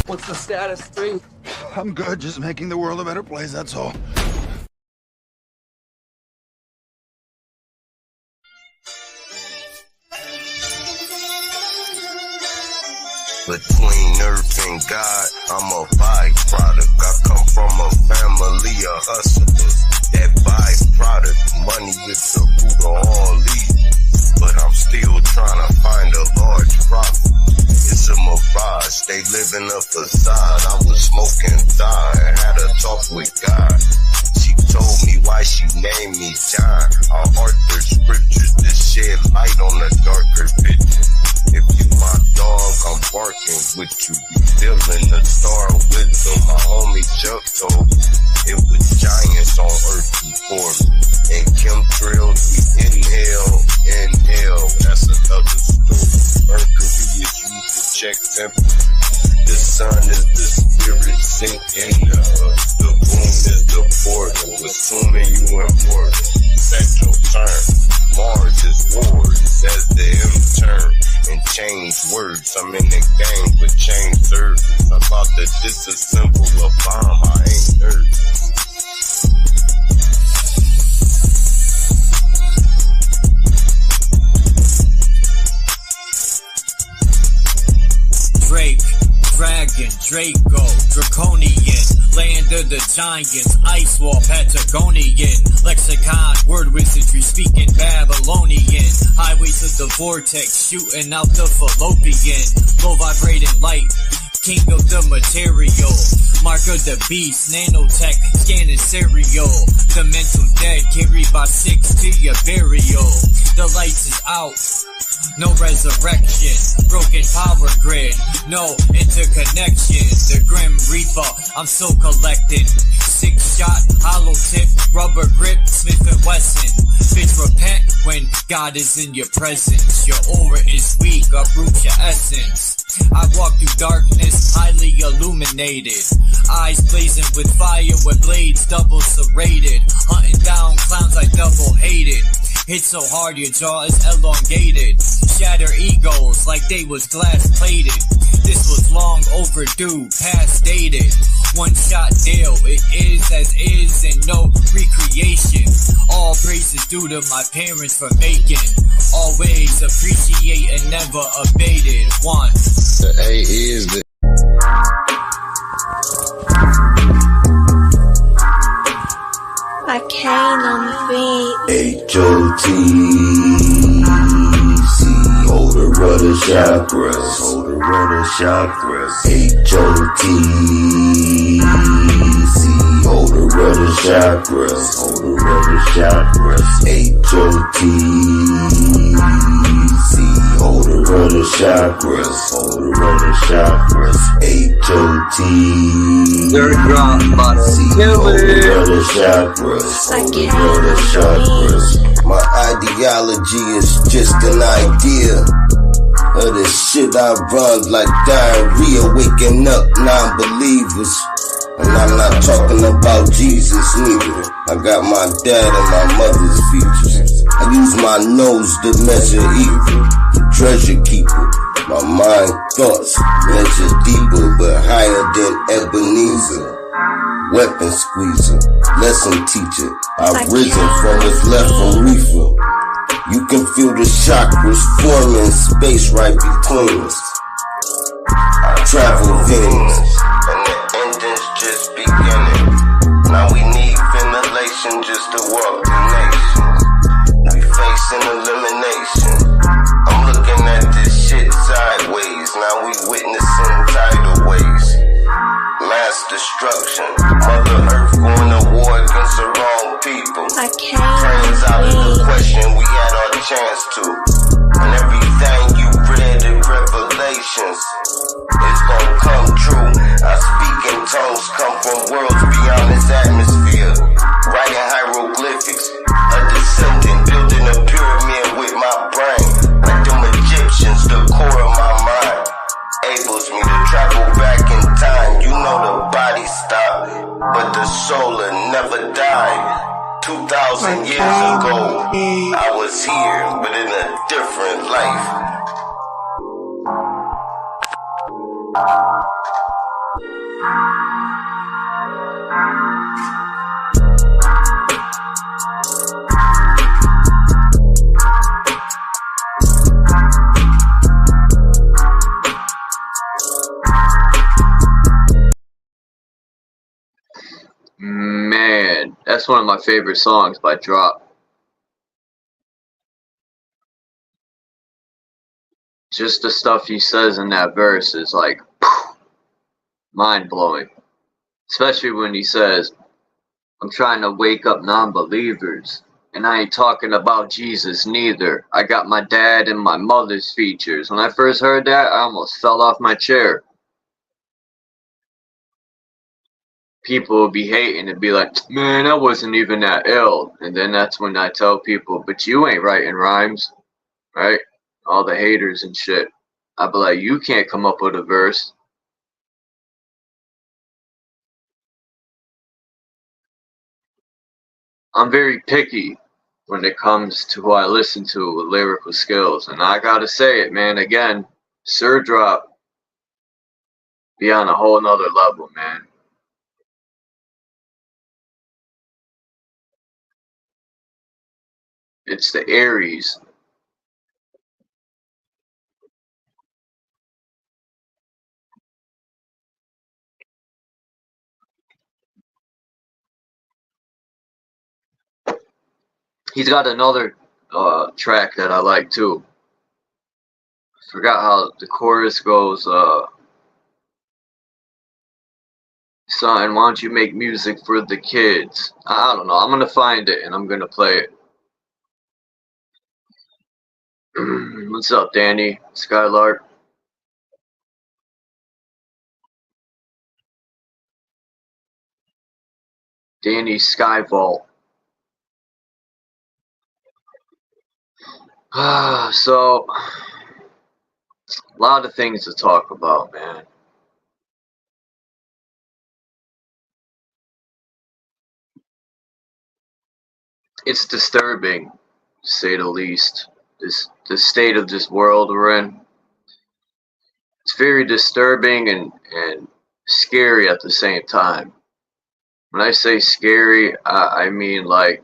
What's the status, 3? I'm good, just making the world a better place, that's all. Between earth and God, I'm a byproduct. I come from a family of hustlers. That byproduct, money is the root of all evil. But I'm still trying to find a large profit. It's a mirage, they live in a facade. I was smoking thigh and had a talk with God. She told me why she named me John. I art the scriptures to shed light on the darker picture. If you my dog, I'm barking with you. Be feeling the star wisdom. My homie Chuck told me it was giants on earth before me. And chemtrails, we inhale. That's another story. Mercury is used to check temperature. The sun is the spirit sinking. The moon is the portal. Assuming you important. Central turn. Mars is wars as the M turn. And change words. I'm in the game, but change service. I'm about to disassemble a bomb. I ain't nervous. Drake, Dragon, Draco, Draconian, land of the giants, ice wall, Patagonian, lexicon, word wizardry, speaking Babylonian, highways of the vortex, shooting out the fallopian, low vibrating light, king of the material, mark of the beast, nanotech, scanning serial, the mental dead, carried by 6 to your burial, the lights is out. No resurrection, broken power grid, no interconnection. The Grim Reaper, I'm still collecting. 6-shot, hollow tip, rubber grip, Smith & Wesson. Bitch, repent when God is in your presence. Your aura is weak, uproot your essence. I walk through darkness, highly illuminated. Eyes blazing with fire, with blades double serrated. Hunting down clowns I double hated. Hit so hard your jaw is elongated. Shatter egos like they was glass plated. This was long overdue, past dated. One shot deal, it is as is and no recreation. All praise is due to my parents for making. Always appreciate and never abated. One. The A is the Arcane on the beat. H-O-T-C, holder of the chakras, holder of the chakras. H-O-T-C, holder of the chakras, holder of the chakras. H-O-T-C, holder of the chakras, holder of the chakras. H-O-T-C, holder of the chakras, holder of the chakras. My ideology is just an idea of the shit I run like diarrhea, waking up non-believers. And I'm not talking about Jesus neither. I got my dad and my mother's features. I use my nose to measure evil, the treasure keeper. My mind thoughts measure deeper, but higher than Ebenezer. Weapon squeezer, lesson teacher. I've risen from what's left from reefer. You can feel the chakras forming space right between us. I travel veins, and the ending's just beginning. Now we need ventilation just to walk the nation. We facing elimination. I'm looking at this shit sideways. Now we witnessing tidal waves. Mass destruction. Mother Earth going to war against the wrong people. Friends out of the question, we had our chance to. And everything you read in Revelations is gonna come true. I speak in tongues, come from worlds beyond this atmosphere. Writing hieroglyphics, a descendant building a pyramid with my brain. Like them Egyptians, the core of my mind enables me to travel back in time. You know the body stopped, but the soul will never die. 2,000 years ago, I was here, but in a different life. Man, that's one of my favorite songs by Drop. Just the stuff he says in that verse is like mind-blowing. Especially when he says, I'm trying to wake up non-believers. And I ain't talking about Jesus neither. I got my dad and my mother's features. When I first heard that, I almost fell off my chair. People would be hating and be like, man, I wasn't even that ill. And then that's when I tell people, but you ain't writing rhymes, right? All the haters and shit. I'd be like, you can't come up with a verse. I'm very picky when it comes to who I listen to with lyrical skills. And I gotta say it, man, again, Sir Drop be on a whole nother level, man. It's the Aries. He's got another track that I like too. Forgot how the chorus goes. Son, why don't you make music for the kids? I don't know. I'm gonna find it and I'm gonna play it. What's up, Danny? Skylark? Danny Skyvault. So, a lot of things to talk about, man. It's disturbing, to say the least. The state of this world we're in. It's very disturbing and scary at the same time. When I say scary, I mean like,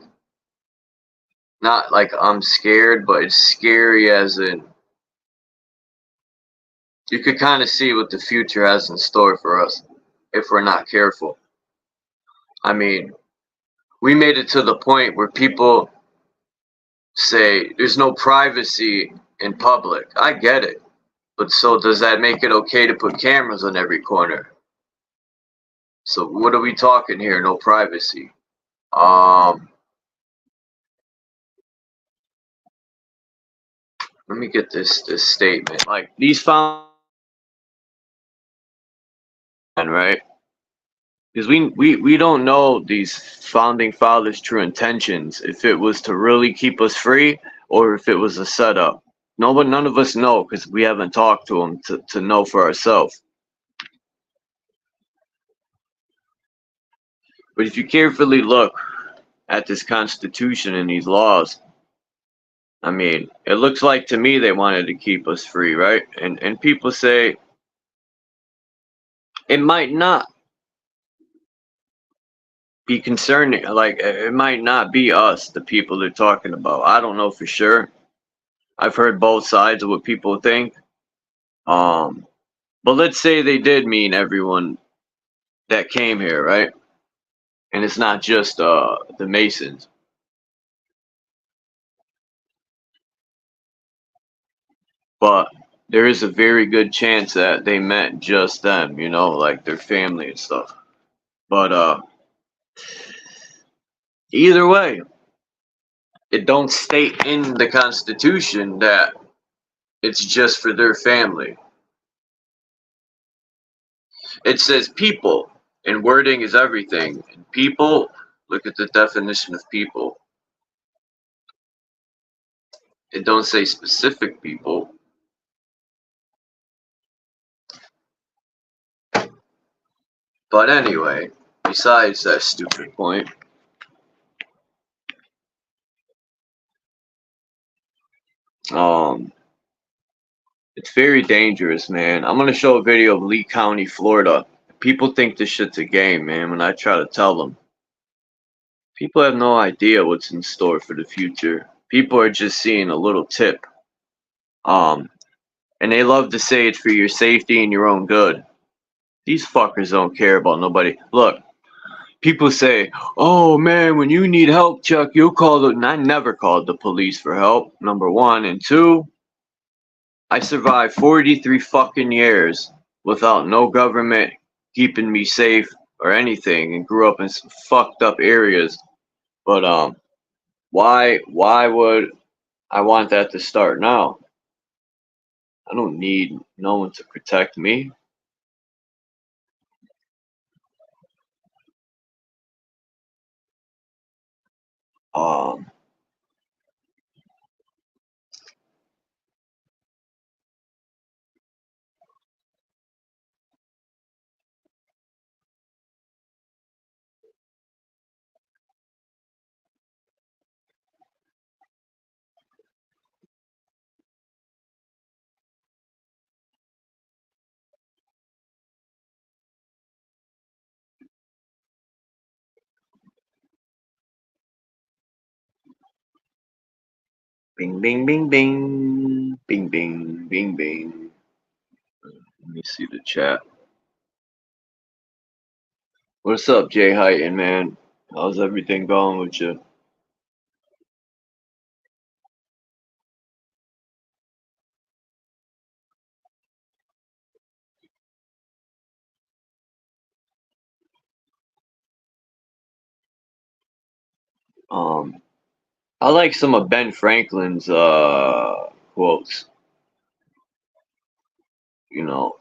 not like I'm scared, but it's scary as in, you could kind of see what the future has in store for us if we're not careful. I mean, we made it to the point where people say there's no privacy in public. I get it. But so does that make it okay to put cameras on every corner? So what are we talking here? No privacy. Let me get this statement. Like these found, right? Because we don't know these founding fathers' true intentions, if it was to really keep us free or if it was a setup. None of us know because we haven't talked to them to know for ourselves. But if you carefully look at this Constitution and these laws, I mean, it looks like to me they wanted to keep us free, right? And people say it might not be concerning, like it might not be us, the people they're talking about. I don't know for sure. I've heard both sides of what people think. But let's say they did mean everyone that came here, right? And it's not just the Masons. But there is a very good chance that they meant just them, you know, like their family and stuff. But either way, it don't state in the Constitution that it's just for their family. It says people, and wording is everything. And people, look at the definition of people. It don't say specific people. But anyway, besides that stupid point, it's very dangerous, man. I'm gonna show a video of Lee County, Florida. people think this shit's a game, man, when I try to tell them. People have no idea what's in store for the future. People are just seeing a little tip. And they love to say it's for your safety and your own good. These fuckers don't care about nobody. Look, people say, oh man, when you need help, Chuck, you'll call the... And I never called the police for help, number one. And two, I survived 43 fucking years without no government keeping me safe or anything, and grew up in some fucked up areas. But why would I want that to start now? I don't need no one to protect me. Um, Bing, bing, bing, bing. Bing, bing, bing, bing. Let me see the chat. What's up, Jay Heighton, man? How's everything going with you? I like some of Ben Franklin's quotes. You know,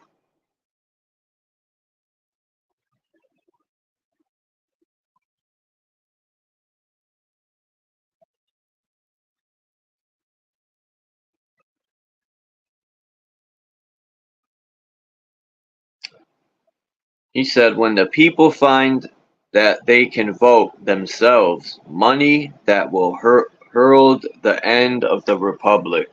he said, when the people find that they can vote themselves, money that will herald the end of the republic.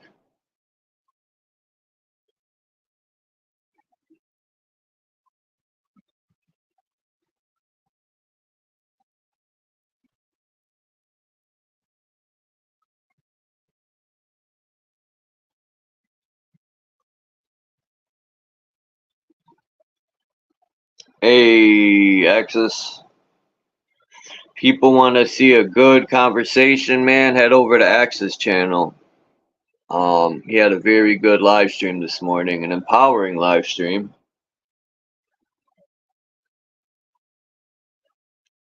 Hey, Axis. People want to see a good conversation, man, head over to Axis channel. He had a very good live stream this morning, an empowering live stream.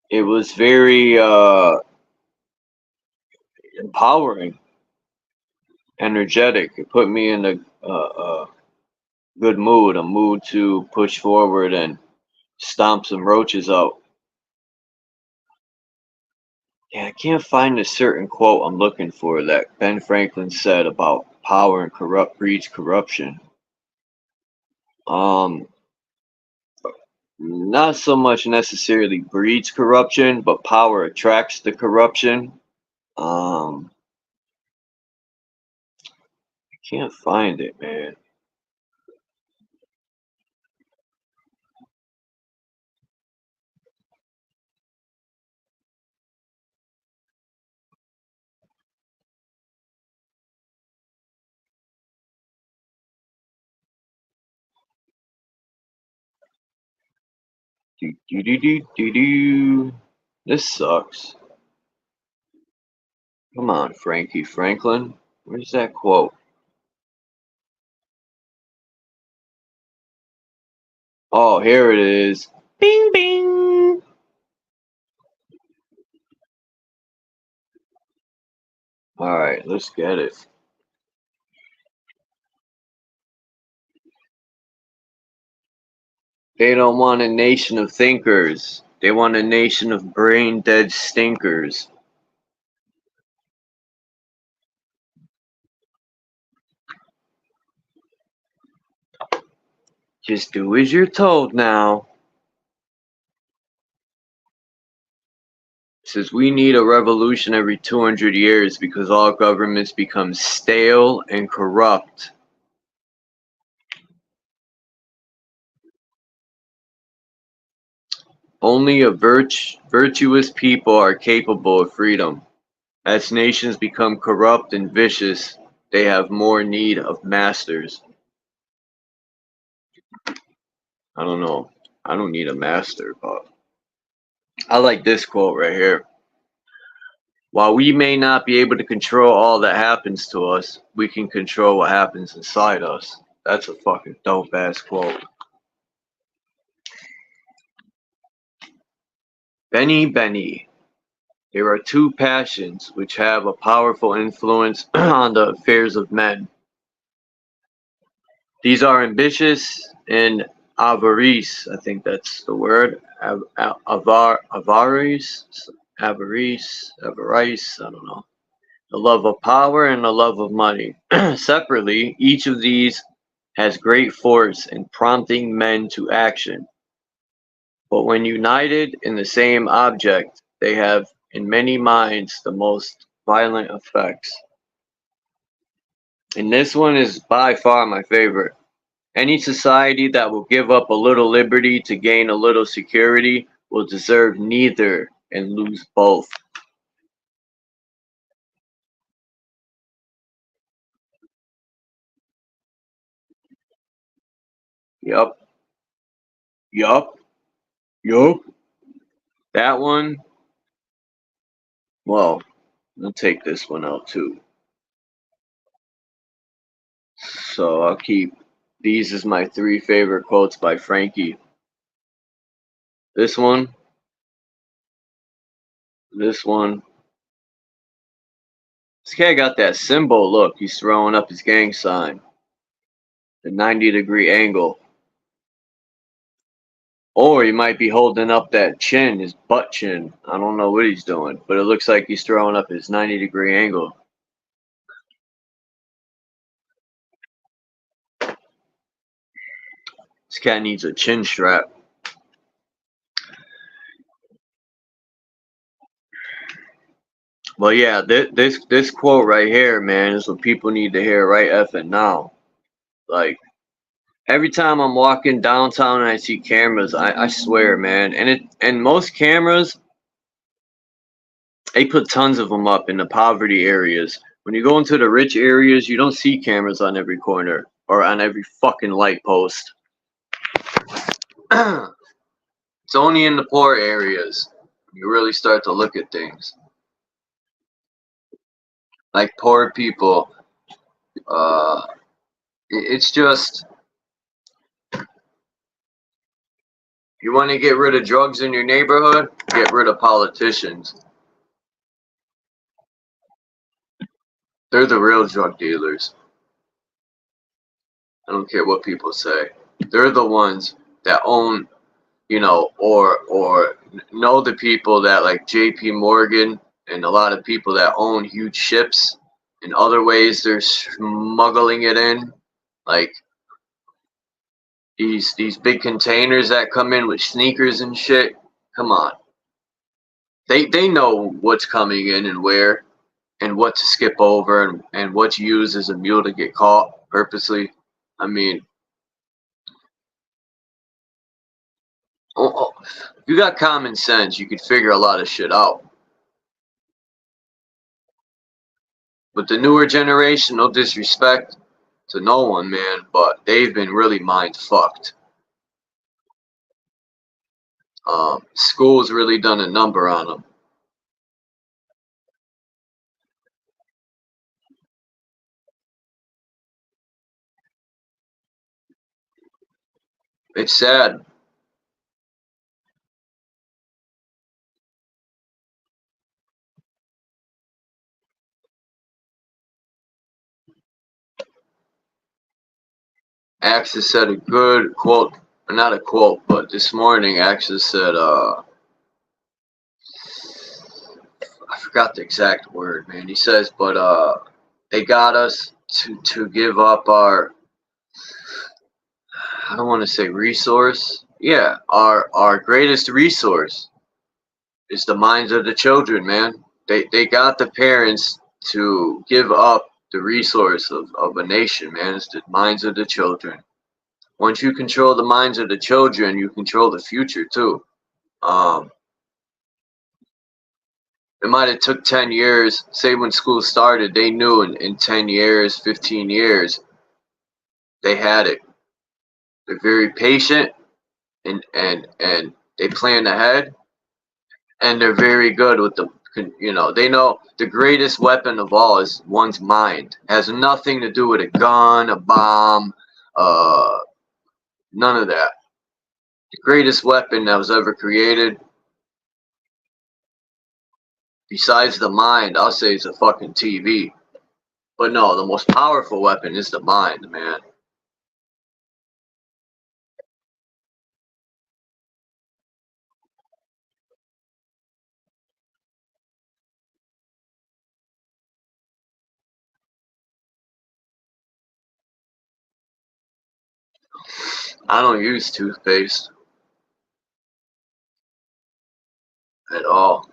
It was very empowering, energetic. It put me in a good mood, a mood to push forward and stomp some roaches out. Yeah, I can't find a certain quote I'm looking for that Ben Franklin said about power and breeds corruption. Not so much necessarily breeds corruption, but power attracts the corruption. I can't find it, man. This sucks. Come on, Frankie Franklin. Where's that quote? Oh, here it is. Bing, bing. All right, let's get it. They don't want a nation of thinkers. They want a nation of brain-dead stinkers. Just do as you're told now. It says we need a revolution every 200 years because all governments become stale and corrupt. Only a virtuous people are capable of freedom. As nations become corrupt and vicious, they have more need of masters. I don't know. I don't need a master, but I like this quote right here. While we may not be able to control all that happens to us, we can control what happens inside us. That's a fucking dope ass quote. Benny. There are two passions which have a powerful influence on the affairs of men. These are ambitious and avarice. I think that's the word. Avarice. I don't know. The love of power and the love of money. Separately, each of these has great force in prompting men to action. But when united in the same object, they have in many minds the most violent effects. And this one is by far my favorite. Any society that will give up a little liberty to gain a little security will deserve neither and lose both. Yup. That one, well, I'll take this one out too. So I'll keep these as my 3 favorite quotes by Frankie. This one. This guy got that symbol look. He's throwing up his gang sign. The 90-degree angle. Or he might be holding up that chin, his butt chin. I don't know what he's doing, but it looks like he's throwing up his 90-degree angle. This cat needs a chin strap. Well, yeah, this quote right here, man, is what people need to hear right effing now. Like, every time I'm walking downtown and I see cameras, I swear, man, and most cameras, they put tons of them up in the poverty areas. When you go into the rich areas, you don't see cameras on every corner or on every fucking light post. It's only in the poor areas you really start to look at things. Like poor people, it's just, you want to get rid of drugs in your neighborhood, get rid of politicians. They're the real drug dealers. I don't care what people say. They're the ones that own, you know, or know the people that, like JP Morgan and a lot of people that own huge ships. In other ways, they're smuggling it in. Like these big containers that come in with sneakers and shit. Come on. They know what's coming in and where and what to skip over and what to use as a mule to get caught purposely. I mean, if you got common sense, you could figure a lot of shit out. But the newer generation, no disrespect to no one, man, but they've been really mind fucked. School's really done a number on them. It's sad. Axis said a good quote, or not a quote, but this morning Axis said, I forgot the exact word, man. He says, but they got us to give up our, I don't want to say resource. Yeah, our greatest resource is the minds of the children, man. They got the parents to give up the resource of a nation, man. It's the minds of the children. Once you control the minds of the children, you control the future too. It might have took 10 years. Say when school started, they knew in 10 years, 15 years, they had it. They're very patient and they plan ahead, and they're very good with the, you know, they know the greatest weapon of all is one's mind. It has nothing to do with a gun, a bomb, none of that. The greatest weapon that was ever created, besides the mind, I'll say it's a fucking TV. But no, the most powerful weapon is the mind, man. I don't use toothpaste at all.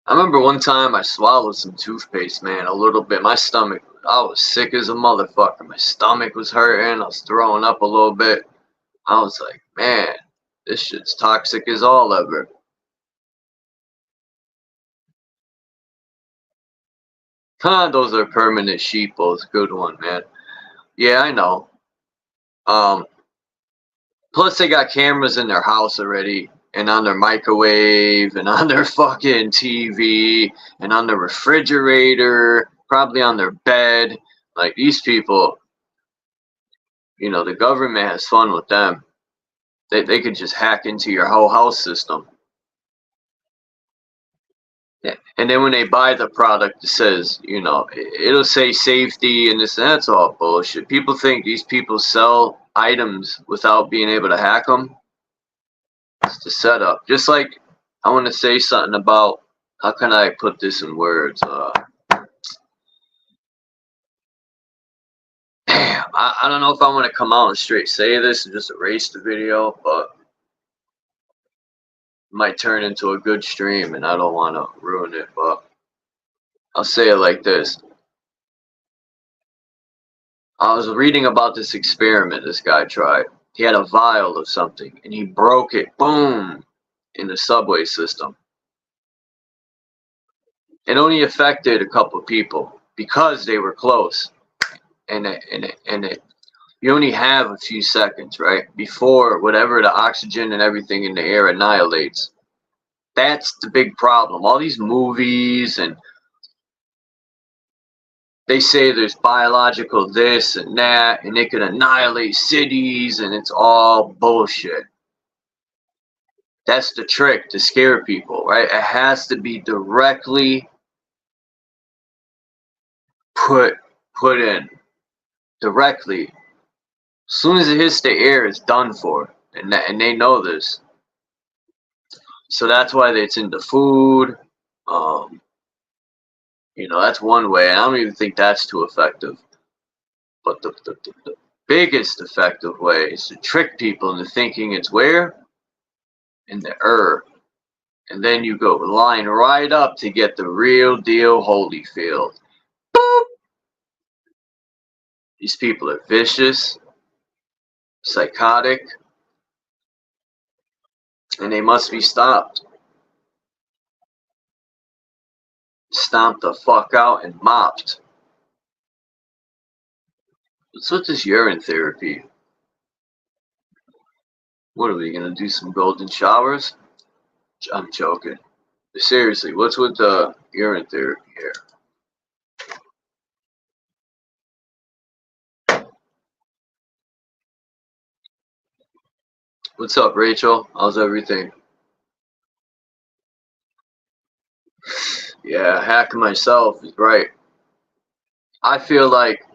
I remember one time I swallowed some toothpaste, man, a little bit. My stomach, I was sick as a motherfucker. My stomach was hurting. I was throwing up a little bit. I was like, man, this shit's toxic as all ever. Huh, those are permanent sheepos. Good one, man. Yeah, I know. Plus they got cameras in their house already, and on their microwave, and on their fucking TV, and on their refrigerator, probably on their bed. Like, these people, you know, the government has fun with them. They could just hack into your whole house system. Yeah. And then when they buy the product, it says, you know, it'll say safety and this and that's all bullshit. People think these people sell items without being able to hack them. It's the setup. Just like, I want to say something about, how can I put this in words? Damn, I don't know if I want to come out and straight say this and just erase the video, but it might turn into a good stream and I don't want to ruin it, but I'll say it like this. I was reading about this experiment this guy tried. He had a vial of something and he broke it, boom, in the subway system. It only affected a couple people because they were close. And you only have a few seconds, right, before whatever the oxygen and everything in the air annihilates. That's the big problem. All these movies, and they say there's biological this and that, and they could annihilate cities, and it's all bullshit. That's the trick to scare people, right? It has to be directly put in. Directly. As soon as it hits the air, it's done for. And they know this. So that's why it's in the food. You know, that's one way. And I don't even think that's too effective. But the biggest effective way is to trick people into thinking it's where? In the herb. And then you go line right up to get the real deal Holyfield. Boop! These people are vicious, psychotic, and they must be stopped. Stomped the fuck out and mopped. What's with this urine therapy? What are we gonna do? Some golden showers? I'm joking. But seriously, what's with the urine therapy here? What's up, Rachel? How's everything? Yeah, hacking myself is right. I feel like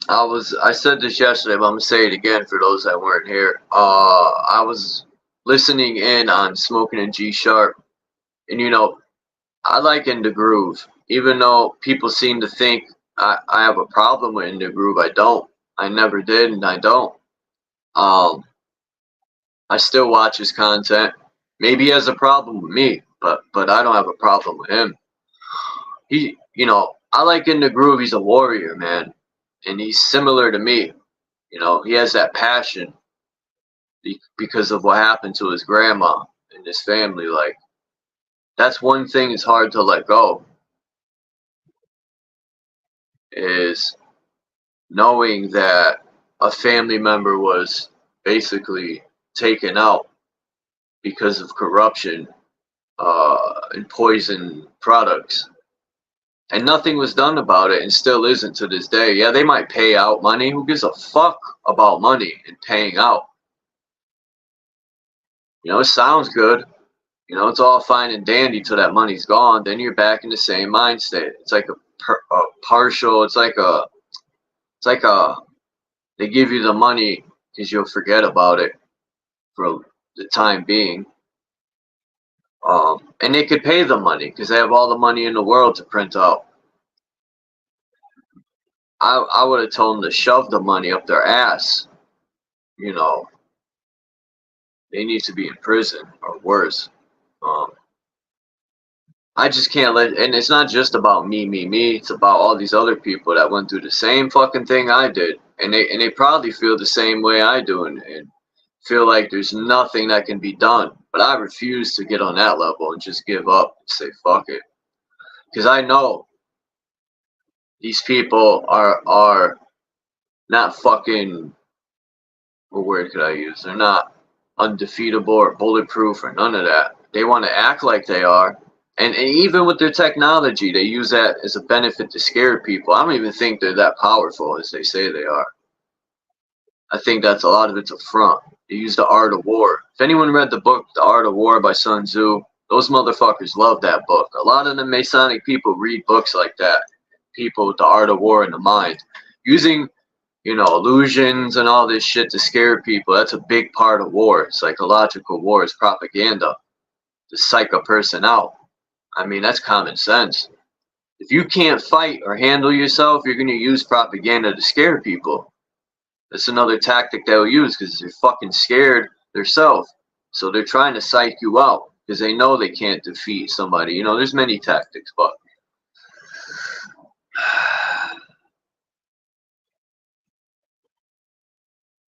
I said this yesterday, but I'm gonna say it again for those that weren't here. I was listening in on Smoking and G Sharp, and you know, I like In the Groove, even though people seem to think I have a problem with In the Groove. I don't. I never did, and I don't. I still watch his content. Maybe he has a problem with me, but I don't have a problem with him. You know, I like In the Groove. He's a warrior, man, and he's similar to me. You know, he has that passion because of what happened to his grandma. in this family. Like, that's one thing it's hard to let go, is knowing that a family member was basically taken out because of corruption and poison products. And nothing was done about it, and still isn't to this day. Yeah, they might pay out money. Who gives a fuck about money and paying out? You know, it sounds good. You know, it's all fine and dandy till that money's gone. Then you're back in the same mind state. It's like a partial. It's like a. They give you the money because you'll forget about it for the time being. And they could pay the money because they have all the money in the world to print out. I would have told them to shove the money up their ass. You know, they need to be in prison or worse. I just can't let, and it's not just about me. It's about all these other people that went through the same fucking thing I did, and they probably feel the same way I do, and feel like there's nothing that can be done. But I refuse to get on that level and just give up and say fuck it, because I know these people are not fucking, what word could I use? They're not undefeatable or bulletproof or none of that. They want to act like they are. And even with their technology, they use that as a benefit to scare people. I don't even think they're that powerful as they say they are. I think that's a lot of it's a front. They use the art of war. If anyone read the book, The Art of War by Sun Tzu, those motherfuckers love that book. A lot of the Masonic people read books like that. People with the art of war in the mind. Using, you know, illusions and all this shit to scare people. That's a big part of war. Psychological war is propaganda. To psych a person out. I mean, that's common sense. If you can't fight or handle yourself, you're going to use propaganda to scare people. That's another tactic they'll use because they're fucking scared themselves. So they're trying to psych you out because they know they can't defeat somebody. You know, there's many tactics, but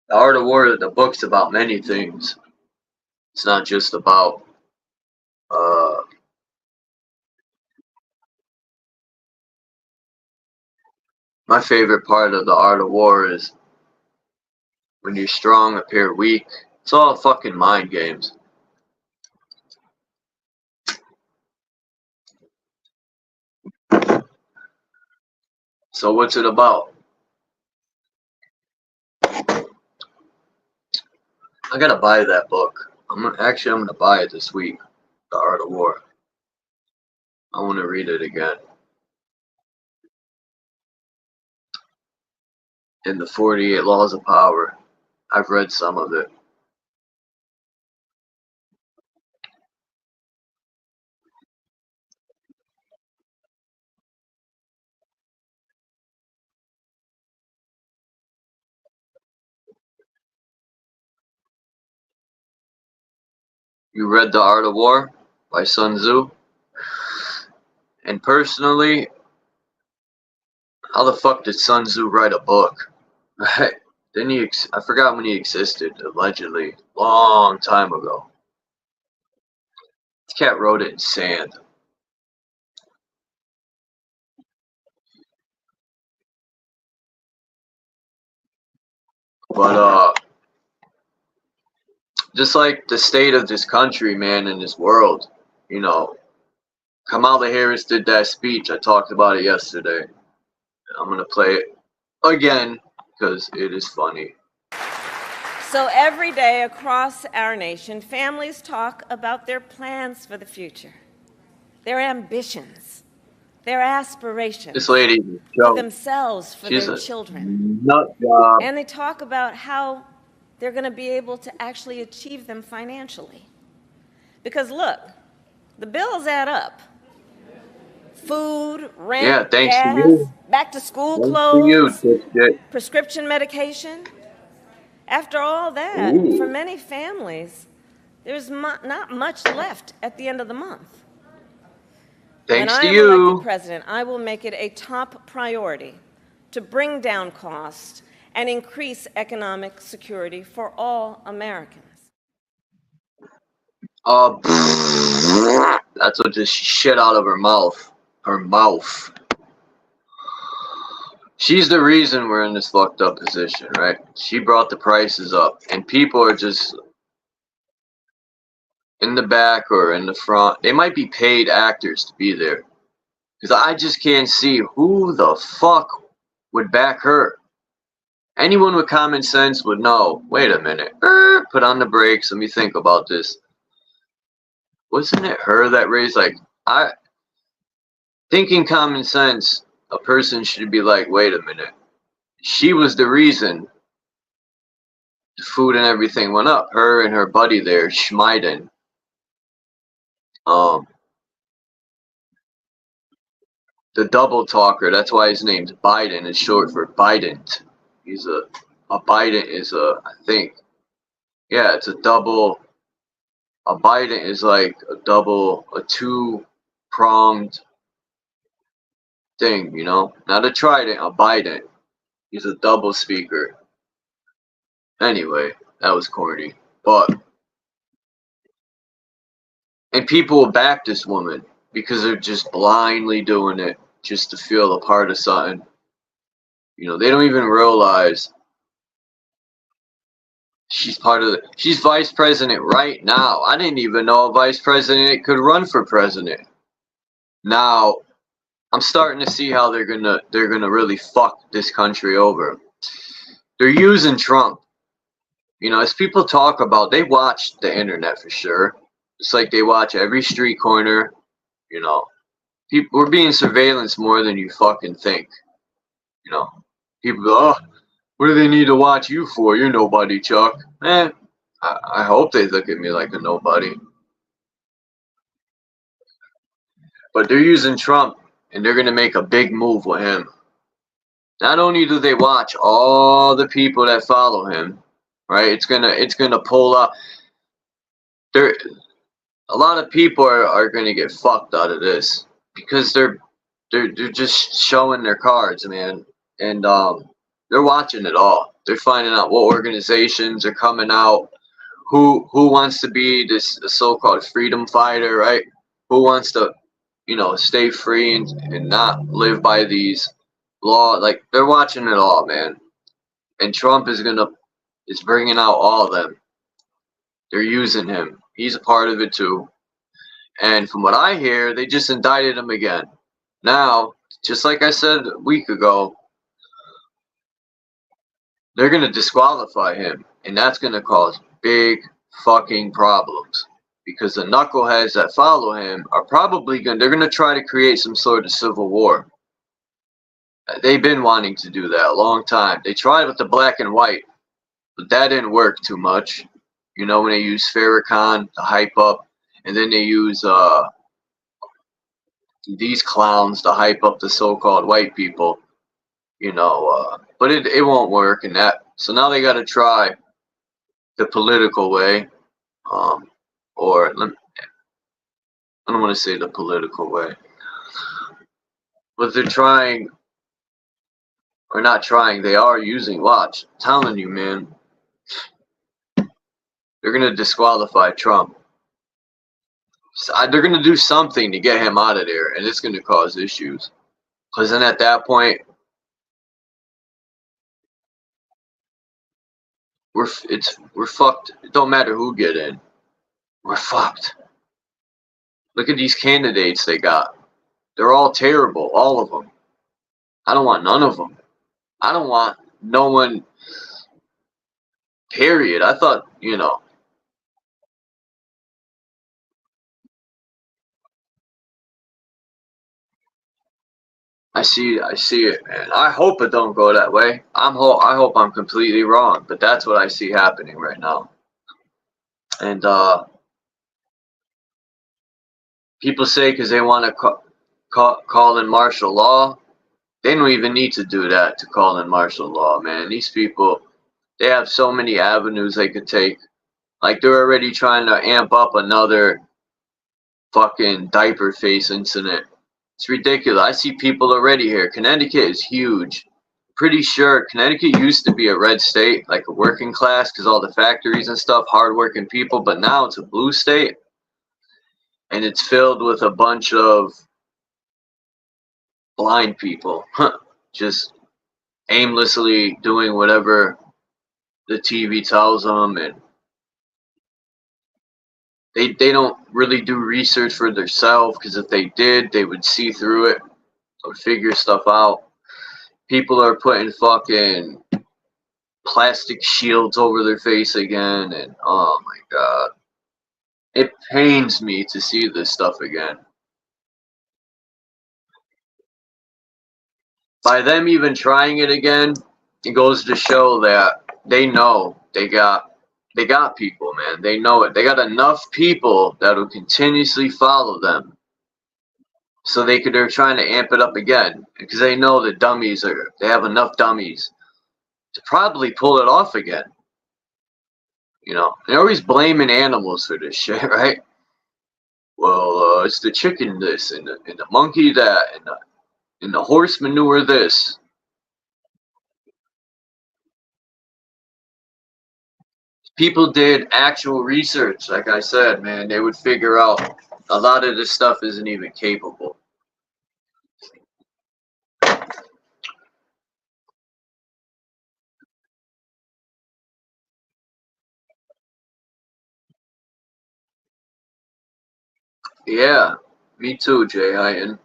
The Art of War, the book's about many things. It's not just about my favorite part of The Art of War is when you're strong appear weak. It's all fucking mind games. So what's it about? I gotta buy that book. I'm gonna buy it this week. The Art of War. I want to read it again. And the 48 Laws of Power. I've read some of it. You read The Art of War by Sun Tzu? And personally, how the fuck did Sun Tzu write a book? Right? Didn't he? I forgot when he existed, allegedly, long time ago. This cat wrote it in sand. But just like the state of this country, man, and this world, you know, Kamala Harris did that speech. I talked about it yesterday. I'm gonna play it again because it is funny. So every day across our nation, families talk about their plans for the future, their ambitions, their aspirations. This lady, for themselves, for she's their a children. nut job. And they talk about how they're going to be able to actually achieve them financially. Because look, the bills add up. Food, rent, Yeah, thanks gas, to you. back to school Thanks clothes, to you, prescription medication. After all that, Ooh. for many families, there's not much left at the end of the month. Thanks when to I am you. elected president, I will make it a top priority to bring down costs and increase economic security for all Americans. That's what just shit out of her mouth. Her mouth. She's the reason we're in this fucked up position, right? She brought the prices up, and people are just in the back or in the front. They might be paid actors to be there, because I just can't see who the fuck would back her. Anyone with common sense would know, wait a minute, put on the brakes, let me think about this. Wasn't it her that raised, like, thinking common sense, a person should be like, wait a minute, she was the reason the food and everything went up. Her and her buddy there, Schmeiden. The double talker, that's why his name's Biden, is short for Biden. He's a Biden is a, I think, yeah, it's a double, a Biden is like a double, a two-pronged thing, you know? Not a trident, a Biden. He's a double speaker. Anyway, that was corny. But, and people will back this woman because they're just blindly doing it just to feel a part of something. You know, they don't even realize she's part of the, she's vice president right now. I didn't even know a vice president could run for president. Now, I'm starting to see how they're gonna really fuck this country over. They're using Trump. You know, as people talk about, they watch the internet for sure. It's like they watch every street corner. You know, people, we're being surveillanced more than you fucking think. You know, people go, oh, what do they need to watch you for? You're nobody, Chuck. I hope they look at me like a nobody. But they're using Trump, and they're gonna make a big move with him. Not only do they watch all the people that follow him, right? It's gonna pull up. A lot of people are gonna get fucked out of this because they're just showing their cards, man, and they're watching it all. They're finding out what organizations are coming out, who wants to be this so-called freedom fighter, right? Who wants to, you know, stay free and not live by these laws. Like, they're watching it all, man. And Trump is bringing out all of them. They're using him. He's a part of it too. And from what I hear, they just indicted him again. Now, just like I said a week ago, they're going to disqualify him. And that's going to cause big fucking problems. Because the knuckleheads that follow him are probably they're going to try to create some sort of civil war. They've been wanting to do that a long time. They tried with the black and white, but that didn't work too much. You know, when they use Farrakhan to hype up, and then they use these clowns to hype up the so-called white people, you know, but it won't work in that. So now they got to try the political way, or I don't want to say the political way, but they're trying, or not trying, they are using, watch, I'm telling you, man, they're going to disqualify Trump. They're going to do something to get him out of there, and it's going to cause issues. Because then at that point, we're fucked. It don't matter who get in. We're fucked. Look at these candidates they got. They're all terrible, all of them. I don't want none of them. I don't want no one, period. I thought, you know, I see it, man. I hope it don't go that way. I hope I'm completely wrong, but that's what I see happening right now. And people say because they want to call in martial law, they don't even need to do that to call in martial law, man. These people, they have so many avenues they could take. Like, they're already trying to amp up another fucking diaper face incident. It's ridiculous. I see people already here. Connecticut is huge. Pretty sure Connecticut used to be a red state, like a working class, because all the factories and stuff, hardworking people, but now it's a blue state. and it's filled with a bunch of blind people, just aimlessly doing whatever the TV tells them, and they don't really do research for themselves, because if they did, they would see through it or figure stuff out. People are putting fucking plastic shields over their face again, and oh my god, it pains me to see this stuff again. By them even trying it again, it goes to show that they know they got people, man. They know it. They got enough people that will continuously follow them, so they're trying to amp it up again, because they know the dummies they have enough dummies to probably pull it off again. You know, they're always blaming animals for this shit, right? Well, it's the chicken this, and the monkey that, and the horse manure this. People did actual research, like I said, man. They would figure out a lot of this stuff isn't even capable. Yeah, me too, Jay Hyten.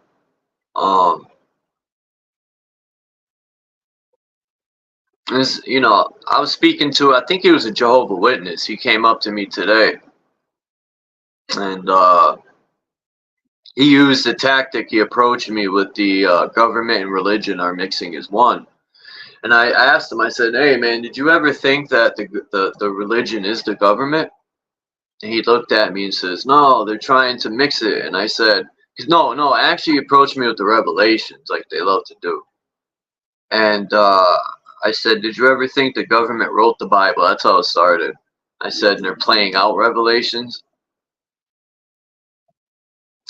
This, you know, I was speaking to, I think he was a Jehovah's Witness. He came up to me today, and he used the tactic. He approached me with the government and religion are mixing as one. And I asked him, I said, hey, man, did you ever think that the religion is the government? And he looked at me and says, no, they're trying to mix it. And I said, no, actually approached me with the revelations like they love to do. And I said, did you ever think the government wrote the Bible? That's how it started. I said, and they're playing out revelations.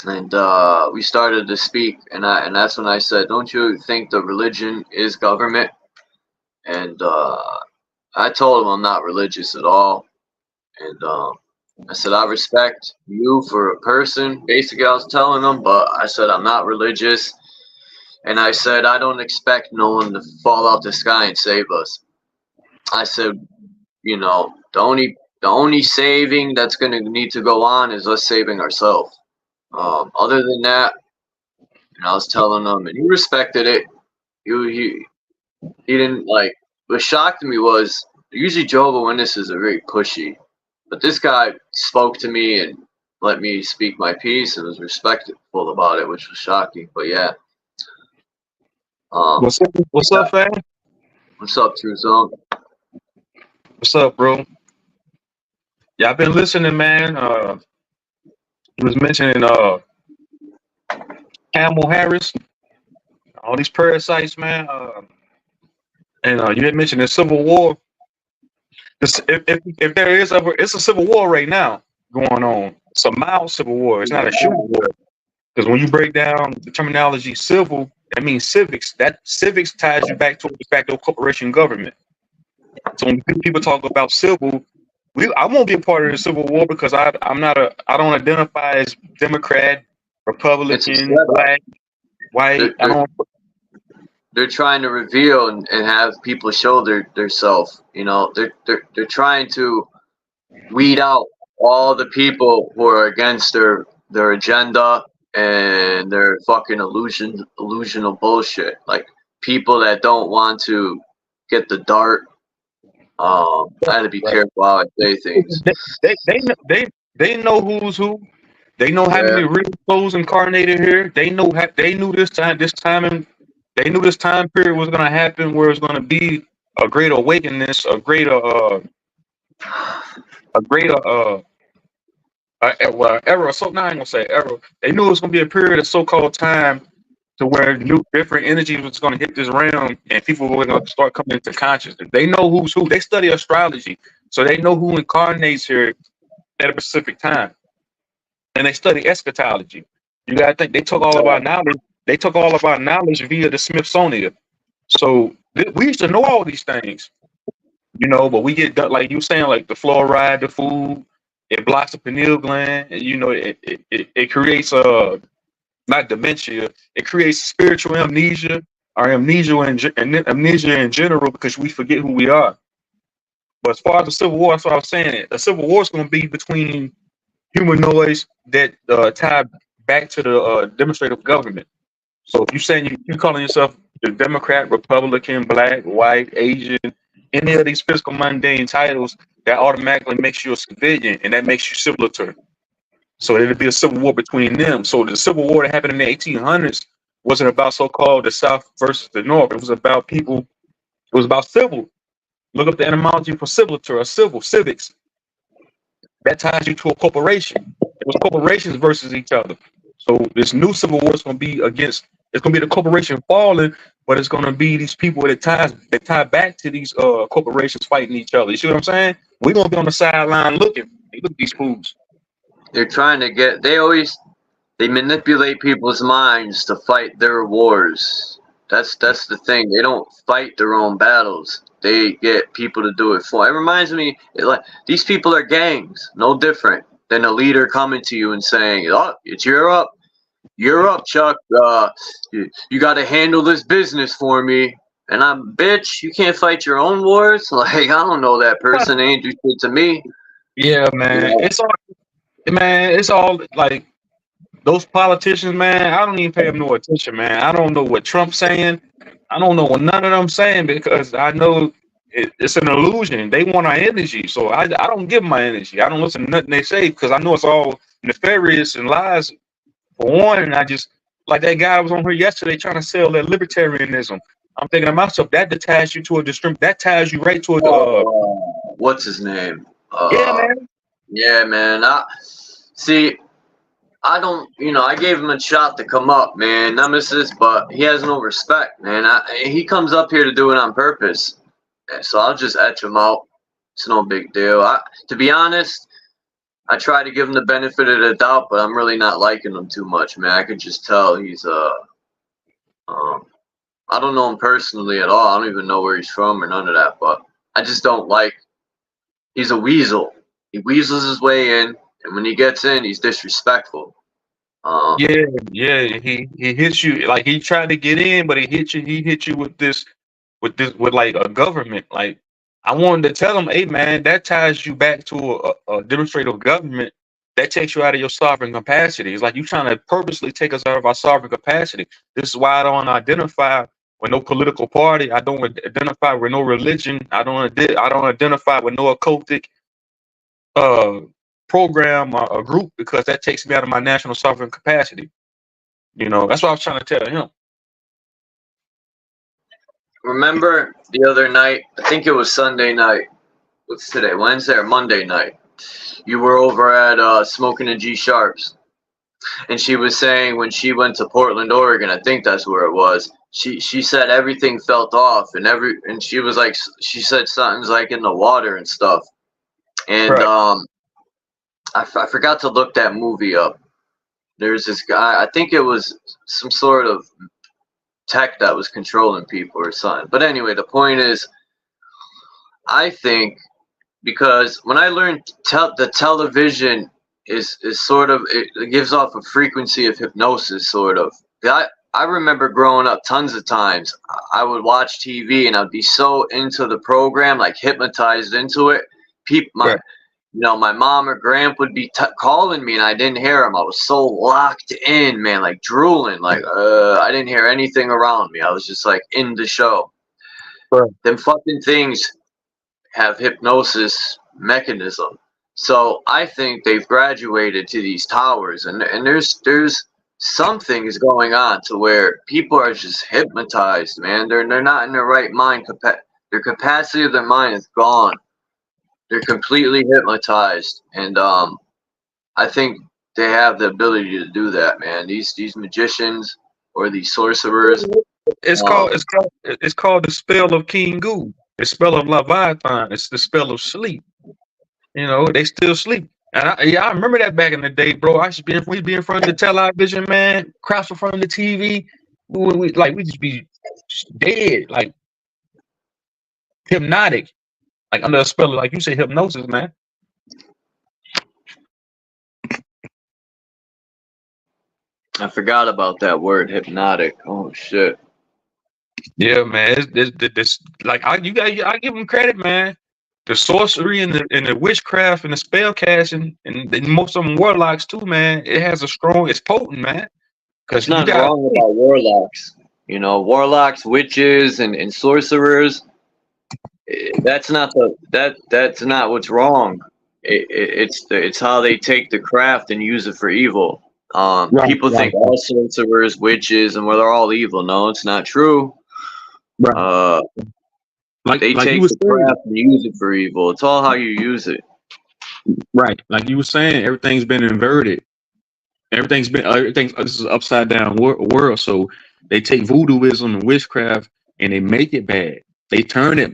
And we started to speak, and that's when I said, don't you think the religion is government? And I told him I'm not religious at all. And I said, I respect you for a person. Basically, I was telling him, but I said, I'm not religious. And I said, I don't expect no one to fall out the sky and save us. I said, you know, the only saving that's going to need to go on is us saving ourselves. Other than that, and I was telling him, and he respected it. He didn't like. What shocked me was usually Jehovah's Witnesses are very pushy, but this guy spoke to me and let me speak my piece and was respectful about it, which was shocking. But yeah. What's up, fam? What's up, True Zone? What's up, bro? Yeah, I've been listening, man. He was mentioning Camel Harris, all these parasites, man. And you had mentioned the Civil War. If there is ever, it's a civil war right now going on. It's a mild civil war. It's not a shooting war. Because when you break down the terminology civil, that means civics. That civics ties you back to a de facto corporation government. So when people talk about civil, I won't be a part of the Civil War because I don't identify as Democrat, Republican, black, white. They're trying to reveal and have people show their self. You know, they're trying to weed out all the people who are against their agenda and their fucking illusional bullshit. Like people that don't want to get the dart. I had to be careful how I say things. They know who's who. They know how many real souls incarnated here. They knew this time period was gonna happen where it's gonna be a great awakeness, a greater era. So now I ain't gonna say era. They knew it was gonna be a period of so-called time to where new different energies was gonna hit this realm and people were gonna start coming into consciousness. They know who's who. They study astrology, so they know who incarnates here at a specific time. And they study eschatology. You gotta think they took all of our knowledge. They took all of our knowledge via the Smithsonian. So we used to know all these things, you know. But we get like you saying, like the fluoride, the food, It blocks the pineal gland. And, you know, it creates not dementia. It creates spiritual amnesia or amnesia in general because we forget who we are. But as far as the Civil War, that's what I was saying. The Civil War is going to be between humanoids that tie back to the demonstrative government. So if you're saying you calling yourself the Democrat, Republican, Black, White, Asian, any of these physical mundane titles, that automatically makes you a civilian and that makes you civilitary. So it'll be a civil war between them. So the Civil War that happened in the 1800s wasn't about so-called the South versus the North. It was about people. It was about civil. Look up the etymology for civilitary or civil, civics. That ties you to a corporation. It was corporations versus each other. So this new civil war is going to be against. It's going to be the corporation falling, but it's going to be these people that tie back to these corporations fighting each other. You see what I'm saying? We're going to be on the sideline looking. Hey, look at these fools. They're trying to get. They manipulate people's minds to fight their wars. That's the thing. They don't fight their own battles. They get people to do it for. It reminds me, like, these people are gangs, no different than a leader coming to you and saying, "Oh, you're up, Chuck. You got to handle this business for me." And I'm, bitch, you can't fight your own wars. Like, I don't know that person. They ain't do shit to me. Yeah, man. It's all like those politicians, man. I don't even pay them no attention, man. I don't know what Trump's saying. I don't know what none of them saying because I know it's an illusion. They want our energy, so I don't give them my energy. I don't listen to nothing they say because I know it's all nefarious and lies. For one, and I just like that guy was on here yesterday trying to sell that libertarianism. I'm thinking to myself that ties you to a that ties you right to a. What's his name? Yeah, man. Yeah, man. I don't, I gave him a shot to come up, man, Nemesis, but he has no respect, man. He comes up here to do it on purpose, so I'll just etch him out. It's no big deal. To be honest, I try to give him the benefit of the doubt, but I'm really not liking him too much, man. I could just tell he's I don't know him personally at all. I don't even know where he's from or none of that, but I just don't like. He's a weasel. He weasels his way in. And when he gets in, he's disrespectful. Yeah. He hits you like he tried to get in, but he hit you with like a government. Like I wanted to tell him, hey man, that ties you back to a demonstrative government that takes you out of your sovereign capacity. It's like you trying to purposely take us out of our sovereign capacity. This is why I don't identify with no political party. I don't identify with no religion. I don't identify with no occultic program or a group because that takes me out of my national sovereign capacity. That's what I was trying to tell him. Remember the other night, I think it was Sunday night. What's today, Wednesday or Monday night? You were over at Smoking the G Sharps. And she was saying when she went to Portland, Oregon, I think that's where it was. She said everything felt off and she was like, she said something's like in the water and stuff. And right. I forgot to look that movie up. There's this guy, I think it was some sort of tech that was controlling people or something. But anyway, the point is, I think because when I learned the television is sort of, it gives off a frequency of hypnosis, sort of. I remember growing up tons of times, I would watch TV and I'd be so into the program, like hypnotized into it. My mom or grandpa would be calling me and I didn't hear them. I was so locked in, man, like drooling. Like, I didn't hear anything around me. I was just like in the show. Right. Them fucking things have hypnosis mechanism. So I think they've graduated to these towers and there's something is going on to where people are just hypnotized, man. They're not in their right mind. Their capacity of their mind is gone. They're completely hypnotized, and I think they have the ability to do that, man. These magicians or these sorcerers. It's called the spell of King Goo. The spell of Leviathan. It's the spell of sleep. They still sleep. And I remember that back in the day, bro. We'd be in front of the television, man. Crouch in front of the TV. We just be dead, like hypnotic. Like under a spell of, like you say, hypnosis, man. I forgot about that word, hypnotic. Oh shit. Yeah, man. This like I give them credit, man. The sorcery and the witchcraft and the spell casting and most of them warlocks too, man. It has a strong, it's potent, man. There's Because you nothing got wrong about warlocks. You know, warlocks, witches, and sorcerers. That's not that's not what's wrong. It's how they take the craft and use it for evil. right, People right, think all sorcerers, witches, and they're all evil. No, it's not true. right. Uh, they Like you take were the saying, craft and use it for evil. It's all how you use it. right? Like you were saying, everything's been inverted. Everything's this is an upside down world. So they take voodooism and witchcraft and they make it bad. They turn it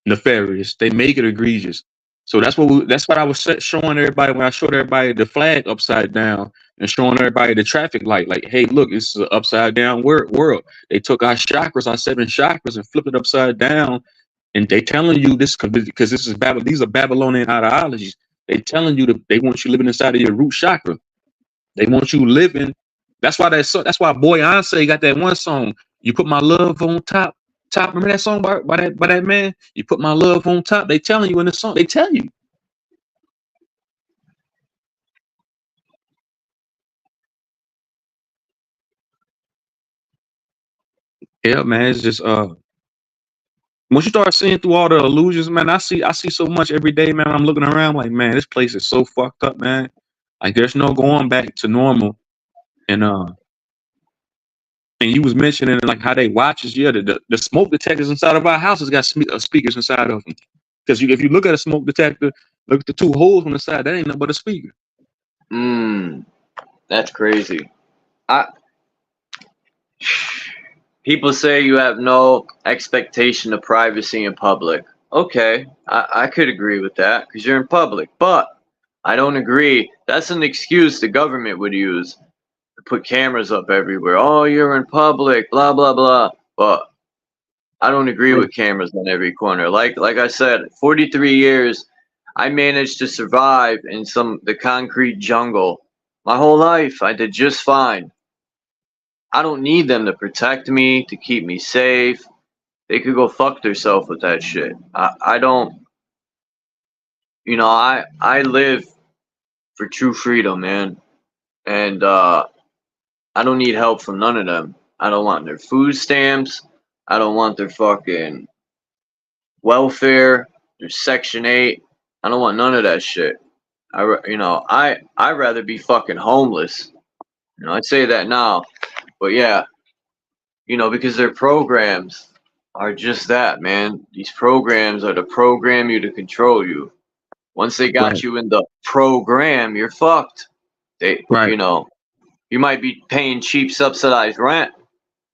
nefarious. They make it egregious. So that's what I was showing everybody when I showed everybody the flag upside down and showing everybody the traffic light. Like, hey, look, this is an upside down world. They took our chakras, our 7 chakras, and flipped it upside down. And they telling you this because this is These are Babylonian ideologies. They telling you that they want you living inside of your root chakra. They want you living. That's why that's why Boy Beyonce got that one song. You put my love on top. Remember that song by that man? You put my love on top. They telling you in the song. They tell you. Yeah, man. It's just once you start seeing through all the illusions, man, I see so much every day, man. I'm looking around like, man, this place is so fucked up, man. Like there's no going back to normal. And you was mentioning like how they watches, yeah, the smoke detectors inside of our houses got speakers inside of them. Because if you look at a smoke detector, look at the 2 holes on the side, that ain't nothing but a speaker. That's crazy. People say you have no expectation of privacy in public. Okay, I could agree with that because you're in public, but I don't agree. That's an excuse the government would use to put cameras up everywhere. Oh, you're in public, blah blah blah. But I don't agree with cameras on every corner. Like I said, 43 years, I managed to survive in the concrete jungle. My whole life, I did just fine. I don't need them to protect me, to keep me safe. They could go fuck themselves with that shit. I don't, I live for true freedom, man. And I don't need help from none of them. I don't want their food stamps. I don't want their fucking welfare, their Section 8. I don't want none of that shit. I'd rather be fucking homeless. I'd say that now. But yeah, because their programs are just that, man. These programs are to program you to control you. Once they got you in the program, you're fucked. You might be paying cheap subsidized rent,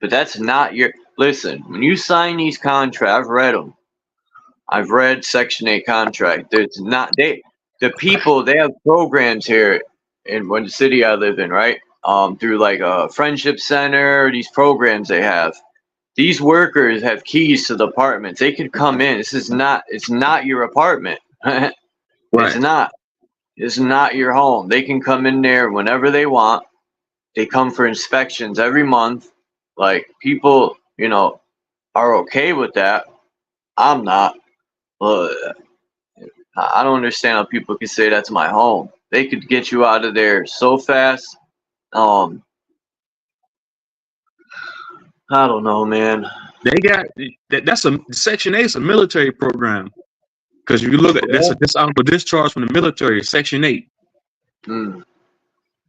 but that's not your. Listen, when you sign these contracts, I've read them. I've read Section 8 contract. There's not the people. They have programs here in the city I live in, right? Through like a friendship center. These programs they have. These workers have keys to the apartments. They could come in. It's not your apartment. It's not. It's not your home. They can come in there whenever they want. They come for inspections every month. Like people, are okay with that. I'm not. I don't understand how people can say that's my home. They could get you out of there so fast. I don't know, man. They got that's a Section 8 is a military program. Because if you look at this honorable discharge from the military, Section 8.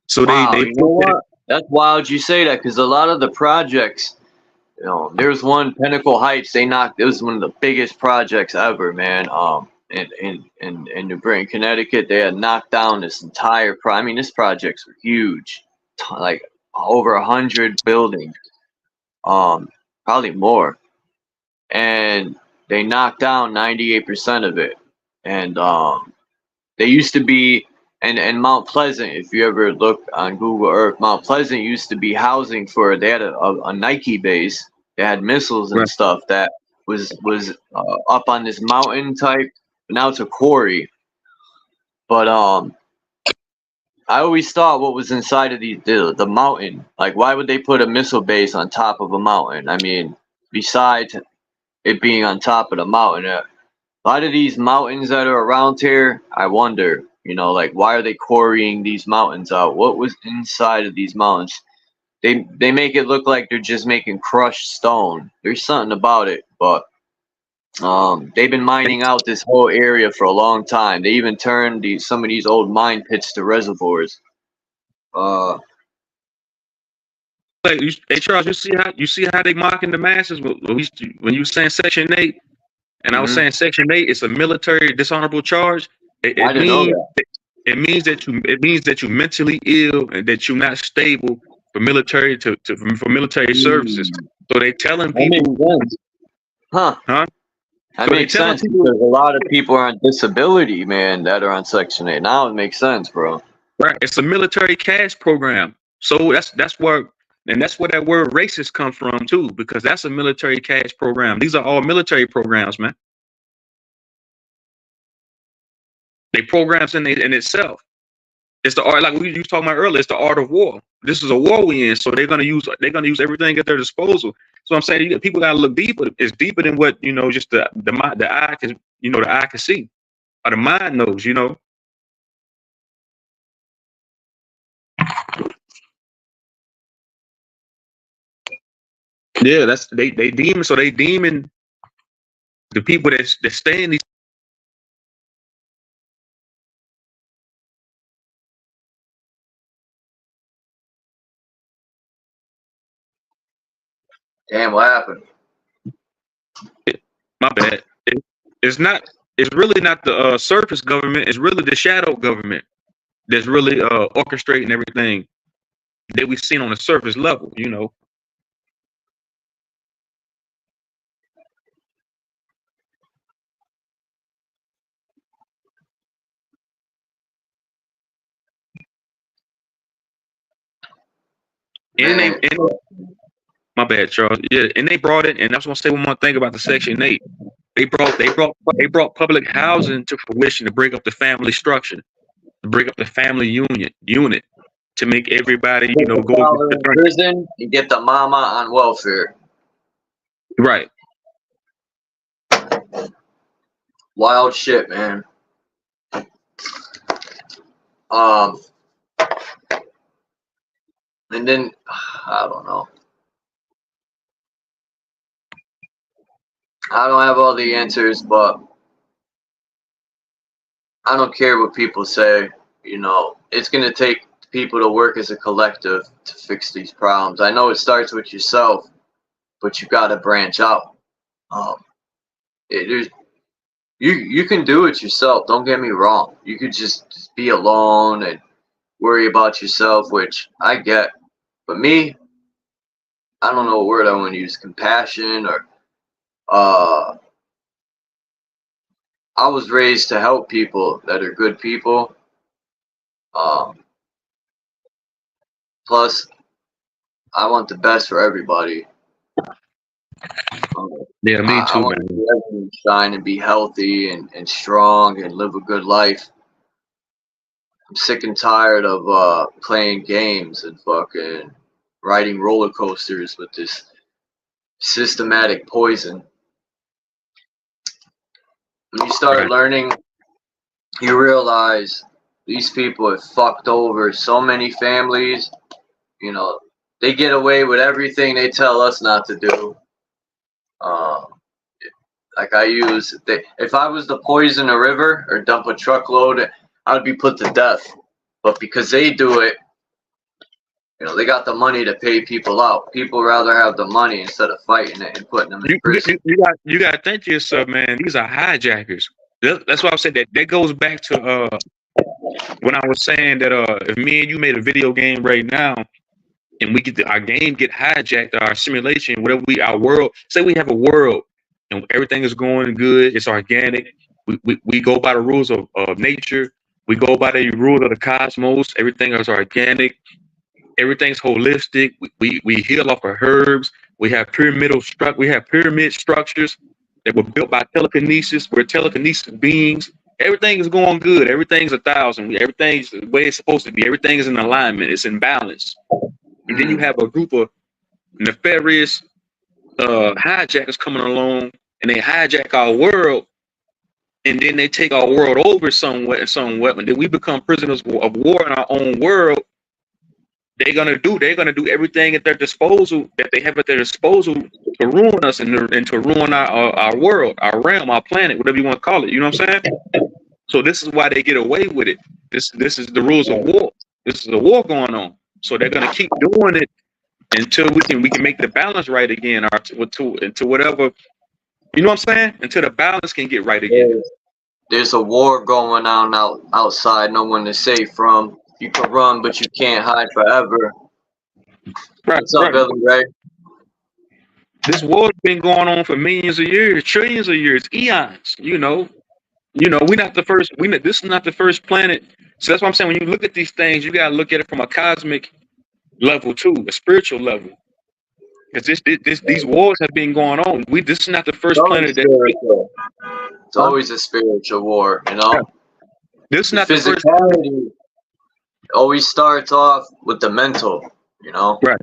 So wow, they you know what? That's wild you say that because a lot of the projects, there's one Pinnacle Heights. It was one of the biggest projects ever, man. In New Britain, Connecticut, they had knocked down this entire. This projects were huge, like over 100 buildings, probably more, and they knocked down 98% of it. And they used to be, and Mount Pleasant. If you ever look on Google Earth, Mount Pleasant used to be housing for. They had a Nike base. They had missiles and stuff that was up on this mountain type. But now it's a quarry. But I I always thought what was inside of the mountain. Like, why would they put a missile base on top of a mountain? I mean, besides it being on top of the mountain, a lot of these mountains that are around here, I wonder, you know, like, why are they quarrying these mountains out? What was inside of these mountains? They make it look like they're just making crushed stone. There's something about it, but they've been mining out this whole area for a long time. They even turned some of these old mine pits to reservoirs. Hey Charles, you see how they mocking the masses when you saying Section 8, and I was saying Section 8 is a military dishonorable charge. I didn't know that. It means that you're mentally ill and that you're not stable for military for military services. So they telling people, huh? That So makes sense because a lot of people are on disability, man, that are on Section 8. Now it makes sense, bro. Right, it's a military cash program. So that's where that word racist comes from too, because that's a military cash program. These are all military programs, man. They programs in itself. It's the art, like we were talking about earlier. It's the art of war. This is a war we in, so they're gonna use everything at their disposal. So I'm saying people gotta look deeper. It's deeper than what just the eye can the eye can see, or the mind knows. Yeah, that's they demon. So they demon the people that stay in these. Damn, what happened? My bad. It's not. It's really not the surface government. It's really the shadow government that's really orchestrating everything that we've seen on the surface level. And my bad, Charles. Yeah, and they brought it, and I was gonna say one more thing about the Section 8. They brought public housing to fruition to break up the family structure, to break up the family unit, to make everybody, go to prison and get the mama on welfare. Right. Wild shit, man. And then I don't know. I don't have all the answers, but I don't care what people say. It's going to take people to work as a collective to fix these problems. I know it starts with yourself, but you got to branch out. You can do it yourself. Don't get me wrong. You could just be alone and worry about yourself, which I get. But me, I don't know what word I want to use. Compassion or I was raised to help people that are good people. Plus, I want the best for everybody. Yeah, me too, I want to see everyone shine and be healthy and strong and live a good life. I'm sick and tired of playing games and fucking riding roller coasters with this systematic poison. When you start learning, you realize these people have fucked over so many families. They get away with everything they tell us not to do. Like if I was to poison a river or dump a truckload, I would be put to death. But because they do it, they got the money to pay people out. People rather have the money instead of fighting it and putting them in prison. You got to think to yourself, man, these are hijackers. That's why I said that goes back to when I was saying that if me and you made a video game right now and our game get hijacked, our simulation, whatever our world, say we have a world and everything is going good, it's organic. We go by the rules of nature. We go by the rules of the cosmos. Everything is organic. Everything's holistic. We heal off of herbs. We have pyramid structures that were built by telekinesis. We're telekinesis beings. everything is going good. Everything's 1,000. Everything's the way it's supposed to be. Everything is in alignment. It's in balance. And then you have a group of nefarious hijackers coming along, and they hijack our world, and then they take our world over somewhat, and then we become prisoners of war in our own world. They're gonna do everything at their disposal that they have at their disposal to ruin us and to ruin our world, our realm, our planet, whatever you want to call it. You know what I'm saying? So this is why they get away with it. This is the rules of war. This is a war going on. So they're gonna keep doing it until we can make the balance right again, or into whatever. You know what I'm saying? Until the balance can get right again. There's a war going on outside. No one is safe from. You can run, but you can't hide forever. Right. What's up, Billy Ray? This war's been going on for millions of years, trillions of years, eons. We're not the first. This is not the first planet. So that's what I'm saying. When you look at these things, you gotta look at it from a cosmic level too, a spiritual level. Because these wars have been going on. This is not the first planet that. It's always a spiritual war, you know. This is not the first. Always starts off with the mental, you know. Right.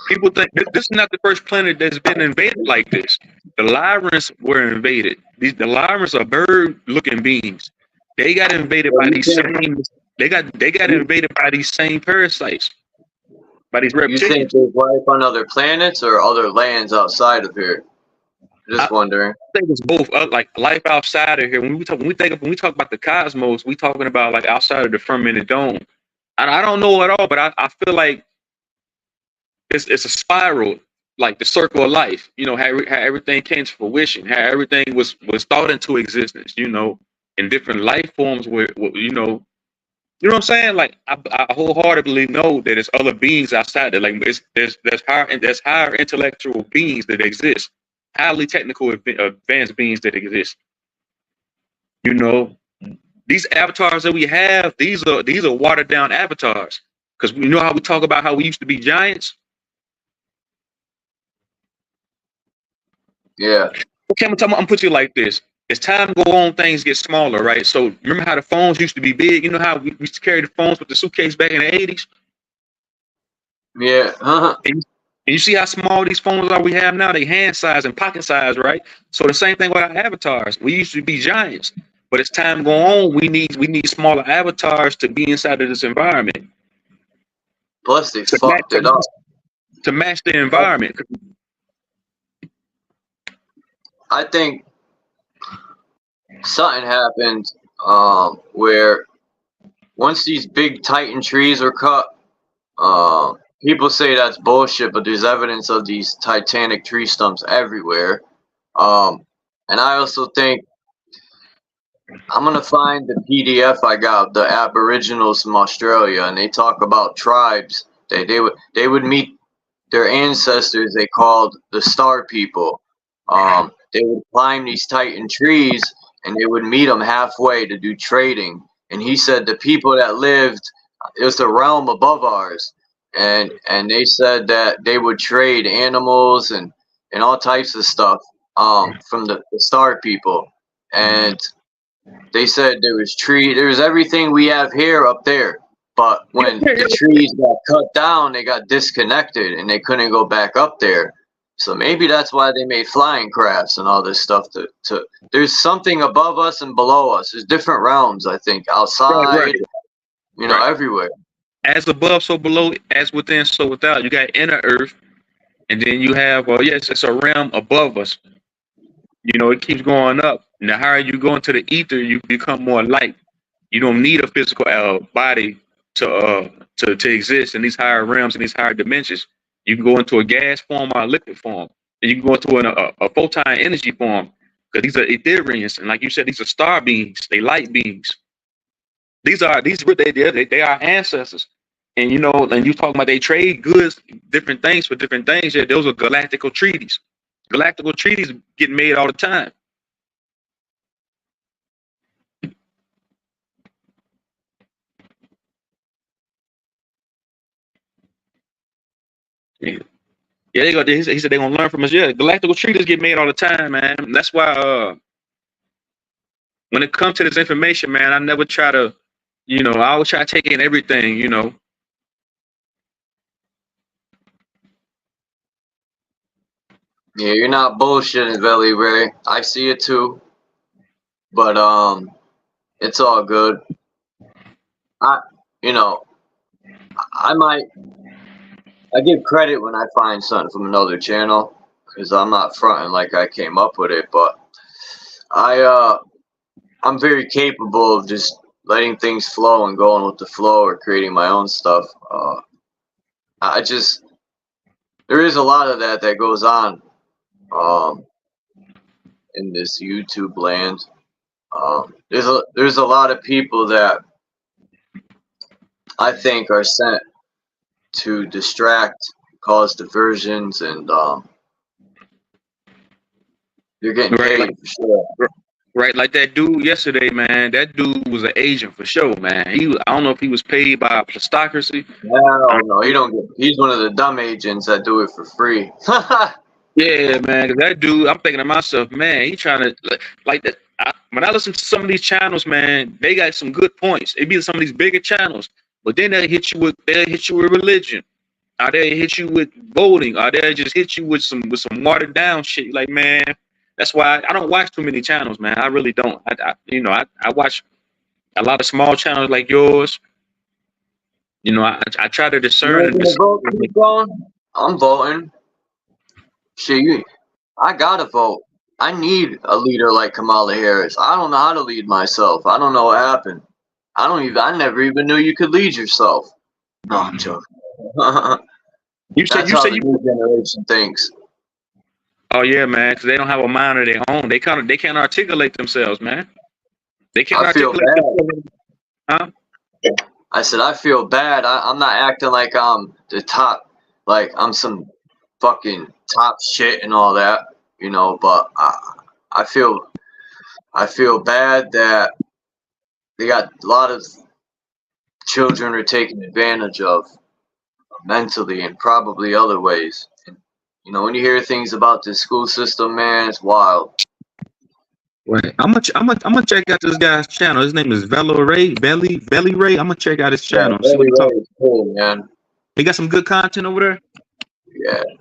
People think this is not the first planet that's been invaded like this. The Lyrians were invaded. The Lyrians are bird-looking beings. They got invaded by these same. They got invaded by these same parasites, by these reptilians. You think there's life on other planets or other lands outside of here? Just wondering. I think it's both. Like life outside of here. When we talk about the cosmos, we talking about like outside of the firmament dome. And I don't know at all, but I feel like it's a spiral, like the circle of life. You know how everything came to fruition, how everything was thought into existence. You know, in different life forms. Where you know what I'm saying? Like I wholeheartedly know that there's other beings outside there. Like there's higher intellectual beings that exist. Highly technical, advanced beings that exist. You know, these avatars that we have, these are watered down avatars. Because you know how we talk about how we used to be giants. Yeah. Okay, I'm gonna put you like this. As time go on, things get smaller, right? So remember how the phones used to be big? You know how we used to carry the phones with the suitcase back in the 80s? Yeah. And you see how small these phones are we have now? They hand size and pocket size, right? So the same thing with our avatars. We used to be giants, but as time go on, we need smaller avatars to be inside of this environment. Plus, they fucked it up to match the environment. I think something happened where once these big titan trees are cut, people say that's bullshit, but there's evidence of these titanic tree stumps everywhere. And I also think I'm gonna find the PDF I got, the Aboriginals from Australia, and they talk about tribes. They would meet their ancestors. They called the Star People. They would climb these titan trees, and they would meet them halfway to do trading. And he said the people that lived, it was the realm above ours. And they said that they would trade animals and all types of stuff from the Star People. And they said there was everything we have here up there. But when the trees got cut down, they got disconnected and they couldn't go back up there. So maybe that's why they made flying crafts and all this stuff. There's something above us and below us. There's different realms, I think, outside, everywhere. As above, so below, as within, so without. You got inner earth, and then you have, it's a realm above us. You know, it keeps going up. And the higher you go into the ether, you become more light. You don't need a physical body to exist in these higher realms and these higher dimensions. You can go into a gas form or a liquid form, and you can go into a photon energy form, because these are Ethereans, and like you said, these are star beings. They light beings. They are ancestors, and you talking about they trade goods, different things for different things. Yeah, those are galactical treaties. Galactical treaties get made all the time. Yeah, they go. He said they're gonna learn from us. Yeah, galactical treaties get made all the time, man. That's why when it comes to this information, man, I never try to, you know, I always try to take in everything, you know. Yeah, you're not bullshitting, Belly Ray. I see it too. But it's all good. You know, I give credit when I find something from another channel, because I'm not fronting like I came up with it, but I'm very capable of just letting things flow and going with the flow or creating my own stuff. There is a lot of that goes on in this YouTube land. There's a lot of people that I think are sent to distract, cause diversions, and you're getting paid for sure. Right, like that dude yesterday, man. That dude was an agent for sure, man. I don't know if he was paid by plutocracy. No, he don't get. He's one of the dumb agents that do it for free. Yeah, man. 'Cause that dude, I'm thinking to myself, man, he trying to like that. When I listen to some of these channels, man, they got some good points. It be some of these bigger channels, but then they'll hit you with religion, or they hit you with voting, or they just hit you with some watered down shit. Like, man, that's why I don't watch too many channels, man. I really don't. I watch a lot of small channels like yours. You know, I try to discern. I'm voting. Shit, I gotta vote. I need a leader like Kamala Harris. I don't know how to lead myself. I don't know what happened. I never even knew you could lead yourself. No, I'm joking. That's how the new generation thinks. Oh yeah, man, because they don't have a mind of their own. They can't articulate themselves, man. They can't articulate themselves. Huh? I said I feel bad. I'm not acting like I'm the top, like I'm some fucking top shit and all that, you know. But I feel bad that they got a lot of children are taken advantage of mentally and probably other ways. And, you know, when you hear things about the school system, man, it's wild. Right. I'm gonna check out this guy's channel. His name is Belly Ray. I'm gonna check out his channel. Yeah, Belly Ray is cool, man. He got some good content over there.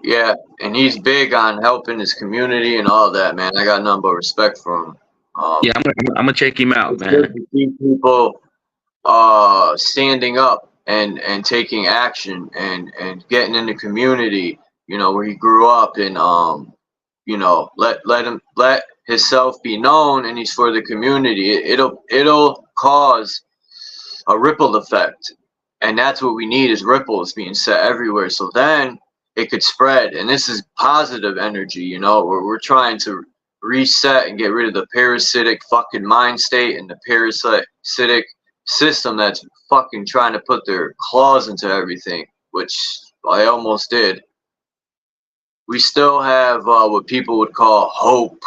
Yeah, and he's big on helping his community and all that, man. I got nothing but respect for him. Yeah, I'm gonna check him out, man. Good to see people standing up and taking action and getting in the community, you know, where he grew up, and you know, let himself be known, and he's for the community. It'll cause a ripple effect, and that's what we need, is ripples being set everywhere, so then it could spread. And this is positive energy, you know, where we're trying to reset and get rid of the parasitic fucking mind state and the parasitic system that's fucking trying to put their claws into everything, which I almost did. We still have what people would call hope.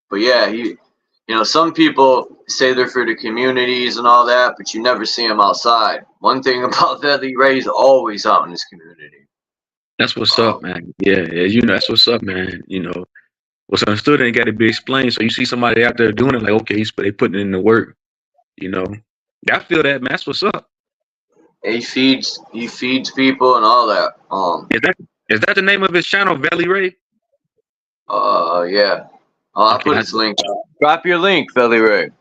But yeah, you know, some people say they're for the communities and all that, but you never see them outside. One thing about Belly Ray's always out in his community. That's what's up, man. Yeah, you know, that's what's up, man. You know, what's understood ain't got to be explained. So you see somebody out there doing it, like, okay, they putting in the work. You know, I feel that, man. That's what's up. He feeds people and all that. Is that the name of his channel, Belly Ray? Yeah. I'll put his link. Drop your link, Belly Ray.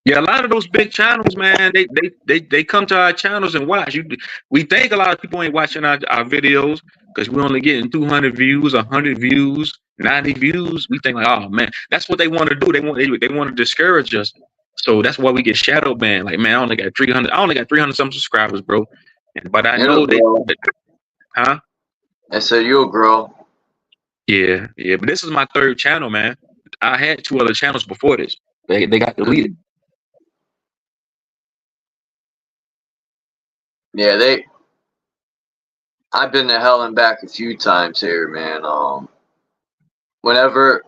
Yeah, a lot of those big channels, man, they come to our channels and watch. We think a lot of people ain't watching our videos because we're only getting 200 views, 100 views, 90 views. We think like, oh man, that's what they want to do. They want to discourage us. So that's why we get shadow banned. Like, man, I only got 300 some subscribers, bro. But I know huh? I said you'll grow. Yeah. But this is my third channel, man. I had 2 other channels before this. They got deleted. Yeah, I've been to hell and back a few times here, man. Whenever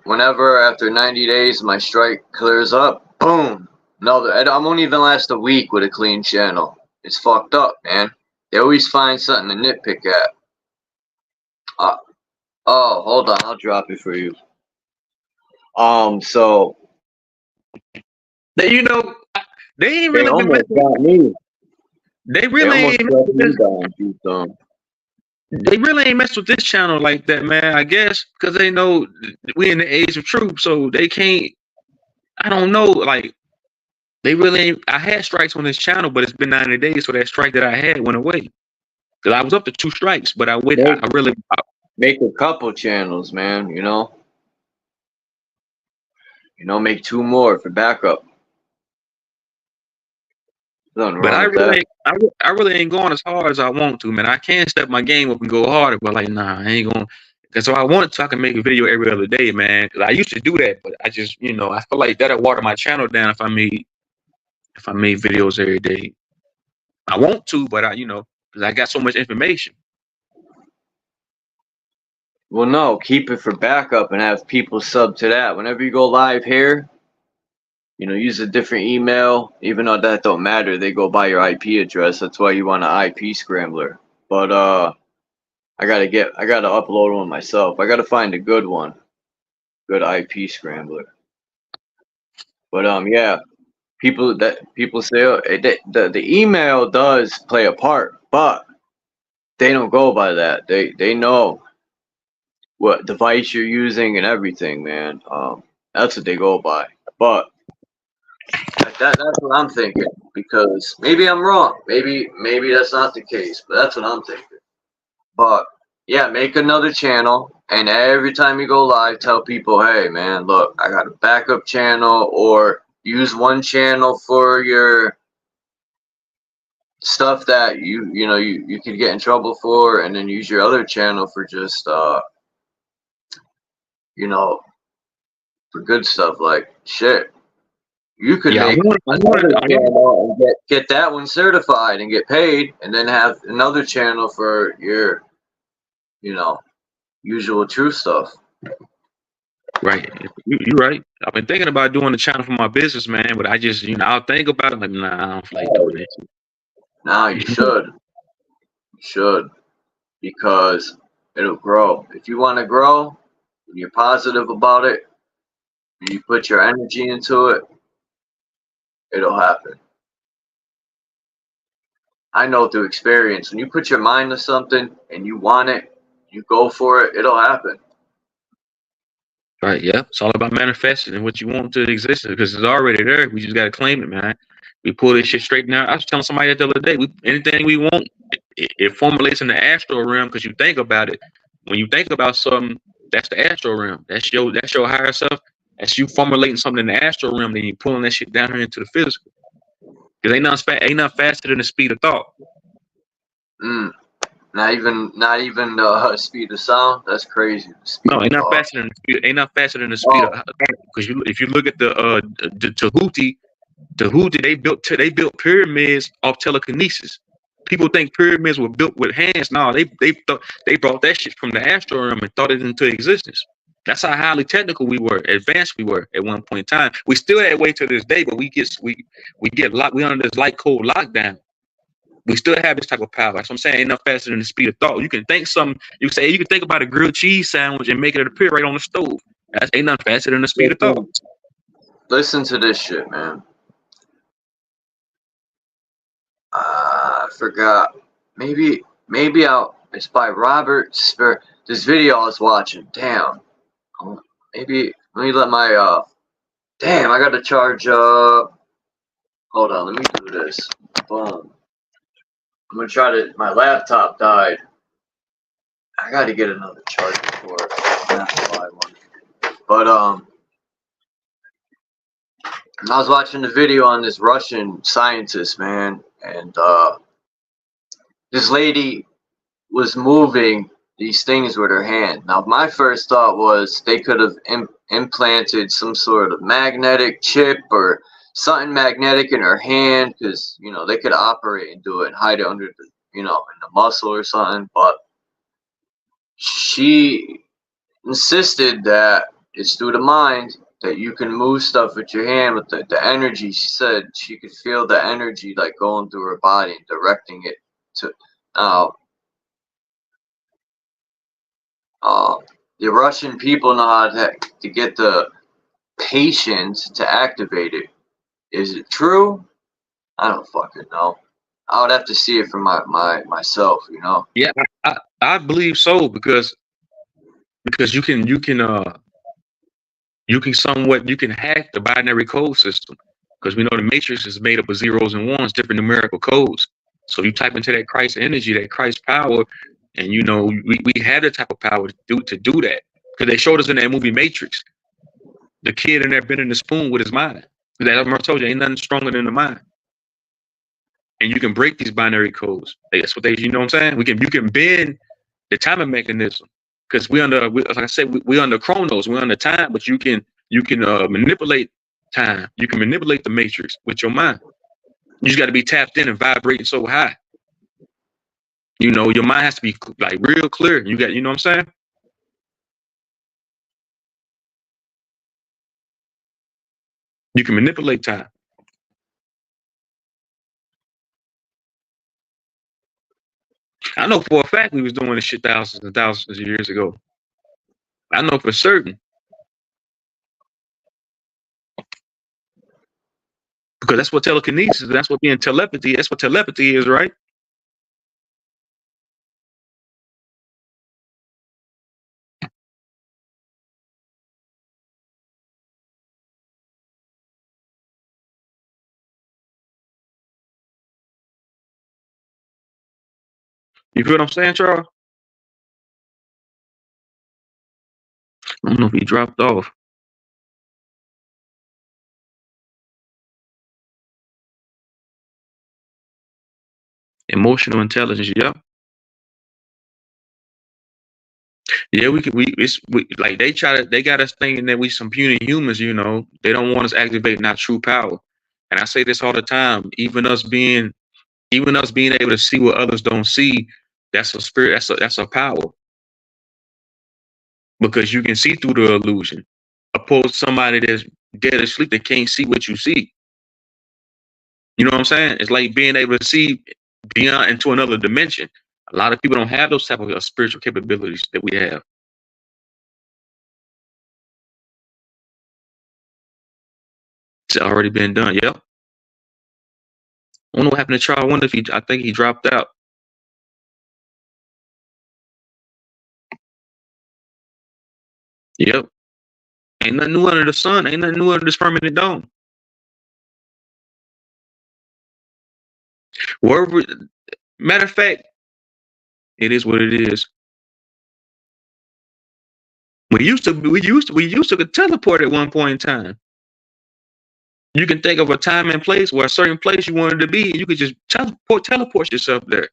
after 90 days my strike clears up, boom. No, I won't even last a week with a clean channel. It's fucked up, man. They always find something to nitpick at. Oh, hold on, I'll drop it for you. So They, you know, they ain't they really been almost messing. got me. They They really almost ain't messing got with me this. down, G-Thumb. They really ain't messed with this channel like that, man. I guess because they know we in the age of truth, so they can't. I don't know, like they really ain't. I had strikes on this channel, but it's been 90 days, so that strike that I had went away. Cause I was up to 2 strikes, but I wait. Make, I really. make a couple channels, man. Make 2 more for backup. Nothing But wrong with that. I really ain't going as hard as I want to, man. I can step my game up and go harder, but like, nah, I ain't going. Cause if I wanted to, I can make a video every other day, man. Cause I used to do that, but I just, I feel like that'll water my channel down if I made videos every day. I want to, but cause I got so much information. Well, no, keep it for backup and have people sub to that. Whenever you go live here, use a different email. Even though that don't matter, they go by your IP address. That's why you want an IP scrambler. But I gotta upload one myself. I gotta find a good one, good IP scrambler. But yeah, people say the email does play a part, but they don't go by that. They know what device you're using and everything, man. That's what they go by. But that's what I'm thinking, because maybe I'm wrong. Maybe that's not the case, but that's what I'm thinking. But yeah, make another channel, and every time you go live, tell people, hey man, look, I got a backup channel, or use one channel for your stuff that you could get in trouble for, and then use your other channel for just for good stuff. Like shit, you could Yeah, make another channel and get that one certified and get paid, and then have another channel for your usual truth stuff. right. You're right. I've been thinking about doing the channel for my business, man, but I just, I'll think about it. Like, nah, I don't feel like doing it. Now you should, because it'll grow. If you want to grow and you're positive about it and you put your energy into it, it'll happen. I know through experience, when you put your mind to something and you want it, you go for it, it'll happen. Right. Yeah. It's all about manifesting and what you want to exist, because it's already there. We just got to claim it, man. We pull this shit straight now. I was telling somebody the other day, anything we want, it formulates in the astral realm, because you think about it. When you think about something, that's the astral realm. That's your higher self. That's you formulating something in the astral realm, then you pulling that shit down here into the physical. Because ain't nothing faster than the speed of thought. Not even the speed of sound. That's crazy. No, ain't not faster than the speed. Ain't not faster than the speed of. Because if you look at the Tahuti, they built pyramids off telekinesis. People think pyramids were built with hands. No, they brought that shit from the astral realm and thought it into existence. That's how highly technical we were, advanced we were at one point in time. We still that way to this day, but we get locked. We under this light code lockdown. We still have this type of power. That's what I'm saying. Ain't enough faster than the speed of thought. You can think something. You can think about a grilled cheese sandwich and make it appear right on the stove. That's ain't nothing faster than the speed of thought. Listen to this shit, man. I forgot. Maybe it's by Robert Spur. This video I was watching. Damn. Maybe let me let my damn, I gotta charge hold on, let me do this. Boom. I'm gonna try to, my laptop died. I gotta get another charger for it. I'm gonna have to buy one. But I was watching the video on this Russian scientist, man, and this lady was moving these things with her hand. Now, my first thought was they could have implanted some sort of magnetic chip or something magnetic in her hand, because they could operate and do it and hide it under the in the muscle or something. But she insisted that it's through the mind, that you can move stuff with your hand with the energy. She said she could feel the energy like going through her body and directing it to the Russian people know how to get the patients to activate it. Is it true? I don't fucking know. I would have to see it for myself, you know. Yeah, I believe so because you can somewhat, you can hack the binary code system, because we know the matrix is made up of zeros and ones, different numerical codes. So you type into that Christ energy, that Christ power, and you know we have the type of power to do that, because they showed us in that movie Matrix, the kid in there bending the spoon with his mind. That I told you, ain't nothing stronger than the mind. And you can break these binary codes. That's what they, you know what I'm saying? You can bend the timing mechanism, because like I said, we under chronos, we're under time, but you can manipulate time. You can manipulate the matrix with your mind. You just got to be tapped in and vibrating so high. You know, your mind has to be like real clear. You know what I'm saying? You can manipulate time. I know for a fact we was doing this shit thousands and thousands of years ago. I know for certain. Because that's what telekinesis, that's what being telepathy, that's what telepathy is, right? You feel what I'm saying, Charles? I don't know if he dropped off. Emotional intelligence, yeah. Yeah, like they got us thinking that we some puny humans, you know. They don't want us activating our true power. And I say this all the time, even us being able to see what others don't see, that's a spirit, that's a power. Because you can see through the illusion. Opposed to somebody that's dead asleep that can't see what you see. You know what I'm saying? It's like being able to see beyond into another dimension. A lot of people don't have those type of spiritual capabilities that we have. It's already been done. Yep. I don't know what happened to Charles. I wonder if I think he dropped out. Yep. Ain't nothing new under the sun. Ain't nothing new under this permanent dome. Wherever, matter of fact, it is what it is. We used to teleport at one point in time. You can think of a time and place where a certain place you wanted to be, and you could just teleport yourself there.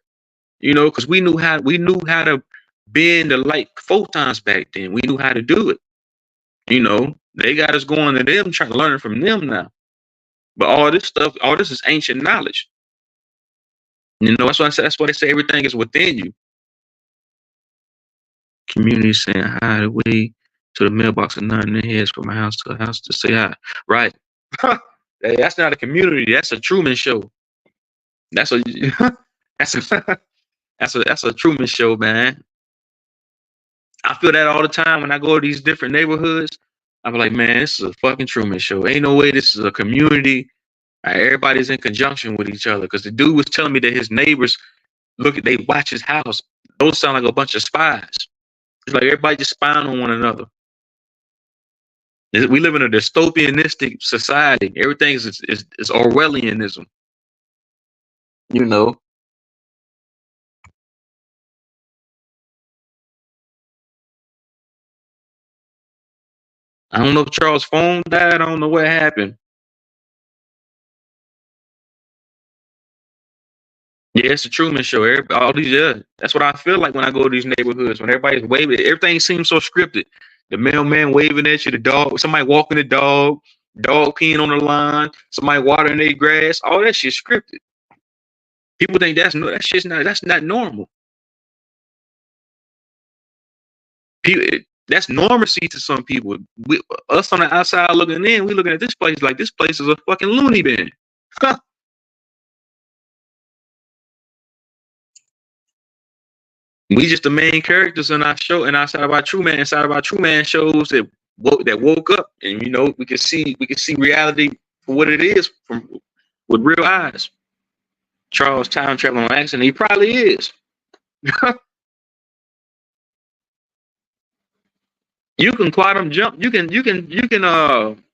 You know, because we knew how to bend the light photons back then. We knew how to do it. You know, they got us going to them, trying to learn from them now. But all this is ancient knowledge. You know, that's why I said, that's why they say everything is within you. Community saying hi the way to the mailbox and nodding their heads from a house to a house to say hi. Right. Hey, that's not a community. That's a Truman Show. That's a that's a Truman Show, man. I feel that all the time when I go to these different neighborhoods. I'm like, man, this is a fucking Truman Show. Ain't no way this is a community. Everybody's in conjunction with each other. Because the dude was telling me that his neighbors they watch his house. Those sound like a bunch of spies. It's like everybody just spying on one another. We live in a dystopianistic society. Everything is Orwellianism. You know. I don't know if Charles' phone died. I don't know what happened. Yeah, it's a Truman Show. That's what I feel like when I go to these neighborhoods. When everybody's waving, everything seems so scripted. The mailman waving at you, the dog, somebody walking the dog peeing on the lawn, somebody watering their grass. All that shit's scripted. People think that's not normal. That's normacy to some people. Us on the outside looking in, we looking at this place like this place is a fucking loony bin. We just the main characters in our show, and inside of our True Man shows that woke up, and you know we can see reality for what it is from with real eyes. Charles time traveling on accident, he probably is. You can quantum jump. You can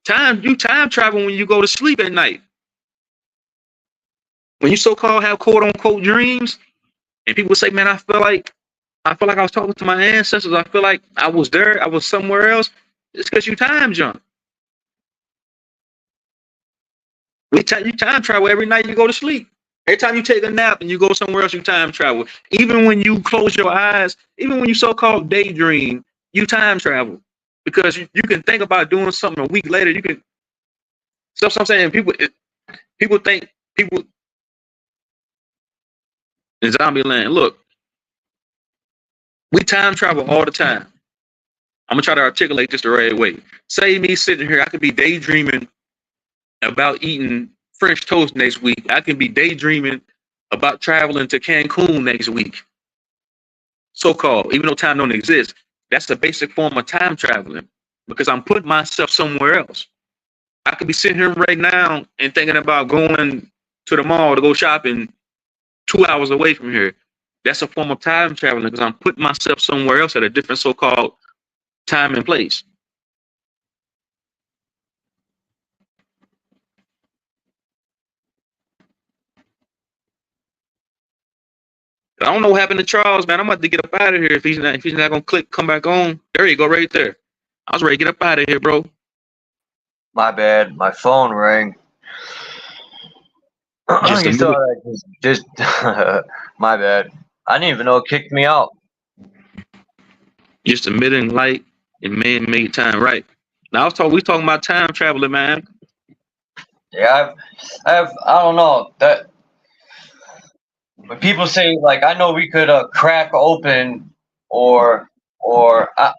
time travel when you go to sleep at night. When you so-called have quote unquote dreams, and people say, "Man, I feel like I was talking to my ancestors. I feel like I was there. I was somewhere else." It's because you time jump. You time travel every night you go to sleep. Every time you take a nap and you go somewhere else, you time travel. Even when you close your eyes, even when you so-called daydream, you time travel. Because you can think about doing something a week later. You can. So I'm saying people think people in zombie land. Look, we time travel all the time. I'm gonna try to articulate this the right way. Say me sitting here, I could be daydreaming about eating French toast next week. I can be daydreaming about traveling to Cancun next week. So-called, even though time don't exist, that's the basic form of time traveling because I'm putting myself somewhere else. I could be sitting here right now and thinking about going to the mall to go shopping 2 hours away from here. That's a form of time traveling because I'm putting myself somewhere else at a different so-called time and place. I don't know what happened to Charles, man. I'm about to get up out of here if he's not gonna come back on. There you go, right there. I was ready to get up out of here, bro. My bad. My phone rang. You saw that? Just my bad. I didn't even know it kicked me out. Just emitting light and man-made time, right? Now we talking about time traveling, man. Yeah, I don't know that. When people say like, I know we could crack open, or I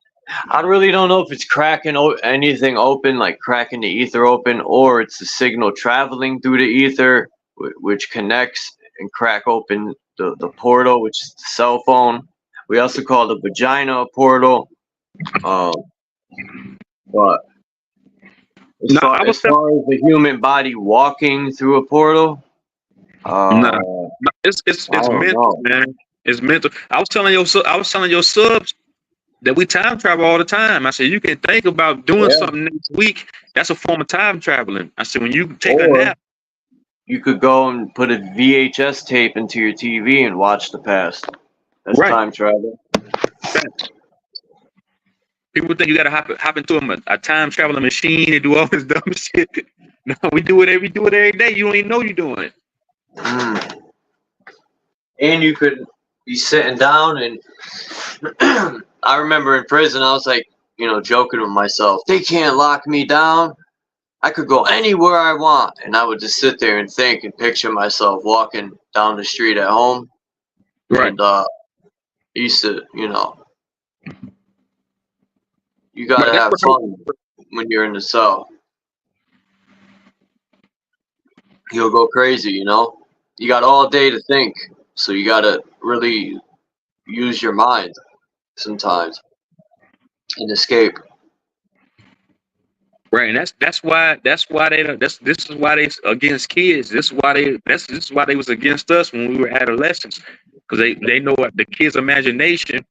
really don't know if it's cracking anything open, like cracking the ether open, or it's the signal traveling through the ether, which connects and crack open the portal, which is the cell phone. We also call the vagina a portal. But as far as the human body walking through a portal, it's mental, man. It's mental. I was telling your subs that we time travel all the time. I said you can think about doing something next week. That's a form of time traveling. I said when you take a nap, you could go and put a VHS tape into your TV and watch the past. That's time travel. People think you gotta hop into a time traveling machine and do all this dumb shit. No, we do it every day. You don't even know you're doing it. And you could be sitting down, and I remember in prison, I was like, joking with myself, they can't lock me down. I could go anywhere I want. And I would just sit there and think and picture myself walking down the street at home. Right. And used to, you gotta have fun when you're in the cell. You'll go crazy, You got all day to think. So you gotta really use your mind sometimes and escape. Right, and that's why they against kids. This is why they was against us when we were adolescents, because they know what the kid's imagination.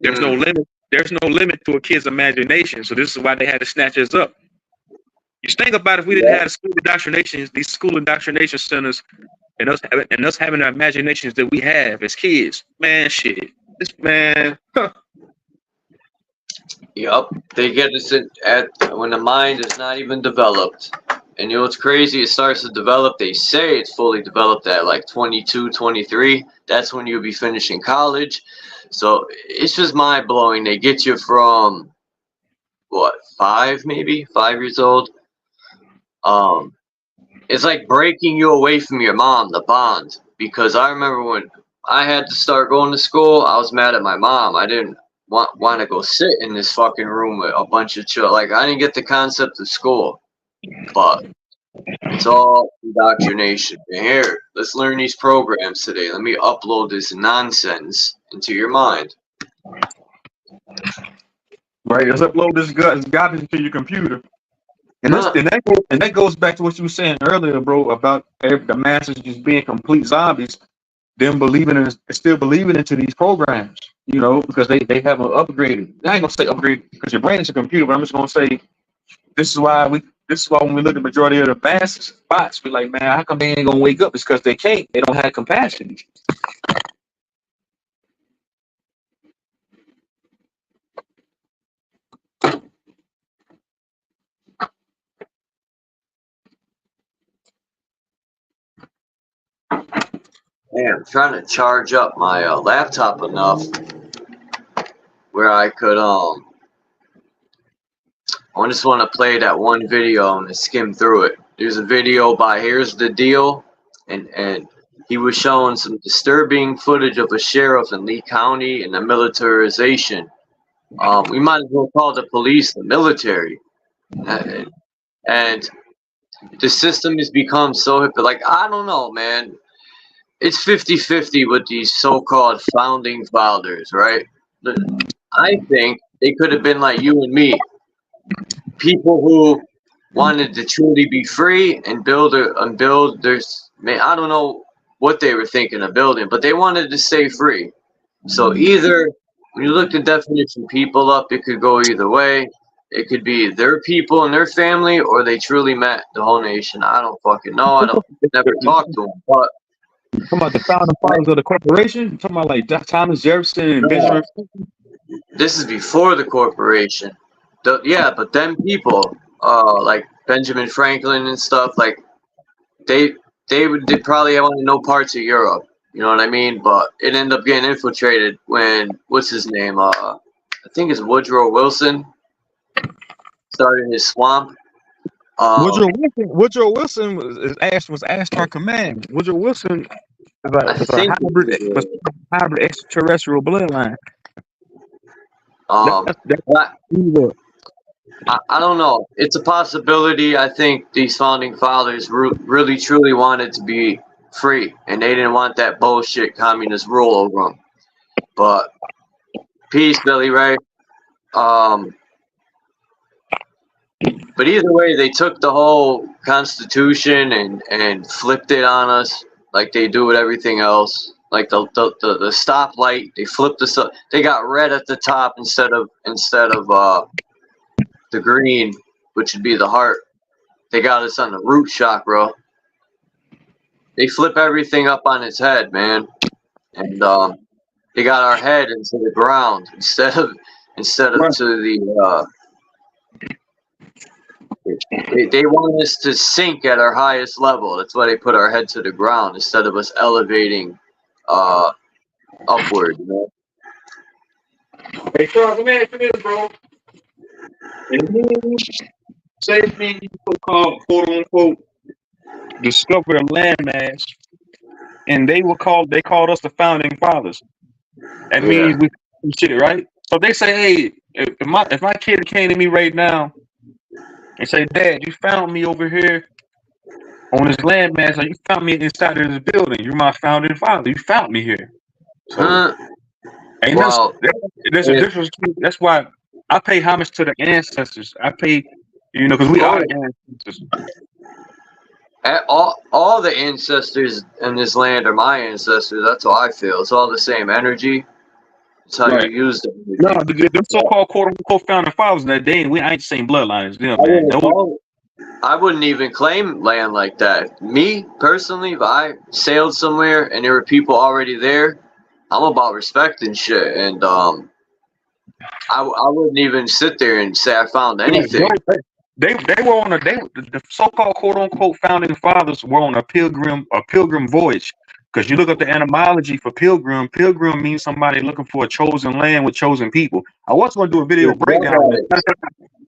There's no limit. There's no limit to a kid's imagination. So this is why they had to snatch us up. You think about if we didn't have these school indoctrination centers, and us having the imaginations that we have as kids, man, shit. This man. Yep, they get us when the mind is not even developed. And what's crazy, it starts to develop. They say it's fully developed at like 22, 23. That's when you'll be finishing college. So it's just mind blowing. They get you from 5 years old. It's like breaking you away from your mom, the bond. Because I remember when I had to start going to school, I was mad at my mom. I didn't want to go sit in this fucking room with a bunch of children. Like, I didn't get the concept of school. But It's all indoctrination. And here, let's learn these programs today. Let me upload this nonsense into your mind. Right, let's upload this garbage into your computer. And that goes back to what you were saying earlier, bro, about the masses just being complete zombies, them still believing into these programs, you know, because they haven't upgraded. I ain't gonna say upgrade because your brain is a computer, but I'm just gonna say this is why when we look at the majority of the masses bots, we like, man, how come they ain't gonna wake up? It's because they can't. They don't have compassion. Man, I'm trying to charge up my laptop enough where I could I just want to play that one video and skim through it. There's a video by Here's the Deal, and he was showing some disturbing footage of a sheriff in Lee County and the militarization. We might as well call the police the military. And the system has become so like, I don't know, man. It's 50-50 with these so-called founding fathers, right? I think they could have been like you and me. People who wanted to truly be free and build their man, I don't know what they were thinking of building, but they wanted to stay free. So either when you look the definition people up, it could go either way. It could be their people and their family, or they truly met the whole nation. I don't fucking know. I don't never talked to them. But talking about the founding fathers of the corporation, you're talking about like Thomas Jefferson and Benjamin. This is before the corporation. But them people, like Benjamin Franklin and stuff, like they probably wanted no parts of Europe. You know what I mean? But it ended up getting infiltrated when what's his name? I think it's Woodrow Wilson started his swamp. Woodrow Wilson was asked our command. Woodrow Wilson was a hybrid extraterrestrial bloodline. I don't know. It's a possibility. I think these founding fathers really truly wanted to be free, and they didn't want that bullshit communist rule over them. But peace, Billy Ray. But either way, they took the whole Constitution and flipped it on us like they do with everything else. Like the stoplight, they flipped the stuff. They got red at the top instead of the green, which would be the heart. They got us on the root chakra. They flip everything up on its head, man, and they got our head into the ground instead of to the. They want us to sink at our highest level. That's why they put our head to the ground instead of us elevating upward. You know? Hey, Charles, come here, bro. And same thing people call quote unquote discover a landmass, and they called us the founding fathers. That means we shit, right? So they say, hey, if my kid came to me right now and say, Dad, you found me over here on this landmass, or you found me inside of this building. You're my founding father. You found me here. So, there's a difference. That's why I pay homage to the ancestors. I pay, because we are the ancestors. All the ancestors in this land are my ancestors. That's how I feel. It's all the same energy. It's how you use them. No, them so-called quote-unquote founding fathers, I ain't the same bloodline as them, man. I wouldn't even claim land like that. Me, personally, if I sailed somewhere and there were people already there, I'm about respect and shit. And I wouldn't even sit there and say I found anything. They were on the so-called quote-unquote founding fathers were on a pilgrim voyage. Because you look up the etymology for pilgrim. Pilgrim means somebody looking for a chosen land with chosen people. I was going to do a video breakdown on this.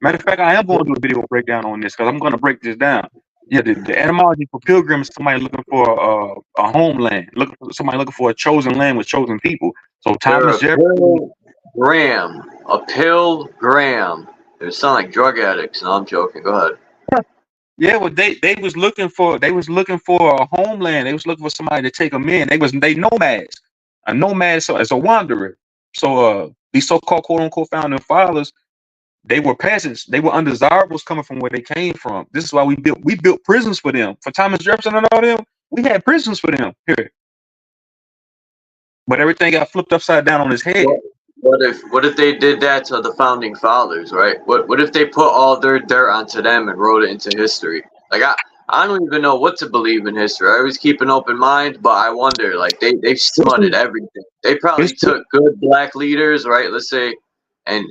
Matter of fact, I am going to do a video breakdown on this because I'm going to break this down. Yeah, the etymology for pilgrim is somebody looking for a homeland, somebody looking for a chosen land with chosen people. So Thomas Jefferson. A pilgrim. They sound like drug addicts. No, I'm joking. Go ahead. Yeah, well, they was looking for a homeland. They was looking for somebody to take them in. They nomads. A nomad is a wanderer. So these so-called quote unquote founding fathers, they were peasants. They were undesirables coming from where they came from. This is why we built prisons for them. For Thomas Jefferson and all them, we had prisons for them here. But everything got flipped upside down on his head. What if they did that to the founding fathers, right? What if they put all their dirt onto them and wrote it into history? Like I don't even know what to believe in history. I always keep an open mind, but I wonder, like they smutted everything. They probably took good black leaders, right? Let's say, and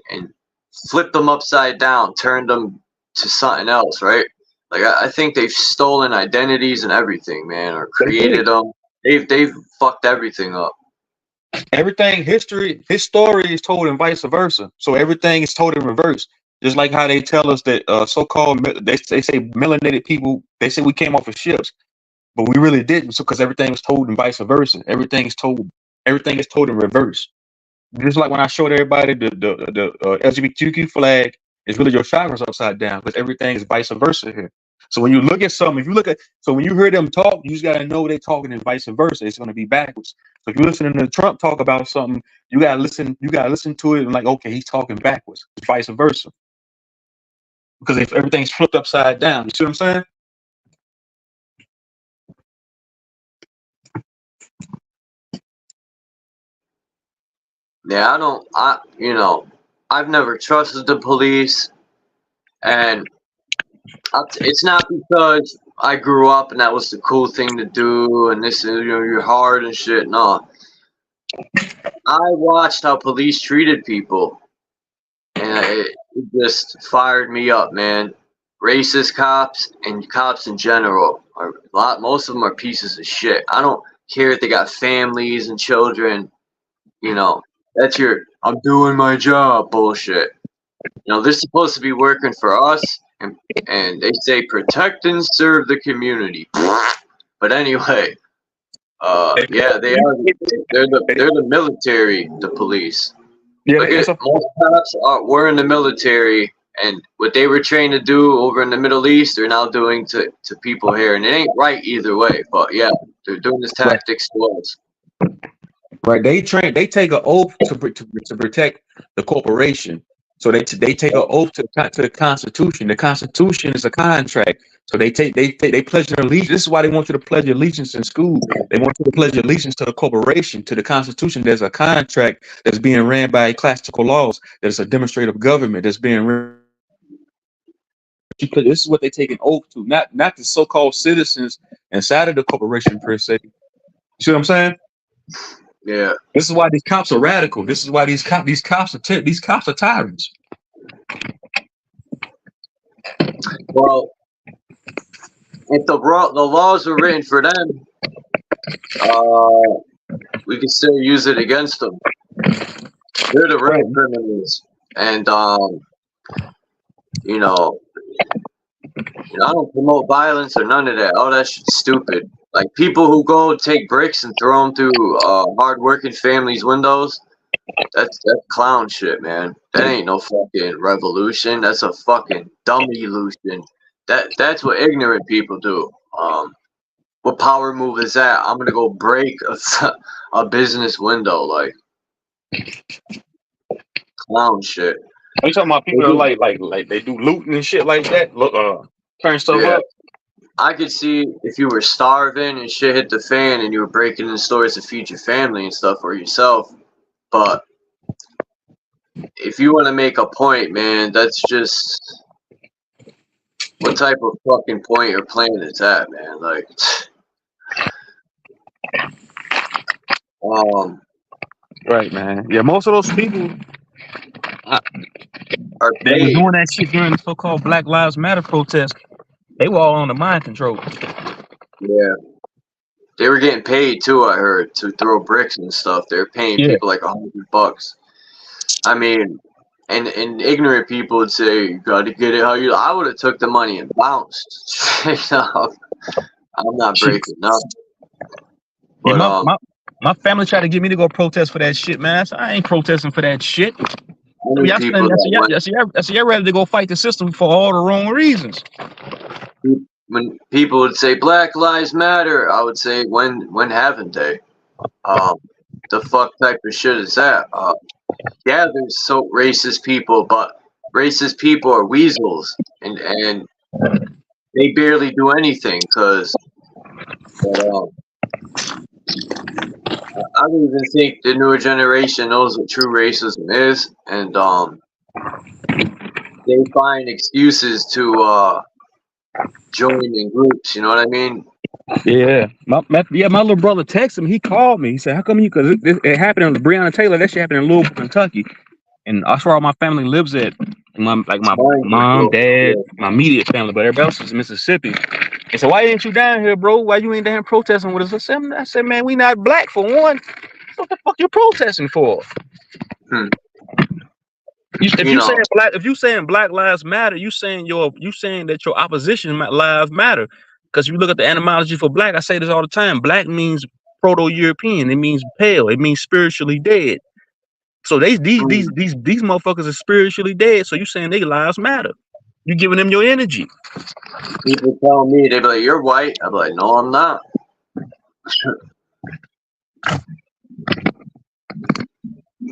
flipped them upside down, turned them to something else, right? Like I think they've stolen identities and everything, man, or created them. They've fucked everything up. Everything his story is told in vice versa. So everything is told in reverse. Just like how they tell us that so-called they say melanated people, they say we came off of ships, but we really didn't. So because everything was told in vice versa. Everything is told in reverse. Just like when I showed everybody the LGBTQ flag is really your chakras upside down, but everything is vice versa here. So when you look at something, when you hear them talk, you just gotta know they're talking in vice versa. It's gonna be backwards. So if you're listening to Trump talk about something, you gotta listen to it and like, okay, he's talking backwards. It's vice versa. Because if everything's flipped upside down, you see what I'm saying? Yeah, I've never trusted the police, and it's not because I grew up and that was the cool thing to do, and this, you're hard and shit. No, I watched how police treated people, and it just fired me up, man. Racist cops and cops in general most of them are pieces of shit. I don't care if they got families and children. That's I'm doing my job bullshit. They're supposed to be working for us, and they say protect and serve the community. But anyway, yeah, they are. They're the military, the police. Yeah, most cops were in the military, and what they were trained to do over in the Middle East, they're now doing to people here, and it ain't right either way. But yeah, they're doing this tactics to us. Right, they take an oath to protect the corporation. So they take an oath to the Constitution. The Constitution is a contract. So they pledge their allegiance. This is why they want you to pledge allegiance in school. They want you to pledge allegiance to the corporation, to the Constitution. There's a contract that's being ran by classical laws. There's a demonstrative government that's being ran. This is what they take an oath to, not the so-called citizens inside of the corporation per se. See what I'm saying? Yeah. This is why these cops are radical. This is why these cops are tyrants. Well, if the laws were written for them, we can still use it against them. They're the real criminals, and I don't promote violence or none of that. Oh, that shit's stupid. Like people who go take bricks and throw them through hard-working families' windows, that's clown shit, man. That ain't no fucking revolution. That's a fucking dummy-lution. That's what ignorant people do. What power move is that? I'm gonna go break a business window, like clown shit. Are you talking about people that like they do looting and shit like that? Look, turn stuff up. I could see if you were starving and shit hit the fan and you were breaking in stores to feed your family and stuff or yourself. But if you want to make a point, man, that's just what type of fucking point you're playing is that, man? Like, right, man. Yeah, most of those people are they were doing that shit during the so-called Black Lives Matter protest. They were all on the mind control. Yeah. They were getting paid too, I heard, to throw bricks and stuff. They're paying people like $100. I mean, and ignorant people would say, you got to get it how you. I would have took the money and bounced straight up. I'm not breaking nothing. But, my family tried to get me to go protest for that shit, man. So I ain't protesting for that shit. Y'all ready to go fight the system for all the wrong reasons. when people would say Black Lives Matter, I would say, when haven't they? The fuck type of shit is that? Yeah, there's so racist people, but racist people are weasels, and they barely do anything. Cause I don't even think the newer generation knows what true racism is, and they find excuses to join in groups. You know what I mean? Yeah, my little brother texted him. He called me. He said, "How come you?" Because it happened in Breonna Taylor. That shit happened in Louisville, Kentucky, and that's where all my family lives at. My mom, dad, my immediate family, but everybody else is in Mississippi. And so, why ain't you down here, bro? Why you ain't down here protesting with us? I said, man, we not black for one. What the fuck you protesting for? If you saying Black Lives Matter, you saying that your opposition lives matter. Because you look at the etymology for black, I say this all the time. Black means Proto-European. It means pale. It means spiritually dead. So these motherfuckers are spiritually dead. So you saying their lives matter? You giving them your energy. People tell me, they be like, "You're white." I'm like, "No, I'm not."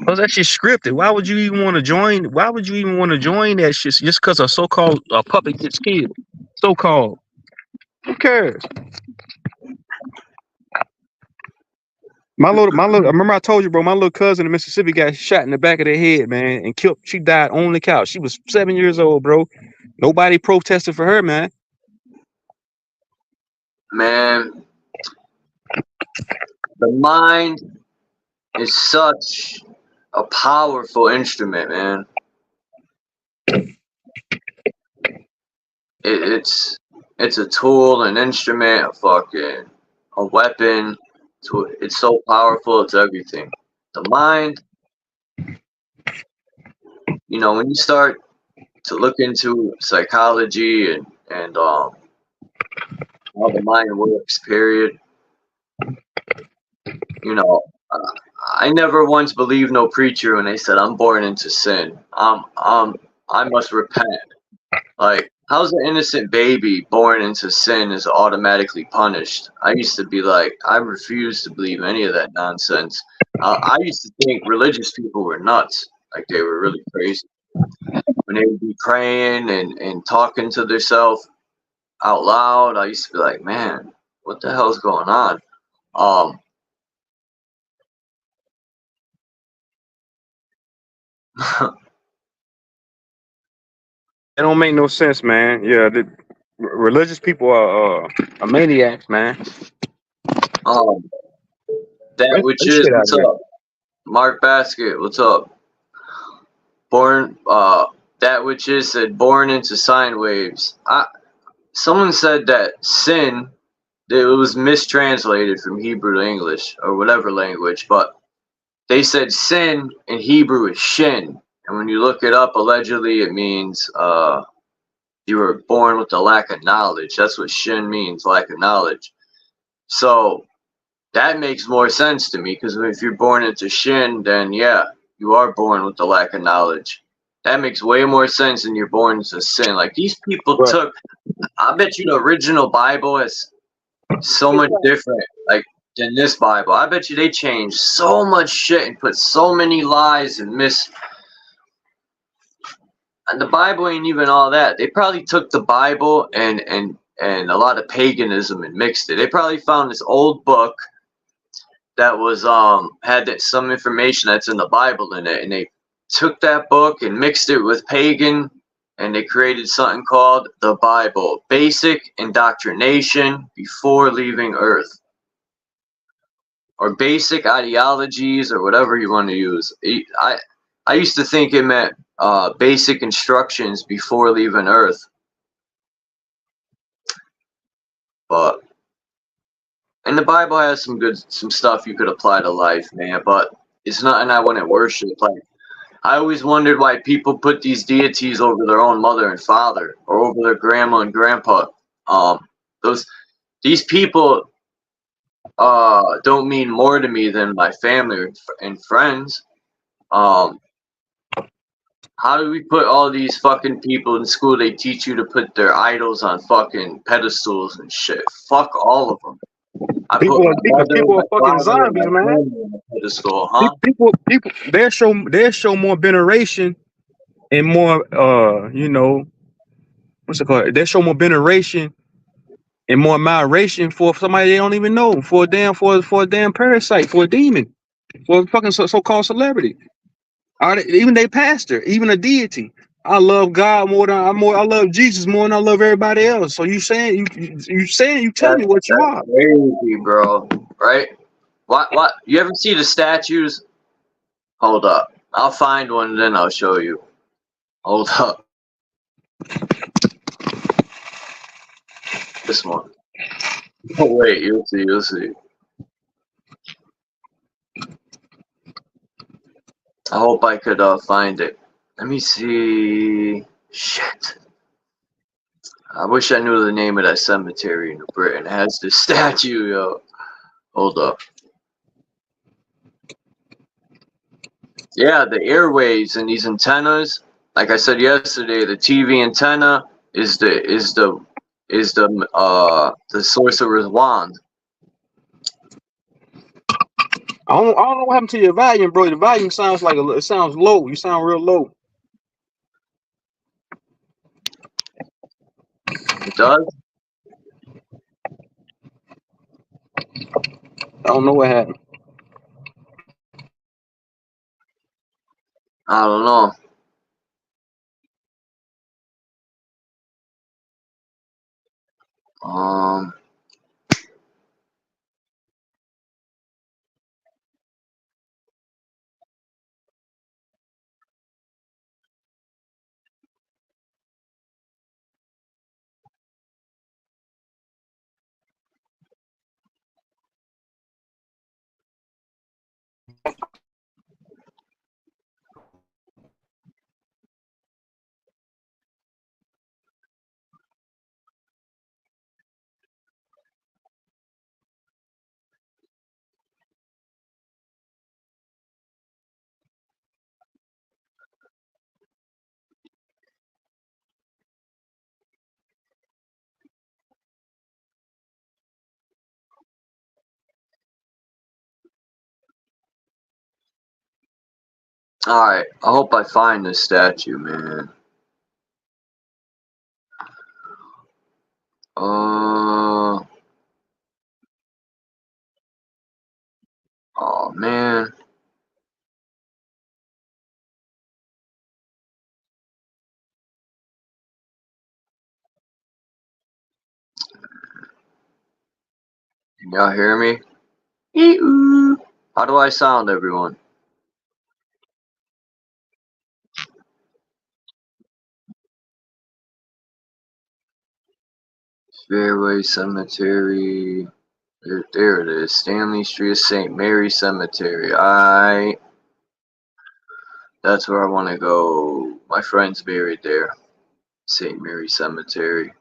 Cause that shit scripted. Why would you even want to join? Why would you even want to join that shit just because a so-called puppet gets killed? So-called. Who cares? My little. I remember I told you, bro. My little cousin in Mississippi got shot in the back of the head, man, and killed. She died on the couch. She was 7 years old, bro. Nobody protested for her, man. Man, the mind is such a powerful instrument, man. It's a tool, an instrument, a weapon. It's so powerful. It's everything. The mind. You know, when you start to look into psychology and how the mind works, period. You know, I never once believed no preacher when they said I'm born into sin. I must repent. Like, how's an innocent baby born into sin is automatically punished? I used to be like, I refuse to believe any of that nonsense. I used to think religious people were nuts, like they were really crazy. When they would be praying and talking to themselves out loud, I used to be like, man, what the hell's going on? It don't make no sense, man. Yeah, the religious people are maniacs, man. That which is, what's up? Mark Basket, what's up? That which is said, born into sine waves. Someone said that sin, it was mistranslated from Hebrew to English or whatever language, but they said sin in Hebrew is shin, and when you look it up, allegedly it means you were born with a lack of knowledge. That's what shin means, lack of knowledge. So that makes more sense to me, because if you're born into shin, then yeah, you are born with the lack of knowledge. That makes way more sense than you're born into sin. Like, these people took, I bet you the original Bible is so much different, like, than this Bible. I bet you they changed so much shit and put so many lies and and the Bible ain't even all that. They probably took the Bible and a lot of paganism and mixed it. They probably found this old book that was had some information that's in the Bible in it, and they took that book and mixed it with pagan, and they created something called the Bible, Basic Indoctrination Before Leaving Earth, or Basic Ideologies, or whatever you want to use. I used to think it meant basic instructions before leaving Earth, but and the Bible has some stuff you could apply to life, man, but it's nothing I wouldn't worship. Like, I always wondered why people put these deities over their own mother and father, or over their grandma and grandpa. These people don't mean more to me than my family and friends. How do we put all these fucking people in school? They teach you to put their idols on fucking pedestals and shit. Fuck all of them. I put People are my because mother, people my are fucking father, and zombies, my man. family on a pedestal, huh? People, they'll show more veneration and more, you know, what's it called? They show more veneration and more admiration for somebody they don't even know, for a damn parasite, for a demon, for a fucking so-called celebrity. Even they pastor, even a deity. I love God I love Jesus more than I love everybody else. So you tell me what you That's are. crazy, bro. Right? What? You ever see the statues? Hold up. I'll find one, then I'll show you. Hold up. This one. Oh, wait, you'll see, you'll see. I hope I could find it. Let me see. Shit. I wish I knew the name of that cemetery in Britain. It has this statue, yo. Hold up. Yeah, the airways and these antennas. Like I said yesterday, the TV antenna is the sorcerer's wand. I don't know what happened to your volume, bro. The volume sounds it sounds low. You sound real low. It does? I don't know what happened. I don't know. Um Alright, I hope I find this statue, man. Oh man. Can y'all hear me? Ee-oo. How do I sound, everyone? Fairway Cemetery. There it is. Stanley Street, St. Mary Cemetery. That's where I want to go. My friend's buried there. St. Mary Cemetery.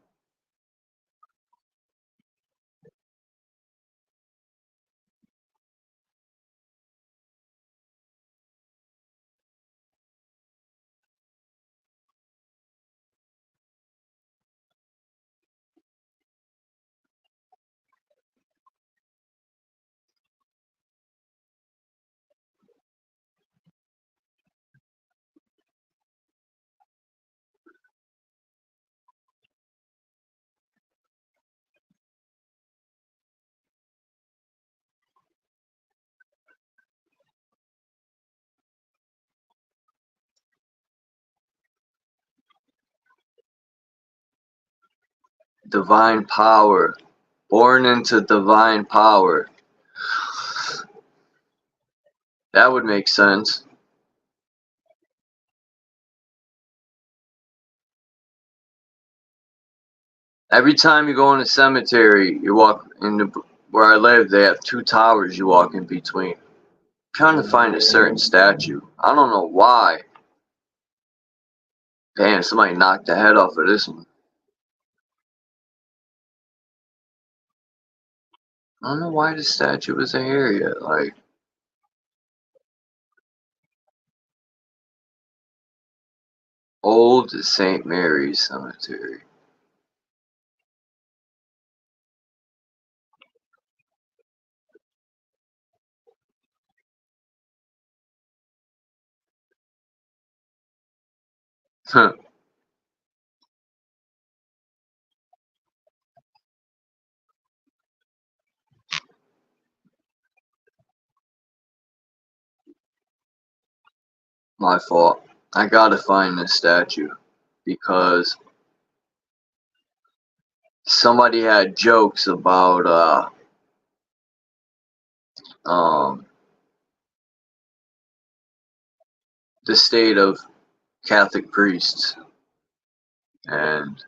Divine power. Born into divine power. That would make sense. Every time you go in a cemetery, you walk in where I live, they have two towers you walk in between. I'm trying to find a certain statue. I don't know why. Damn, somebody knocked the head off of this one. I don't know why the statue isn't here yet. Like, Old St. Mary's Cemetery. Huh. My fault. I gotta find this statue because somebody had jokes about the state of Catholic priests, and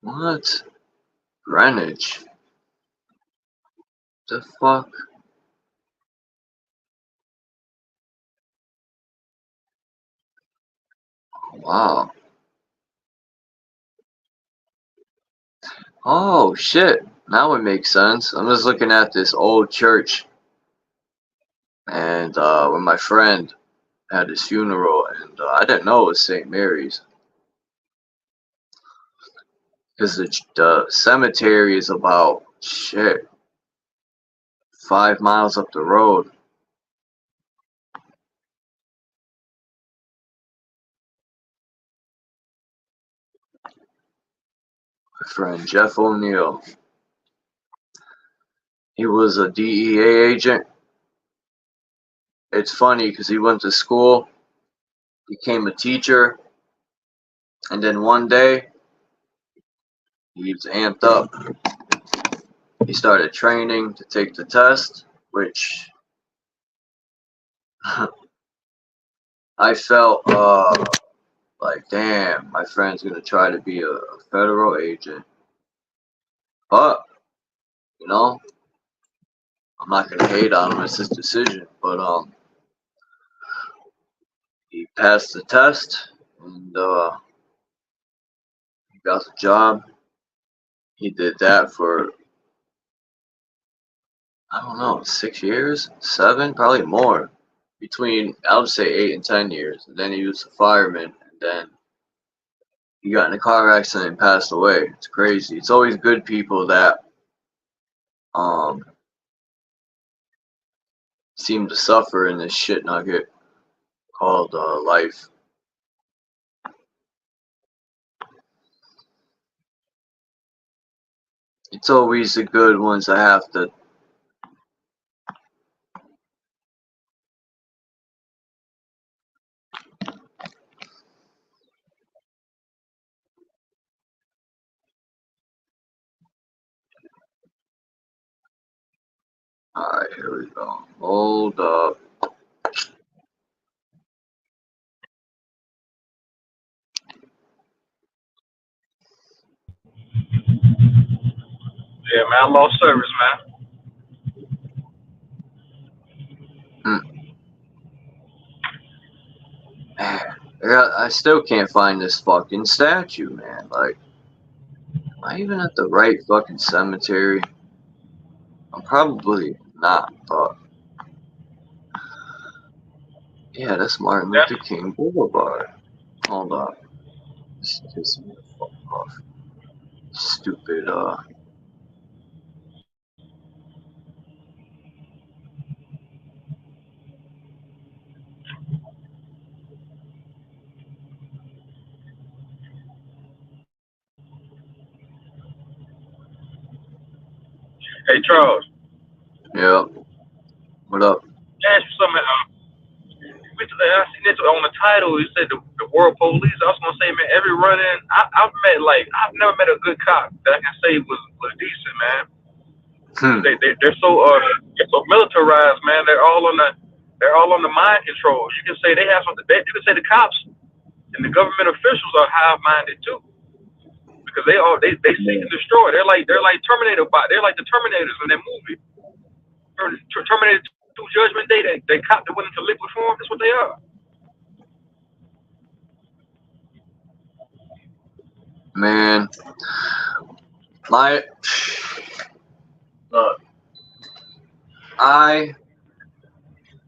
what? Greenwich? The fuck? Wow. Oh shit. Now it makes sense. I'm just looking at this old church, and when my friend had his funeral, and I didn't know it was St. Mary's, because the cemetery is about shit 5 miles up the road. My friend Jeff O'Neill. He was a DEA agent. It's funny because he went to school, became a teacher, and then one day he was amped up. He started training to take the test, which I felt like, damn, my friend's gonna try to be a federal agent. But, you know, I'm not gonna hate on him, it's his decision. But he passed the test, and he got the job. He did that for, I don't know, 6 years, 7, probably more. Between, I would say 8 and 10 years. And then he was a fireman, and then he got in a car accident and passed away. It's crazy. It's always good people that seem to suffer in this shit nugget called life. It's always the good ones that have to. Alright, here we go. Hold up. Yeah, man, I lost service, man. Man, I still can't find this fucking statue, man. Like, am I even at the right fucking cemetery? I'm probably not, but yeah, that's Martin Luther King Boulevard. Hold up. This pisses me the fuck off. Stupid, Hey, Charles. yeah. What up? Ask you something. I seen it on the title. You said the world police. I was gonna say, man, every run-in, I've never met a good cop that I can say was decent, man. They're so militarized, man. They're all on the mind control. You can say they have something. You can say the cops and the government officials are hive-minded too, because they seek and destroy. They're like Terminator bot. They're like the Terminators in that movie. Terminator 2 Judgment Day. They cop that went into liquid form. That's what they are. Man, my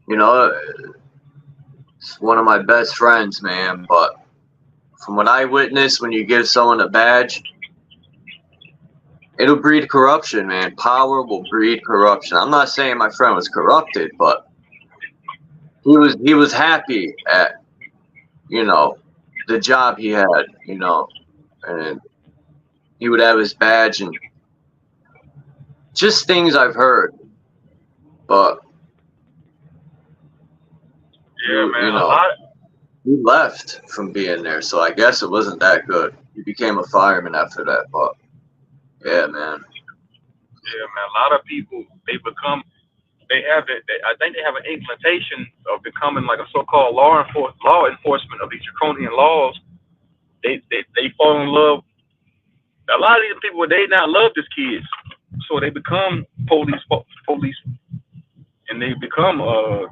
you know, it's one of my best friends, man. But from what I witnessed, when you give someone a badge, it'll breed corruption, man. Power will breed corruption. I'm not saying my friend was corrupted, but he was happy at, you know, the job he had, you know, and he would have his badge and just things I've heard. But Yeah, man. you know, he left from being there, so I guess it wasn't that good. He became a fireman after that, but yeah, man. Yeah, man. A lot of people, they become, they have it. I think they have an inclination of becoming like a so-called law enforcement of these draconian laws. They fall in love. A lot of these people, they not love these kids, so they become police, and they become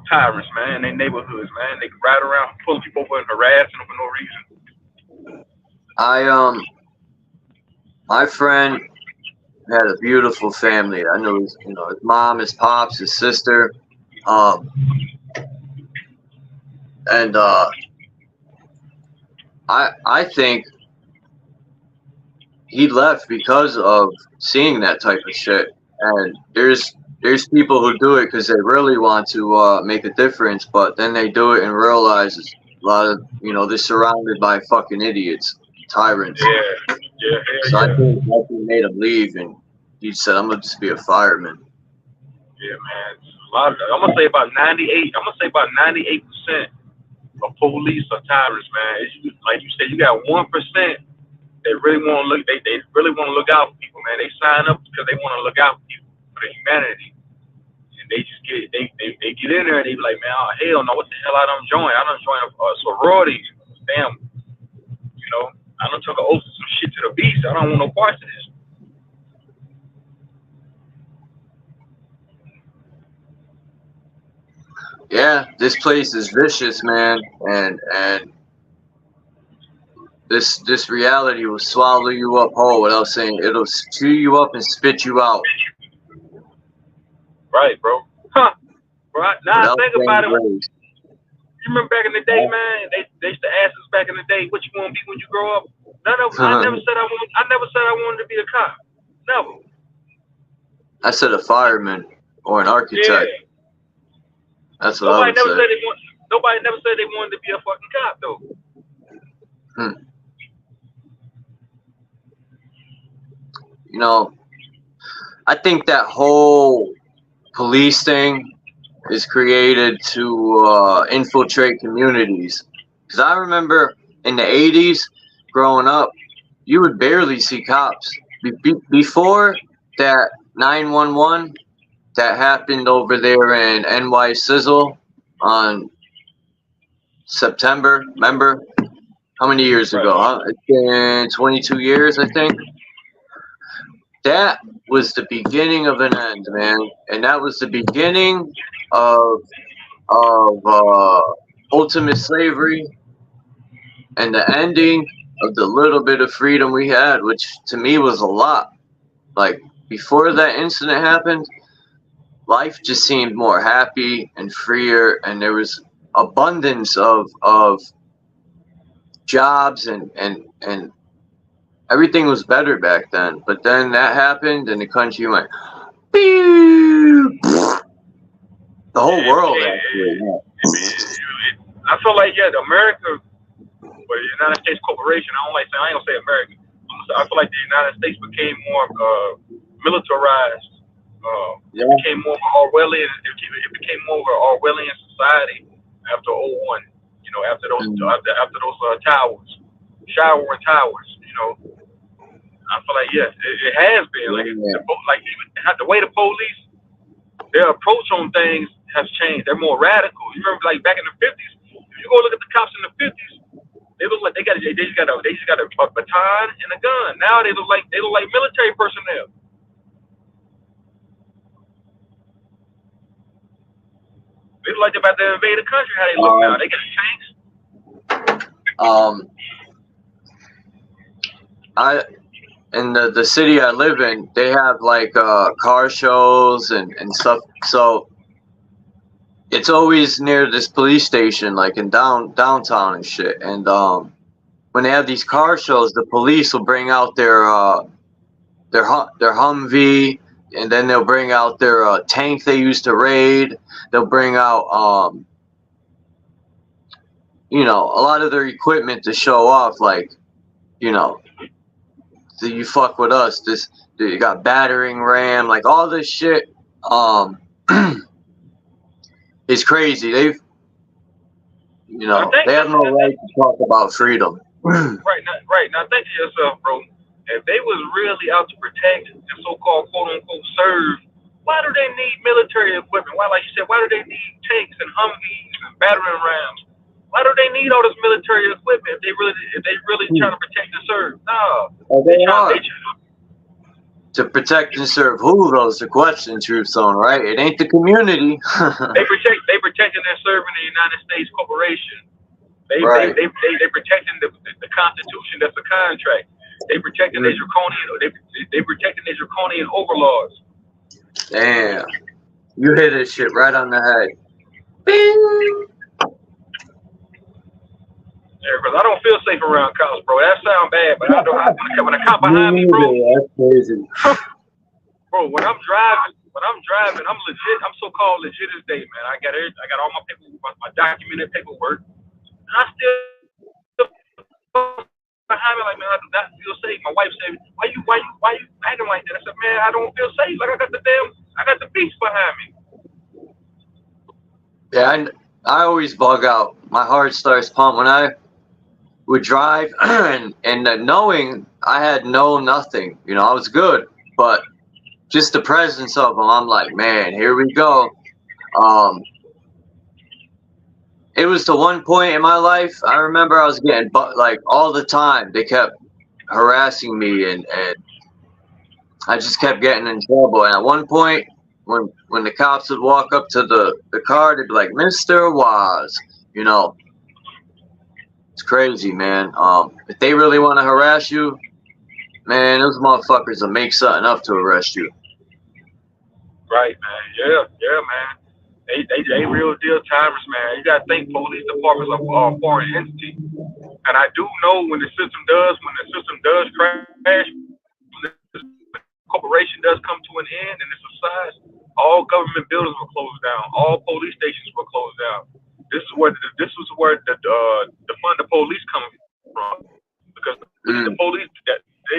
tyrants, man. In their neighborhoods, man. They ride around pulling people over and harassing them for no reason. My friend had a beautiful family. I know his, you know, his mom, his pops, his sister, and I think he left because of seeing that type of shit. And there's people who do it because they really want to make a difference, but then they do it and realize a lot of, you know, they're surrounded by fucking idiots, tyrants. Yeah. So I think he made him leave, and he said, "I'm gonna just be a fireman." Yeah, man. I'm gonna say about 98. I'm gonna say about 98% of police are tyrants, man. Like you said, you got 1% that really want to look. They really want to look out for people, man. They sign up because they want to look out for people, for the humanity, and they just get they get in there and they be like, man, oh hell no, what the hell I done join? I done join a sorority. Damn, you know, I done took an oath to some shit to the beast. I don't want no parts of this. Yeah, this place is vicious, man, and this reality will swallow you up whole without saying it'll chew you up and spit you out. Right, bro. Huh. Right. Now I think about it. Ways. You remember back in the day, man? They used to ask us back in the day, "What you want to be when you grow up?" I never said I wanted to be a cop. Never. I said a fireman or an architect. Yeah. That's what I would say. Nobody never said they wanted to be a fucking cop, though. You know, I think that whole police thing is created to infiltrate communities. Because I remember in the 80s, growing up, you would barely see cops. Before that 911 that happened over there in NY Sizzle on September, remember? How many years ago? Huh? It's been 22 years, I think. That was the beginning of an end, man. And that was the beginning of ultimate slavery and the ending of the little bit of freedom we had, which to me was a lot. Like, before that incident happened, life just seemed more happy and freer, and there was abundance of jobs and everything was better back then. But then that happened and the country went pew! The whole world actually. I feel like America, but the United States Corporation, I ain't gonna say America. I feel like the United States became more militarized. It became more Orwellian. It became more of an Orwellian society after 01. You know, after those towers, showering towers. You know, I feel like it has been like the way the police, their approach on things has changed. They're more radical. You remember, like back in the 50s, if you go look at the cops in the 50s, they look like they just got a baton and a gun. Now they look like military personnel. They look like they're about to invade the country. How they look now? They got tanks. in the city I live in, they have like car shows and stuff. So it's always near this police station, like in downtown and shit. And when they have these car shows, the police will bring out their Humvee, and then they'll bring out their tank they used to raid. They'll bring out you know, a lot of their equipment to show off, like, you know, so you fuck with us. This, you got battering ram, like all this shit. Is crazy. They've, you know, they have no right to talk about freedom. Right now, think to yourself, bro. If they was really out to protect and so-called quote-unquote serve, why do they need military equipment? Why, like you said, why do they need tanks and Humvees and battering rams? Why do they need all this military equipment if they really trying to protect and serve? No. They are. To protect and serve who, though, is the question, Truth Zone, right? It ain't the community. They protecting and serving the United States corporation. They protecting the Constitution. That's a contract. They protecting their draconian. They protecting their draconian overlords. Damn, you hit this shit right on the head. Bing. Yeah, because I don't feel safe around cops, bro. That sound bad, but I don't. When a cop behind me, bro, that's crazy. Bro, when I'm driving, I'm legit. I'm so-called legit as day, man. I got all my paperwork, my documented paperwork, and I still behind me like, man, I do not feel safe. My wife said, why you acting like that? I said, man, I don't feel safe. Like I got the beast behind me. Yeah, I always bug out. My heart starts pumping when I would drive, and knowing I had nothing, you know, I was good, but just the presence of them, I'm like, man, here we go. It was the one point in my life, I remember I was getting, like, all the time, they kept harassing me, and I just kept getting in trouble. And at one point, when the cops would walk up to the car, they'd be like, Mr. Waz, you know. It's crazy, man. If they really want to harass you, man, those motherfuckers will make something up to arrest you. Right, man. Yeah, man. They real deal timers, man. You gotta think police departments are a foreign entity. And I do know when the system does crash, when the corporation does come to an end and it subsides, all government buildings will close down. All police stations will close down. This is where the fund the police comes from, because the police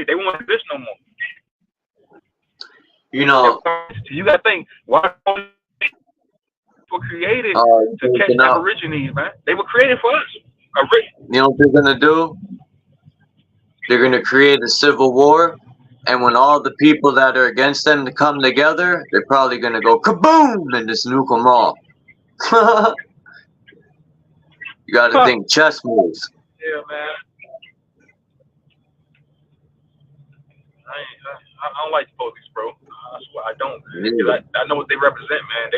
they won't exist no more. You know, you gotta think why police were created to catch Aborigines, man. They were created for us. You know what they're gonna do? They're gonna create a civil war, and when all the people that are against them to come together, they're probably gonna go kaboom and just nuke them all. You gotta think chess moves. Yeah, man. I don't like the police, bro. I swear I don't. I know what they represent, man.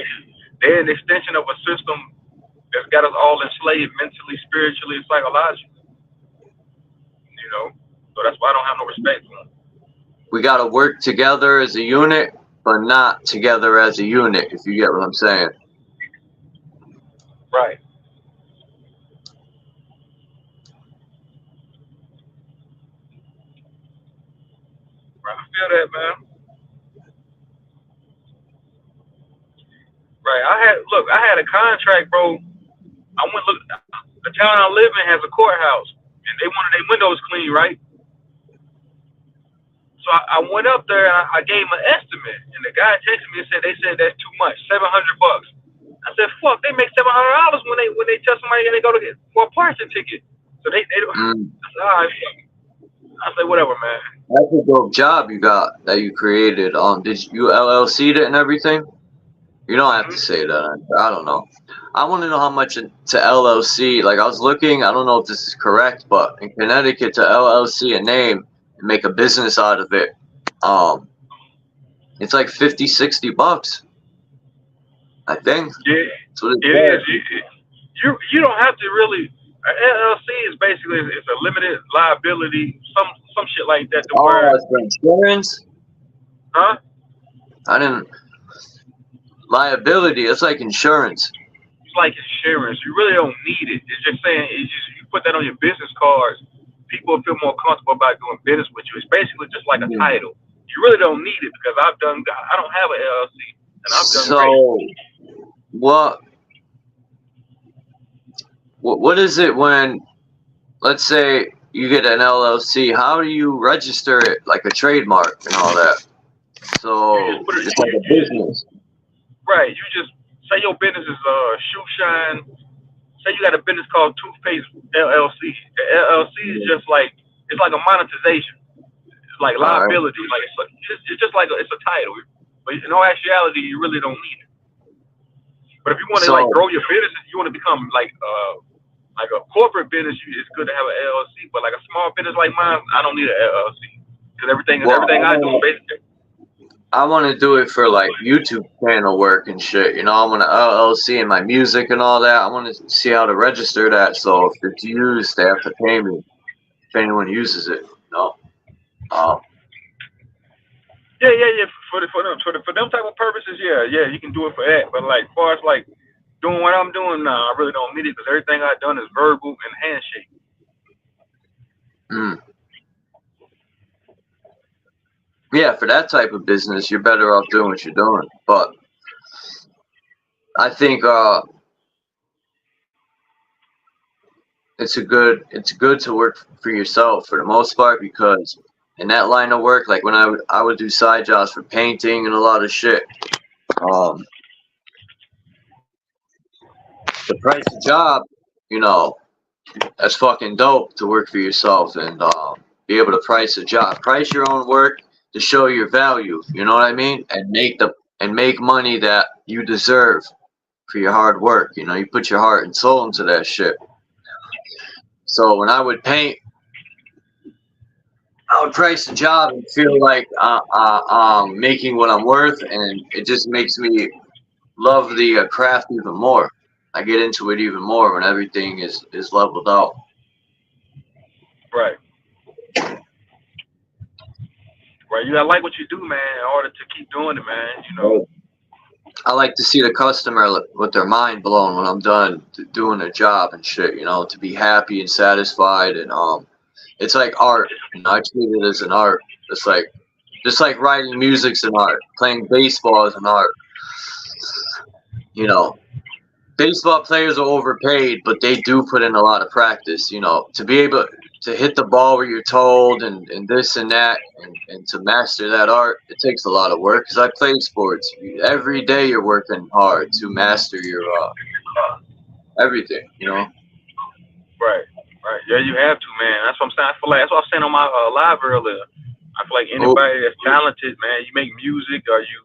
They're an extension of a system that's got us all enslaved mentally, spiritually, and psychologically. You know, so that's why I don't have no respect for them. We gotta work together as a unit, but not together as a unit, if you get what I'm saying. Right. I feel that, man. Right. I had a contract, bro. I went look. The town I live in has a courthouse, and they wanted their windows clean, right? So I went up there and I gave him an estimate, and the guy texted me and said they said that's too much, $700. I said, fuck, they make $700 when they tell somebody and they go to get for a parking ticket. So they don't. I said, all right. I said, whatever, man. That's a dope job you got that you created. Did you LLC'd it and everything? You don't have to say that. I don't know. I want to know how much to LLC. Like I was looking. I don't know if this is correct, but in Connecticut, to LLC a name and make a business out of it, it's like $50-$60. I think. Yeah, it is. You don't have to really. LLC is basically it's a limited liability, some shit like that to Oh, where, it's for insurance? huh? I didn't. Liability, it's like insurance. It's like insurance. You really don't need it. It's just saying, it's just you put that on your business cards, people will feel more comfortable about doing business with you. It's basically just like a Mhm. title. You really don't need it because I don't have an LLC, and I've done great. So, what what is it when, let's say, you get an LLC? How do you register it, like a trademark and all that? You just So, put it, it's like a business. right. You just say your business is shoe shine. Say you got a business called Toothpaste LLC. The LLC is just like it's like a monetization. It's like All right. liability. Like it's just like it's a title. But in all actuality, you really don't need it. But if you want to like So, grow your business, you want to become like a corporate business, it's good to have an LLC. But like a small business like mine, I don't need an LLC because everything well, I do is basically I want to do it for like YouTube channel work and shit. You know, I want to LLC and my music and all that. I want to see how to register that. So if it's used, they have to pay me if anyone uses it. You know. Um, yeah. For them type of purposes, yeah, you can do it for that. But like, as far as like doing what I'm doing now, I really don't need it because everything I've done is verbal and handshake. mm. Yeah, for that type of business, you're better off doing what you're doing. But I think it's good to work for yourself for the most part, because in that line of work, like when I would do side jobs for painting and a lot of shit. Um, the price of job, you know, that's fucking dope to work for yourself and be able to price a job, price your own work to show your value. You know what I mean? And make money that you deserve for your hard work. You know, you put your heart and soul into that shit. So when I would paint, I would price the job and feel like making what I'm worth, and it just makes me love the craft even more. I get into it even more when everything is leveled out. Right. Right. You gotta like what you do, man, in order to keep doing it, man. You know. I like to see the customer with their mind blown when I'm done doing their job and shit. You know, to be happy and satisfied, and it's like art. You know, I treat it as an art. It's like just like writing music's an art, playing baseball is an art. You know, baseball players are overpaid, but they do put in a lot of practice. You know, to be able to hit the ball where you're told, and this and that, and to master that art, it takes a lot of work. Because I play sports, every day you're working hard to master your everything. You know. Right. Right. Yeah, you have to, man. That's what I'm saying. I feel like that's what I was saying on my live earlier. I feel like Oh, anybody that's talented, man, you make music or you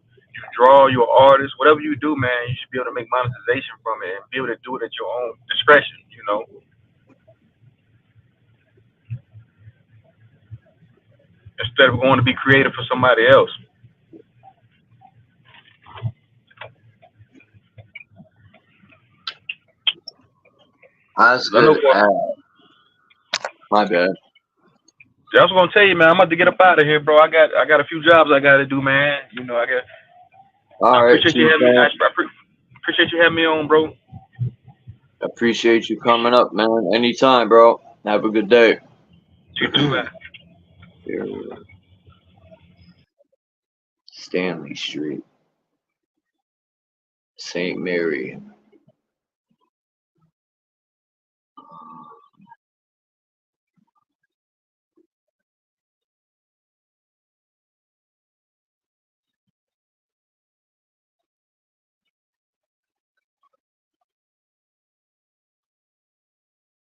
draw, you're an artist, whatever you do, man, you should be able to make monetization from it and be able to do it at your own discretion, you know, instead of going to be creative for somebody else. that's 'Cause I know good. for My bad. yeah, I was gonna tell you, man, I'm about to get up out of here, bro. I got a few jobs I gotta do, man. You know, I All right, appreciate you Chief. having me. Appreciate you having me on, bro. Appreciate you coming up, man. Anytime, bro. Have a good day. You too, man. Stanley Street, St. Mary.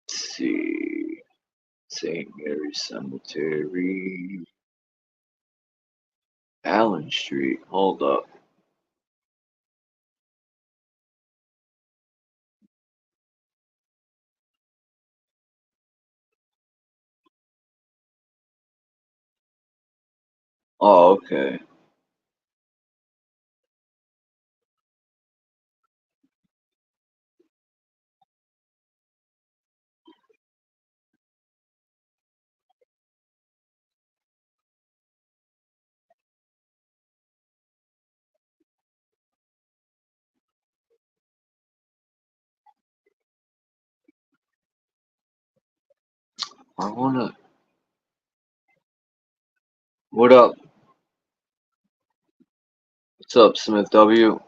Let's see. St. Mary Cemetery. Allen Street. Hold up. Oh, okay. I wanna. What up? What's up, Smith W?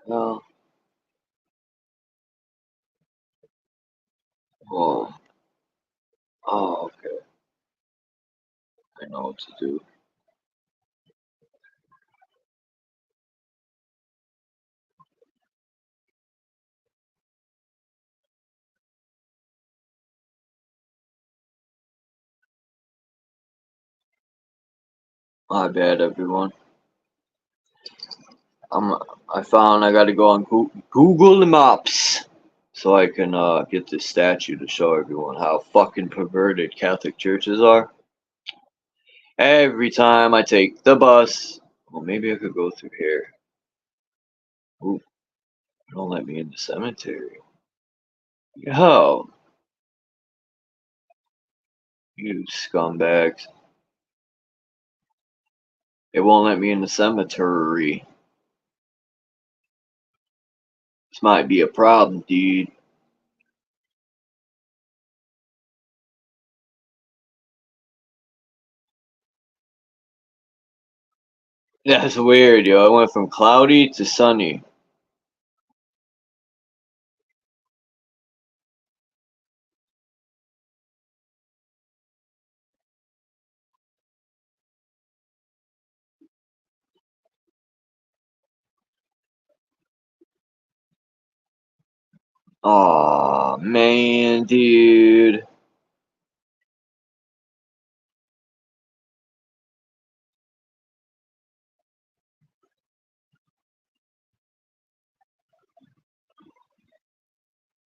Oh, oh, oh, okay. I know what to do. My bad, everyone. I'm. I found I gotta go on Google Maps so I can get this statue to show everyone how fucking perverted Catholic churches are. Every time I take the bus, well, maybe I could go through here. Ooh, don't let me in the cemetery. Yo, you scumbags. It won't let me in the cemetery. This might be a problem, dude. That's weird, yo. I went from cloudy to sunny. Aw, man, dude.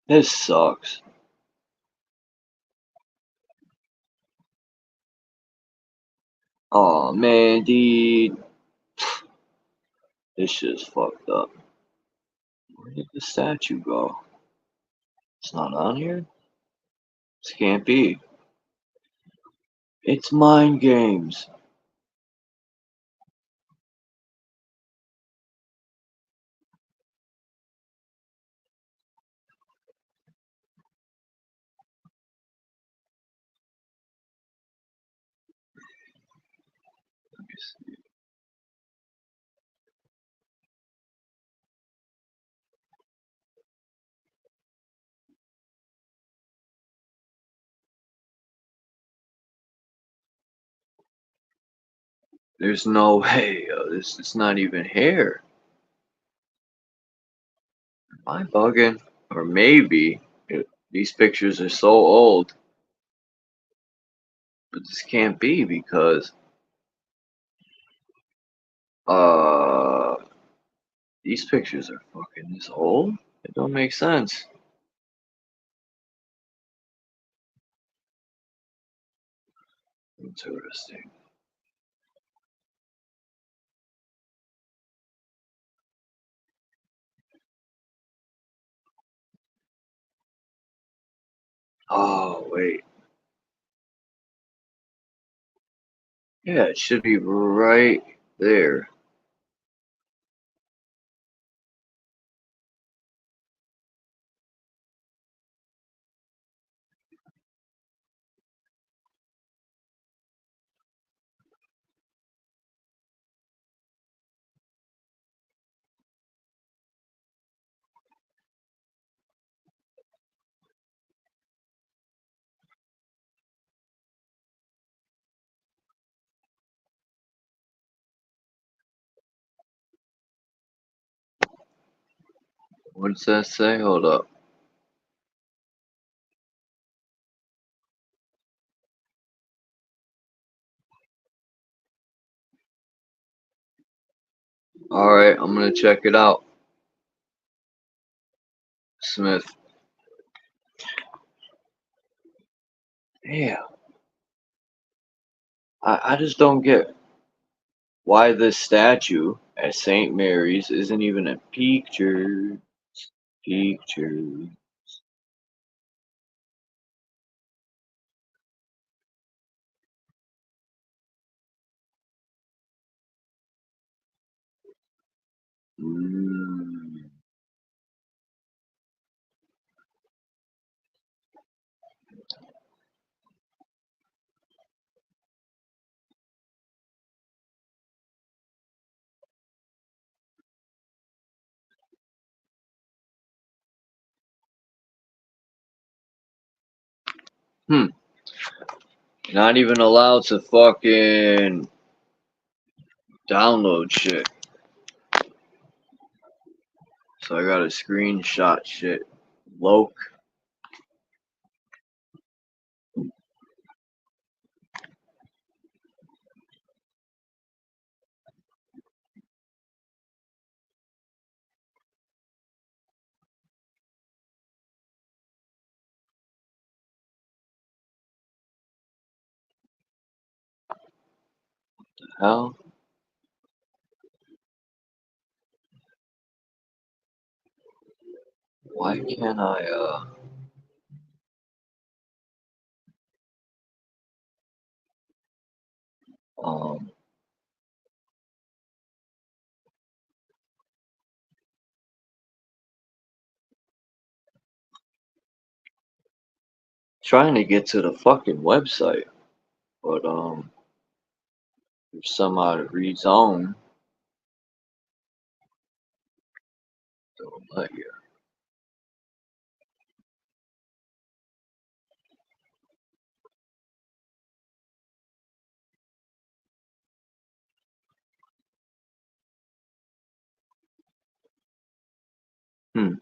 This sucks. Aw, man, dude. This shit's fucked up. Where did the statue go? It's not on here? This can't be. It's mind games. Let me see. There's no way, yo. This is not even here. Am I bugging? Or maybe these pictures are so old, but this can't be because uh these pictures are fucking this old. It don't make sense. Interesting. Oh wait, yeah, it should be right there. What does that say? Hold up. All right, I'm gonna check it out. Smith. Yeah, I just don't get why this statue at St. Mary's isn't even a picture. Picture. Mm. Hmm. Not even allowed to fucking download shit. So I gotta screenshot shit. Loc. Hell? Why can't I, um, trying to get to the fucking website, but, if somehow to rezone, don't let you. Hmm.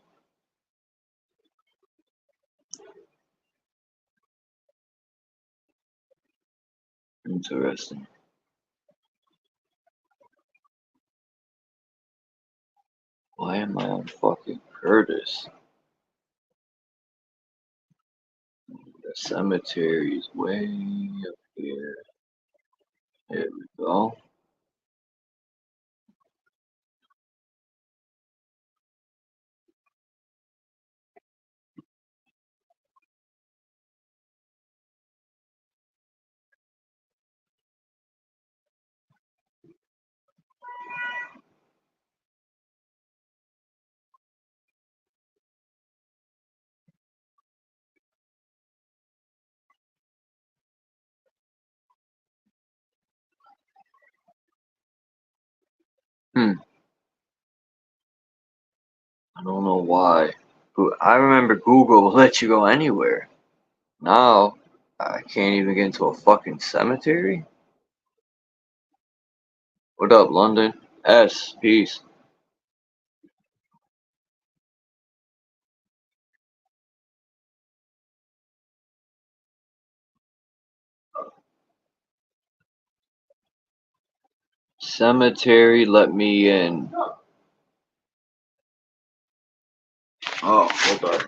Interesting. Why am I on fucking Curtis? The cemetery is way up here. There we go. Hmm. I don't know why. I remember Google will let you go anywhere. Now, I can't even get into a fucking cemetery? What up, London? S, peace. Cemetery, let me in. Oh, hold on.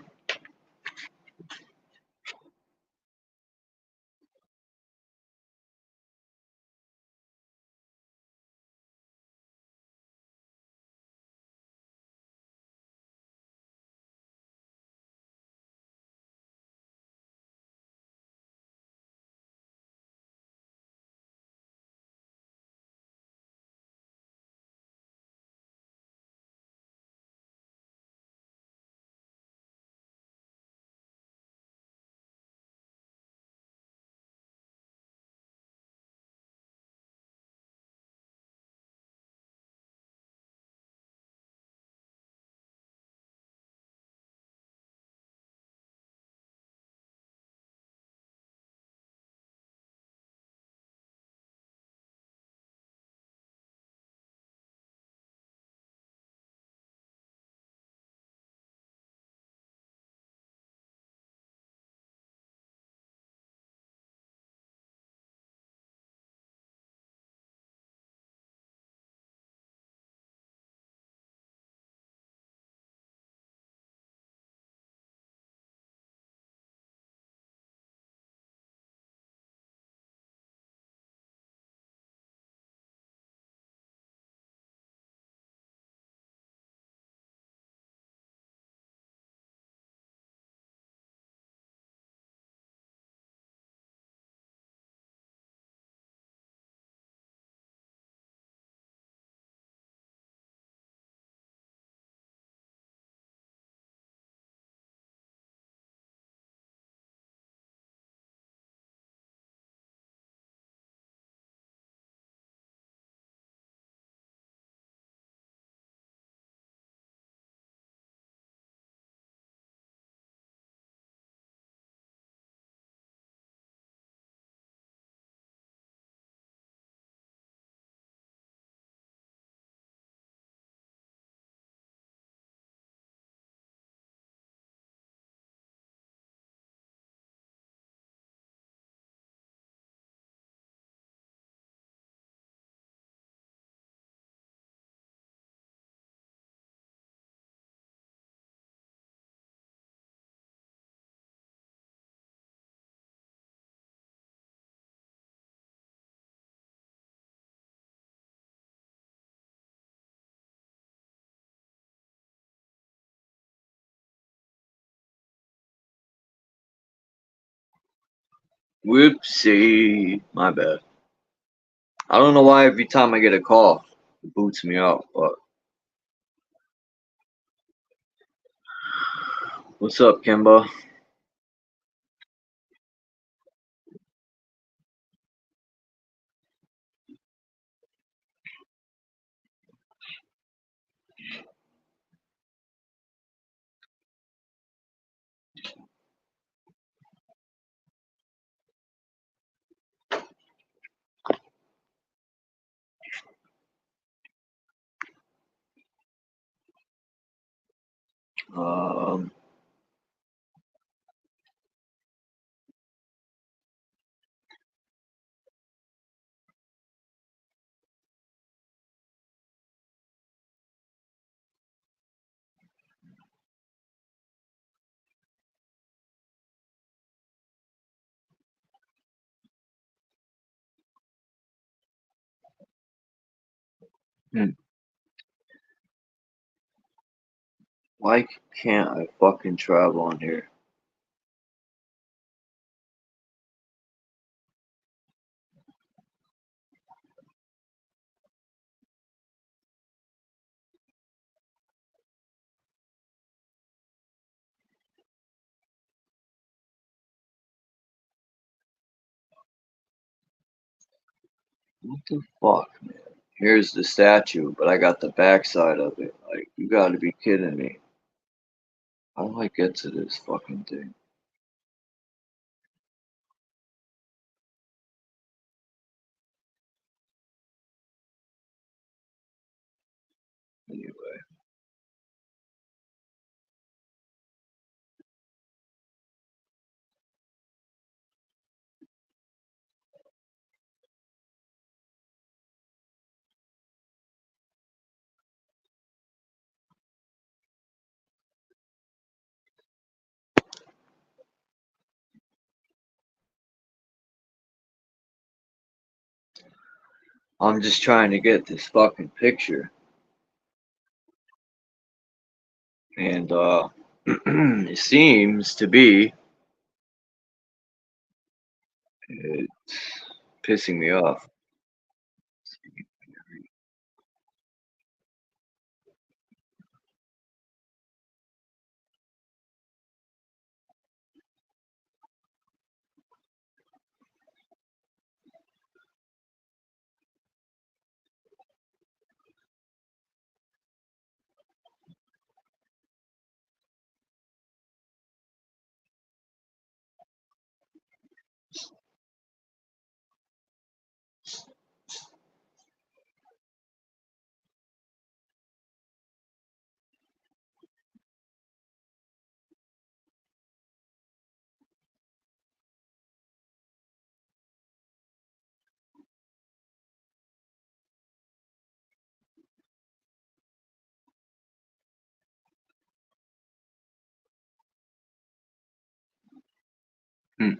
Whoopsie. My bad. I don't know why every time I get a call, it boots me out, but what's up, Kimba? Um, hmm, why can't I fucking travel on here? What the fuck, man? Here's the statue, but I got the backside of it. Like, you gotta be kidding me. How do I get to this fucking thing? Anyway. I'm just trying to get this fucking picture. And, it seems to be, it's pissing me off. Hmm,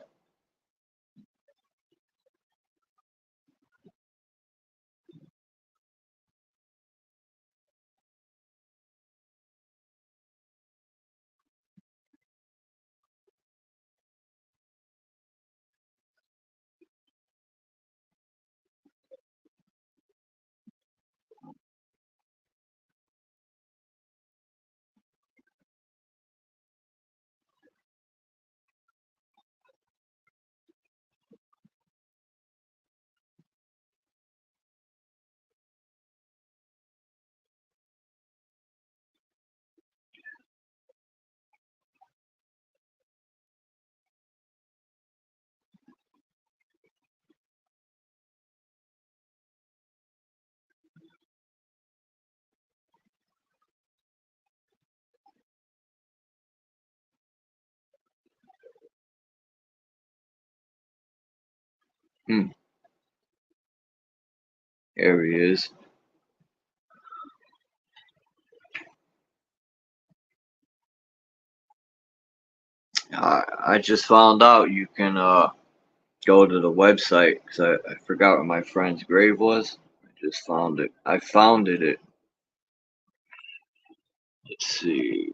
hmm. There he is. I just found out you can, go to the website because I forgot where my friend's grave was. I just found it. I founded it. Let's see.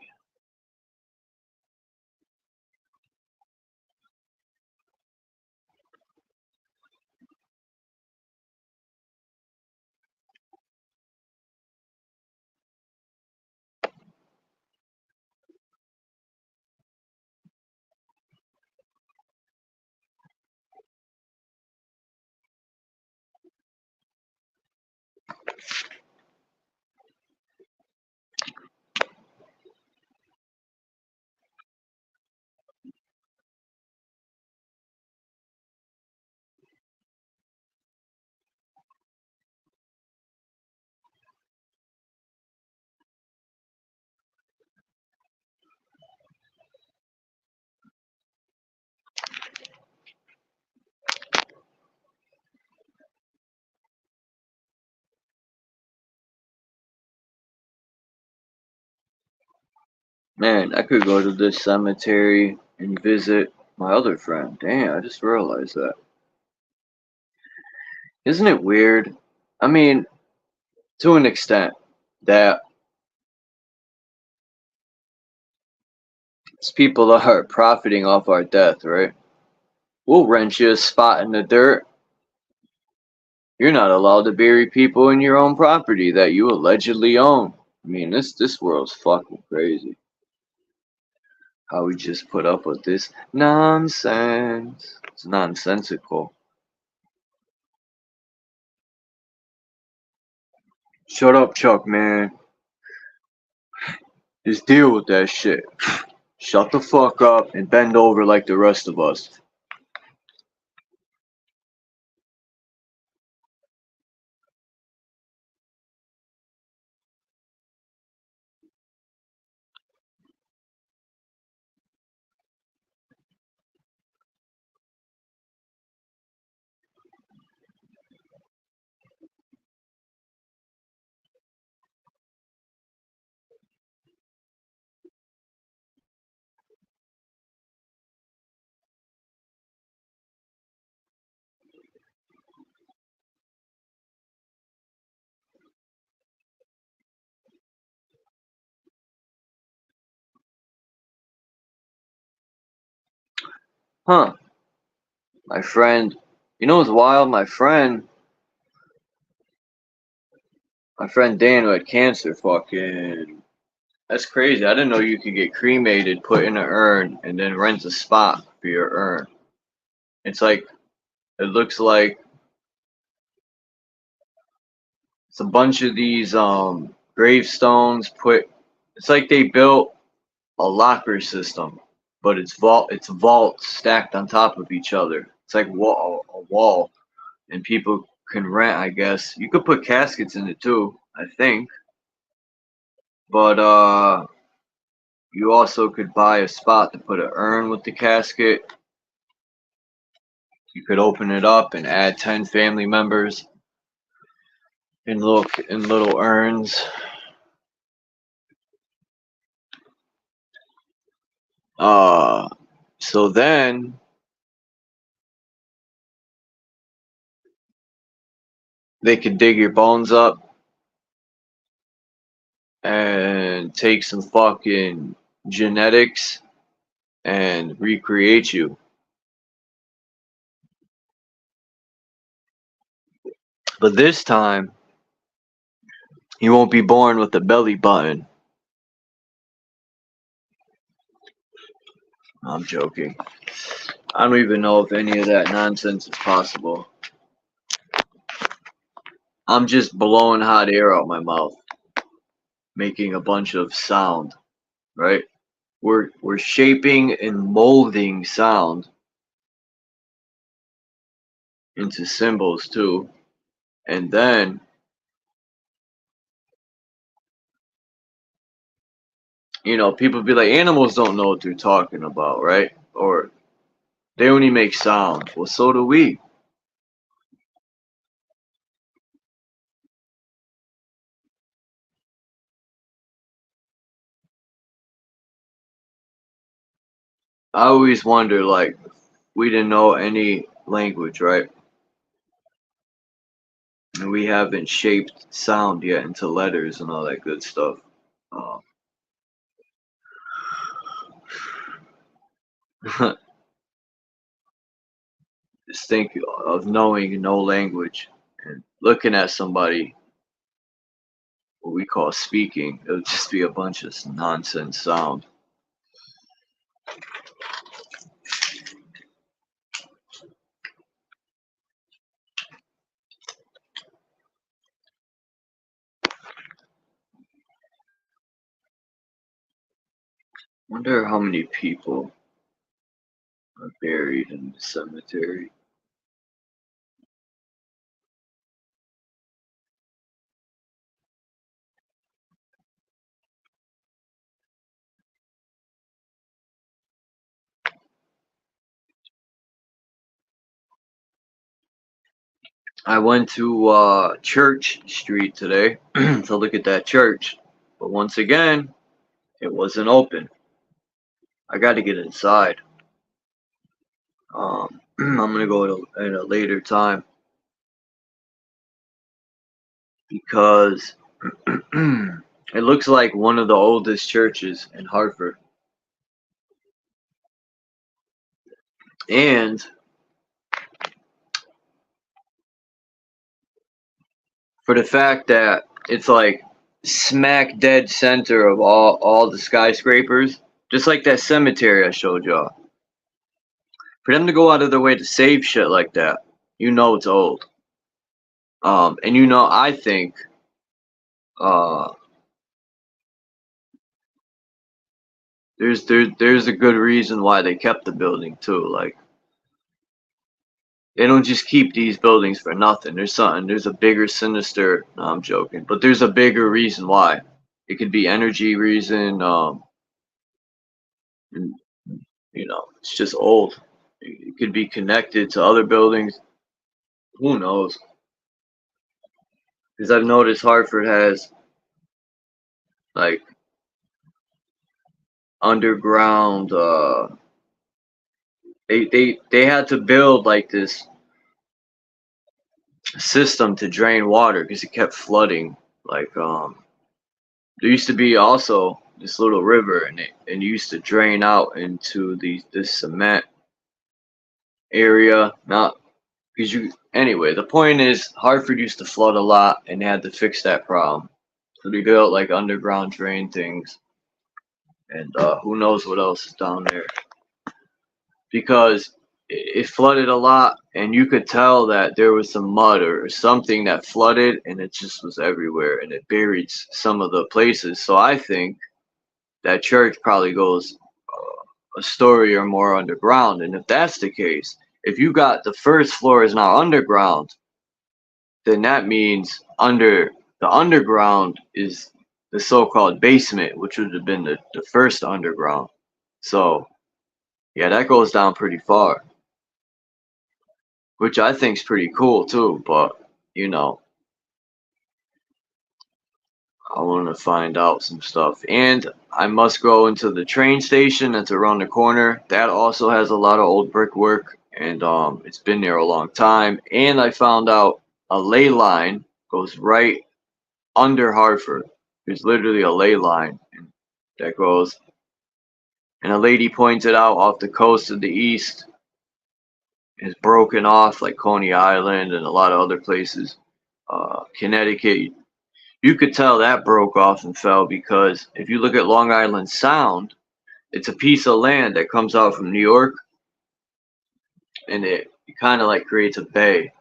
Man, I could go to this cemetery and visit my other friend. Damn, I just realized that. Isn't it weird? I mean, to an extent, that it's people that are profiting off our death, right? We'll rent you a spot in the dirt. You're not allowed to bury people in your own property that you allegedly own. I mean, this world's fucking crazy. How we just put up with this nonsense. It's nonsensical. Shut up, Chuck, man. Just deal with that shit. Shut the fuck up and bend over like the rest of us. Huh. My friend, you know what's wild? My friend Dan who had cancer, fucking, that's crazy. I didn't know you could get cremated, put in an urn, and then rent a spot for your urn. It's like, it looks like it's a bunch of these gravestones put, it's like they built a locker system, but it's vaults stacked on top of each other. It's like a wall, and people can rent, I guess. You could put caskets in it too, I think. But you also could buy a spot to put an urn with the casket. You could open it up and add 10 family members in little urns. So then they could dig your bones up and take some fucking genetics and recreate you. But this time, you won't be born with a belly button. I'm joking. I don't even know if any of that nonsense is possible. I'm just blowing hot air out my mouth, making a bunch of sound, right? We're shaping and molding sound into symbols too. And then people be like, animals don't know what they're talking about, right? Or they only make sound. Well, so do we. I always wonder, like, we didn't know any language, right? And we haven't shaped sound yet into letters and all that good stuff. Just think of knowing no language and looking at somebody, what we call speaking. It would just be a bunch of nonsense sound. Wonder how many people are buried in the cemetery. I went to Church Street today to look at that church, but once again, It wasn't open. I got to get inside. I'm gonna go at a later time because it looks like one of the oldest churches in Hartford. And for the fact that it's like smack dead center of all the skyscrapers, just like that cemetery I showed y'all. For them to go out of their way to save shit like that, you know it's old. And you know, I think there's a good reason why they kept the building too. Like, they don't just keep these buildings for nothing. There's a bigger sinister, no, I'm joking, but there's a bigger reason why. It could be energy reason, and, you know, it's just old. It could be connected to other buildings. Who knows? Because I've noticed Hartford has like underground. They had to build like this system to drain water because it kept flooding. Like there used to be also this little river, and it used to drain out into this cement area. Not because you anyway. The point is, Hartford used to flood a lot, and they had to fix that problem. So they built like underground drain things, and who knows what else is down there, because it flooded a lot, and you could tell that there was some mud or something that flooded, and it just was everywhere, and it buried some of the places. So I think that church probably goes a story or more underground. And if that's the case, if you got the first floor is now underground, then that means the underground is the so-called basement, which would have been the first underground. So yeah, that goes down pretty far, which I think is pretty cool too. But you know, I want to find out some stuff. And I must go into the train station that's around the corner. That also has a lot of old brickwork, and it's been there a long time. And I found out a ley line goes right under Hartford. There's literally a ley line that goes, and a lady pointed out off the coast of the east is broken off, like Coney Island and a lot of other places. Connecticut, you could tell that broke off and fell because if you look at Long Island Sound, it's a piece of land that comes out from New York, and it kind of like creates a bay.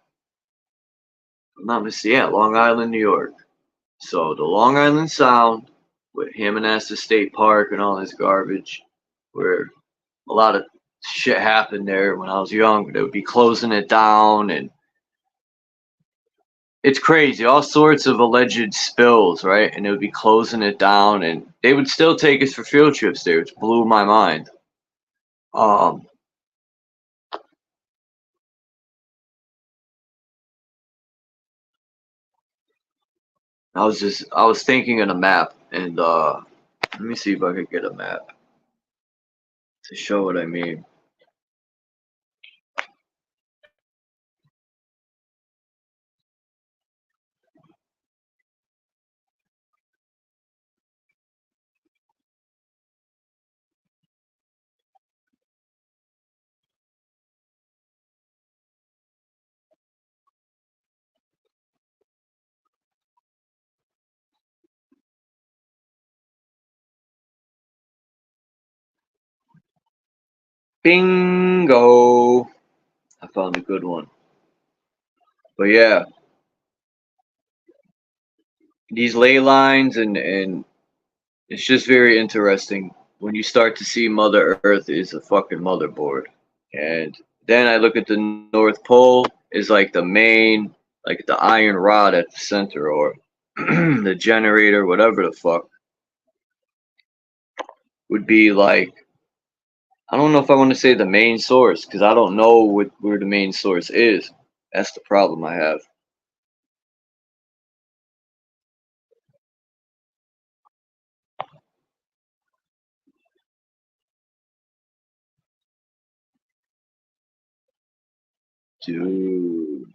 I'm not mistaken, yeah, Long Island, New York. So the Long Island Sound with Hammonasset State Park and all this garbage, where a lot of shit happened there when I was young. They would be closing it down, and it's crazy. All sorts of alleged spills, right? And they would be closing it down, and they would still take us for field trips there, which blew my mind. I was thinking of a map, and let me see if I could get a map to show what I mean. Bingo! I found a good one. But yeah, these ley lines, and it's just very interesting when you start to see Mother Earth is a fucking motherboard. And then I look at the North Pole is like the main, like the iron rod at the center, or the generator, whatever the fuck, would be like, I don't know if I want to say the main source, because I don't know where the main source is. That's the problem I have. Dude.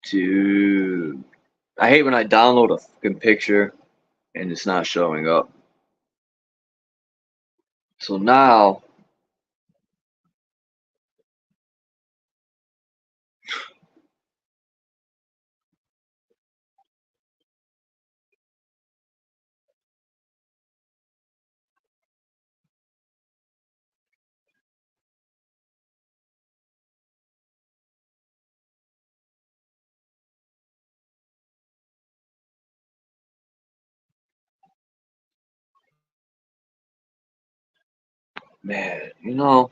Dude. I hate when I download a fucking picture and it's not showing up. So now, man, you know,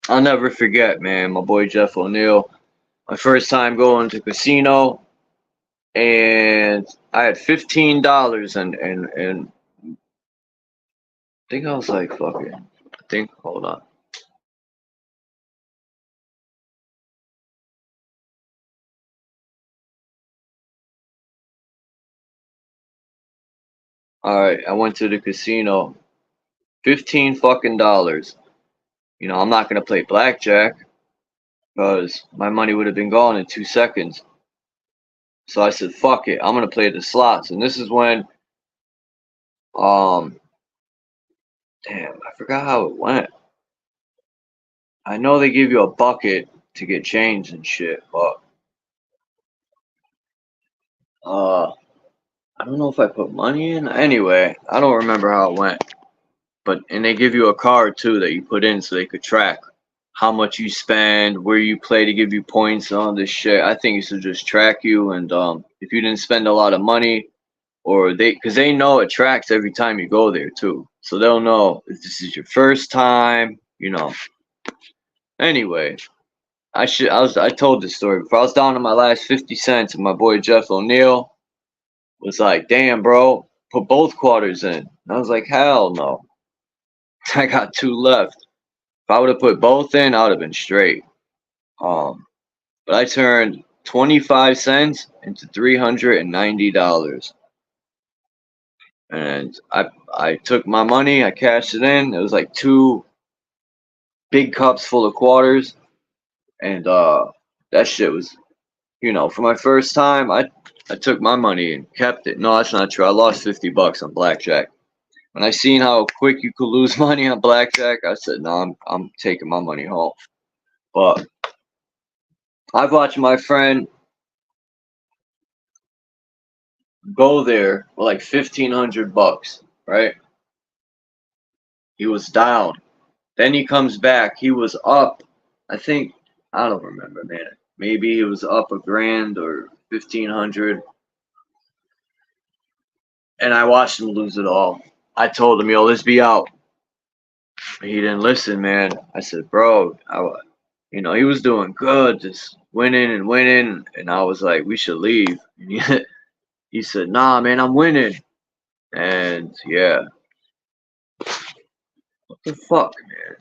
I'll never forget, man, my boy Jeff O'Neill. My first time going to casino, and I had $15, and I think I was like, fucking, hold on. All right, I went to the casino, 15 fucking dollars. You know, I'm not gonna play blackjack because my money would have been gone in 2 seconds. So I said, fuck it, I'm gonna play the slots. And this is when, um, damn, I forgot how it went. I know they give you a bucket to get change and shit, but I don't know if I put money in. Anyway, I don't remember how it went. And they give you a card too that you put in so they could track how much you spend, where you play to give you points, and all this shit. I think it should just track you, and if you didn't spend a lot of money, or because they know it tracks every time you go there too, so they'll know if this is your first time, you know. Anyway, I told this story before. I was down to my last 50 cents, and my boy Jeff O'Neill was like, "Damn, bro, put both quarters in." And I was like, "Hell no." I got two left. If I would have put both in, I would have been straight. But I turned 25 cents into $390. And I took my money, I cashed it in. It was like two big cups full of quarters. And that shit was, you know, for my first time, I took my money and kept it. No, that's not true. I lost $50 on blackjack. When I seen how quick you could lose money on blackjack, I said, no, I'm taking my money home. But I've watched my friend go there with like $1,500, right? He was down. Then he comes back. He was up. I think I don't remember, man. Maybe he was up $1,000 or 1,500. And I watched him lose it all. I told him, yo, let's be out. He didn't listen, man. I said, bro, you know, he was doing good, just winning and winning. And I was like, we should leave. And he said, nah, man, I'm winning. And yeah, what the fuck, man?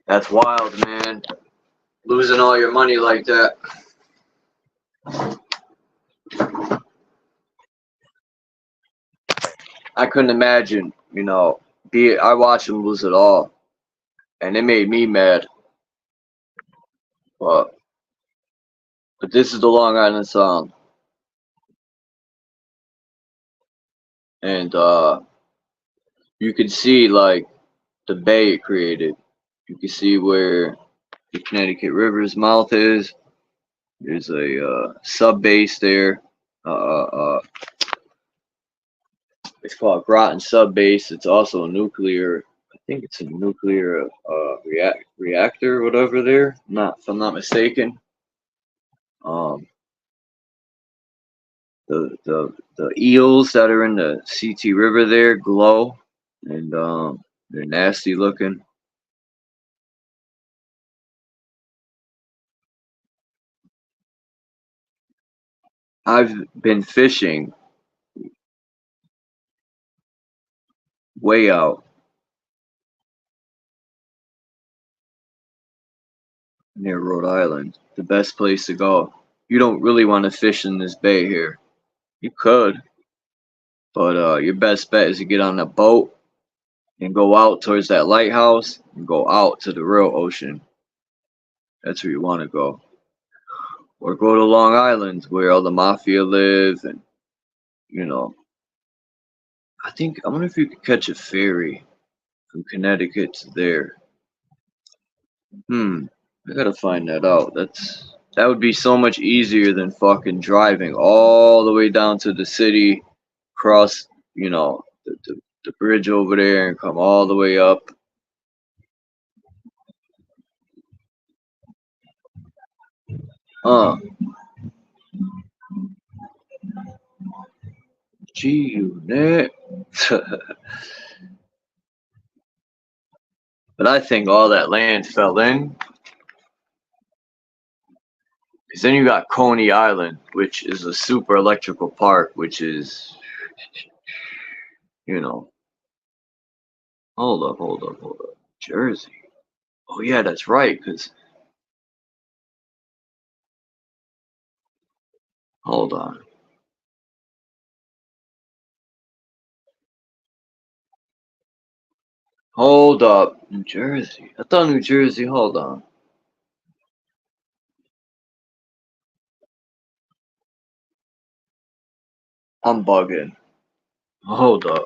That's wild, man. losing all your money like that. I couldn't imagine, you know, I watched him lose it all, and it made me mad. But this is the Long Island Sound, and you can see like the bay it created. You can see where the Connecticut River's mouth is. There's a sub base there. It's called Groton Sub Base. It's also a nuclear. I think it's a nuclear reactor, whatever. There, if I'm not mistaken. The eels that are in the CT River there glow, and they're nasty looking. I've been fishing way out near Rhode Island. The best place to go. You don't really want to fish in this bay here. You could, but your best bet is to get on a boat and go out towards that lighthouse and go out to the real ocean. That's where you want to go. Or go to Long Island where all the mafia live, and you know, I wonder if you could catch a ferry from Connecticut to there. I gotta find that out. That would be so much easier than fucking driving all the way down to the city, cross, you know, the bridge over there and come all the way up. G-Unit. But I think all that land fell in. Because then you got Coney Island, which is a super electrical park, which is, you know. Hold up. Jersey. Oh, yeah, that's right, because. Hold on. Hold up. New Jersey. I thought New Jersey. Hold on. I'm bugging. Hold up.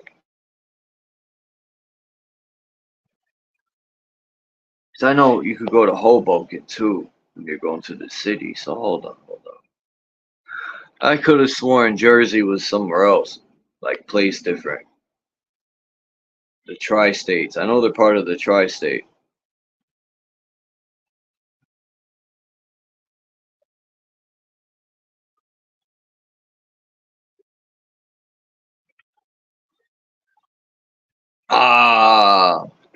Because I know you could go to Hoboken too when you're going to the city. So hold up. I could have sworn Jersey was somewhere else, like place different. The tri-states. I know they're part of the tri-state.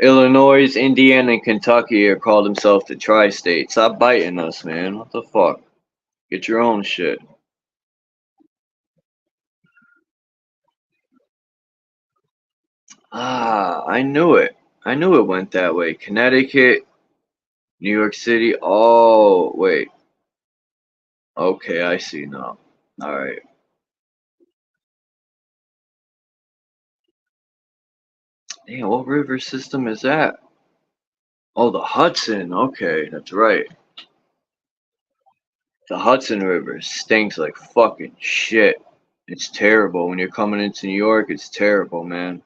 Illinois, Indiana, and Kentucky are called themselves the tri-state. Stop biting us, man. What the fuck? Get your own shit. I knew it. I knew it went that way. Connecticut, New York City. Oh, wait. Okay, I see now. All right. Damn, what river system is that? Oh, the Hudson. Okay, that's right. The Hudson River stinks like fucking shit. It's terrible. When you're coming into New York, it's terrible, man.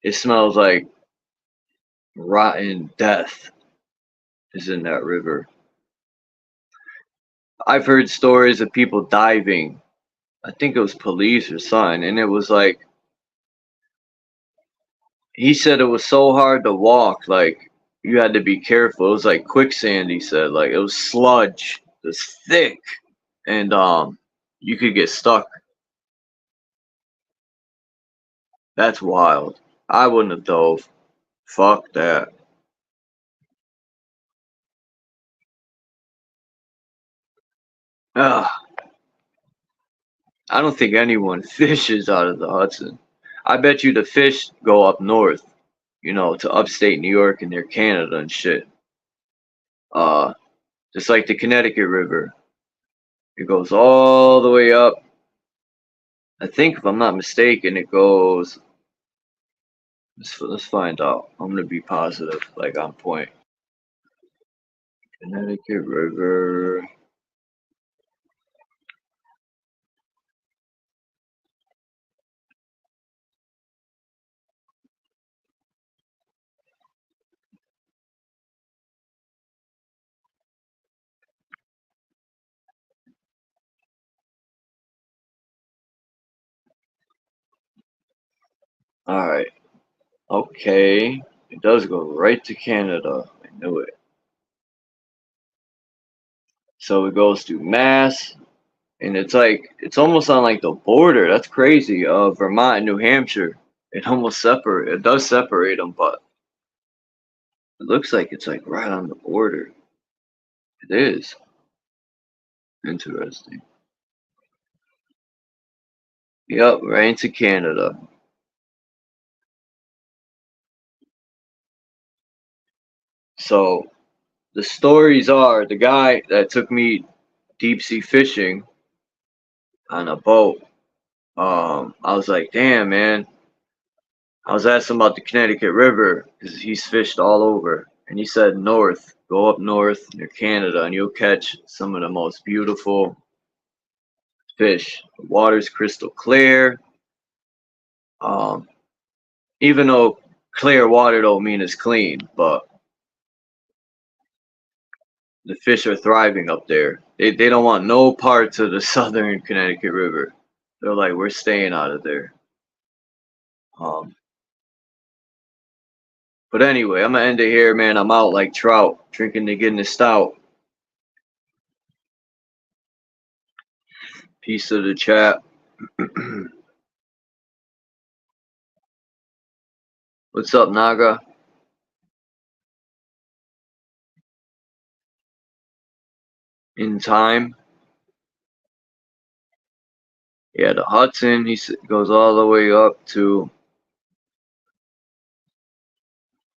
It smells like rotten death is in that river. I've heard stories of people diving. I think it was police or something, and it was like, he said it was so hard to walk, like you had to be careful. It was like quicksand, he said, like it was sludge. It was thick, and you could get stuck. That's wild. I wouldn't have dove. Fuck that. Ugh. I don't think anyone fishes out of the Hudson. I bet you the fish go up north, you know, to upstate New York and near Canada and shit. just like the Connecticut River. It goes all the way up. I think, if I'm not mistaken, it goes. Let's find out. I'm gonna be positive, like on point. Connecticut River. All right. Okay. It does go right to Canada. I knew it. So it goes through Mass, and it's almost on like the border. That's crazy. Vermont and New Hampshire. It does separate them, but it looks like it's like right on the border. It is. Interesting. Yep, right into Canada. So the stories are the guy that took me deep sea fishing on a boat. I was like, damn, man. I was asking about the Connecticut River because he's fished all over. And he said north, go up north near Canada, and you'll catch some of the most beautiful fish. The water's crystal clear. Even though clear water don't mean it's clean, but the fish are thriving up there. They don't want no parts of the southern Connecticut River. They're like, we're staying out of there. But anyway, I'm gonna end it here, man. I'm out like trout, drinking the Guinness stout. Peace to the chat. What's up, Naga? In time. Yeah, the Hudson, goes all the way up to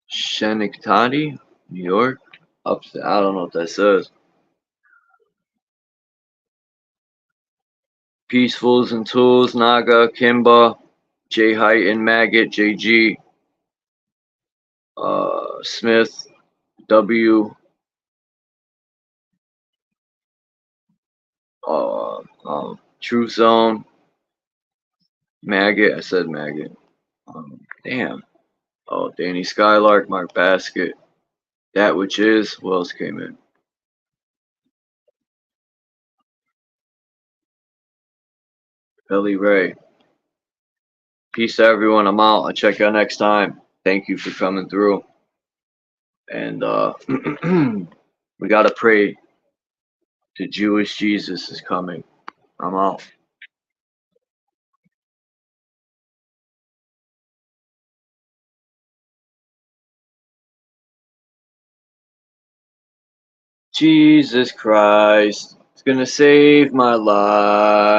Schenectady, New York. I don't know what that says. Peacefuls and Tools, Naga, Kimba, J Height and Maggot, JG, Smith, W, True Zone, Maggot. I said Maggot. Damn. Oh, Danny Skylark, Mark Basket, That Which Is. Who else came in? Billy Ray. Peace to everyone. I'm out. I'll check you out next time. Thank you for coming through. And we gotta pray. The Jewish Jesus is coming. I'm out. Jesus Christ is gonna save my life.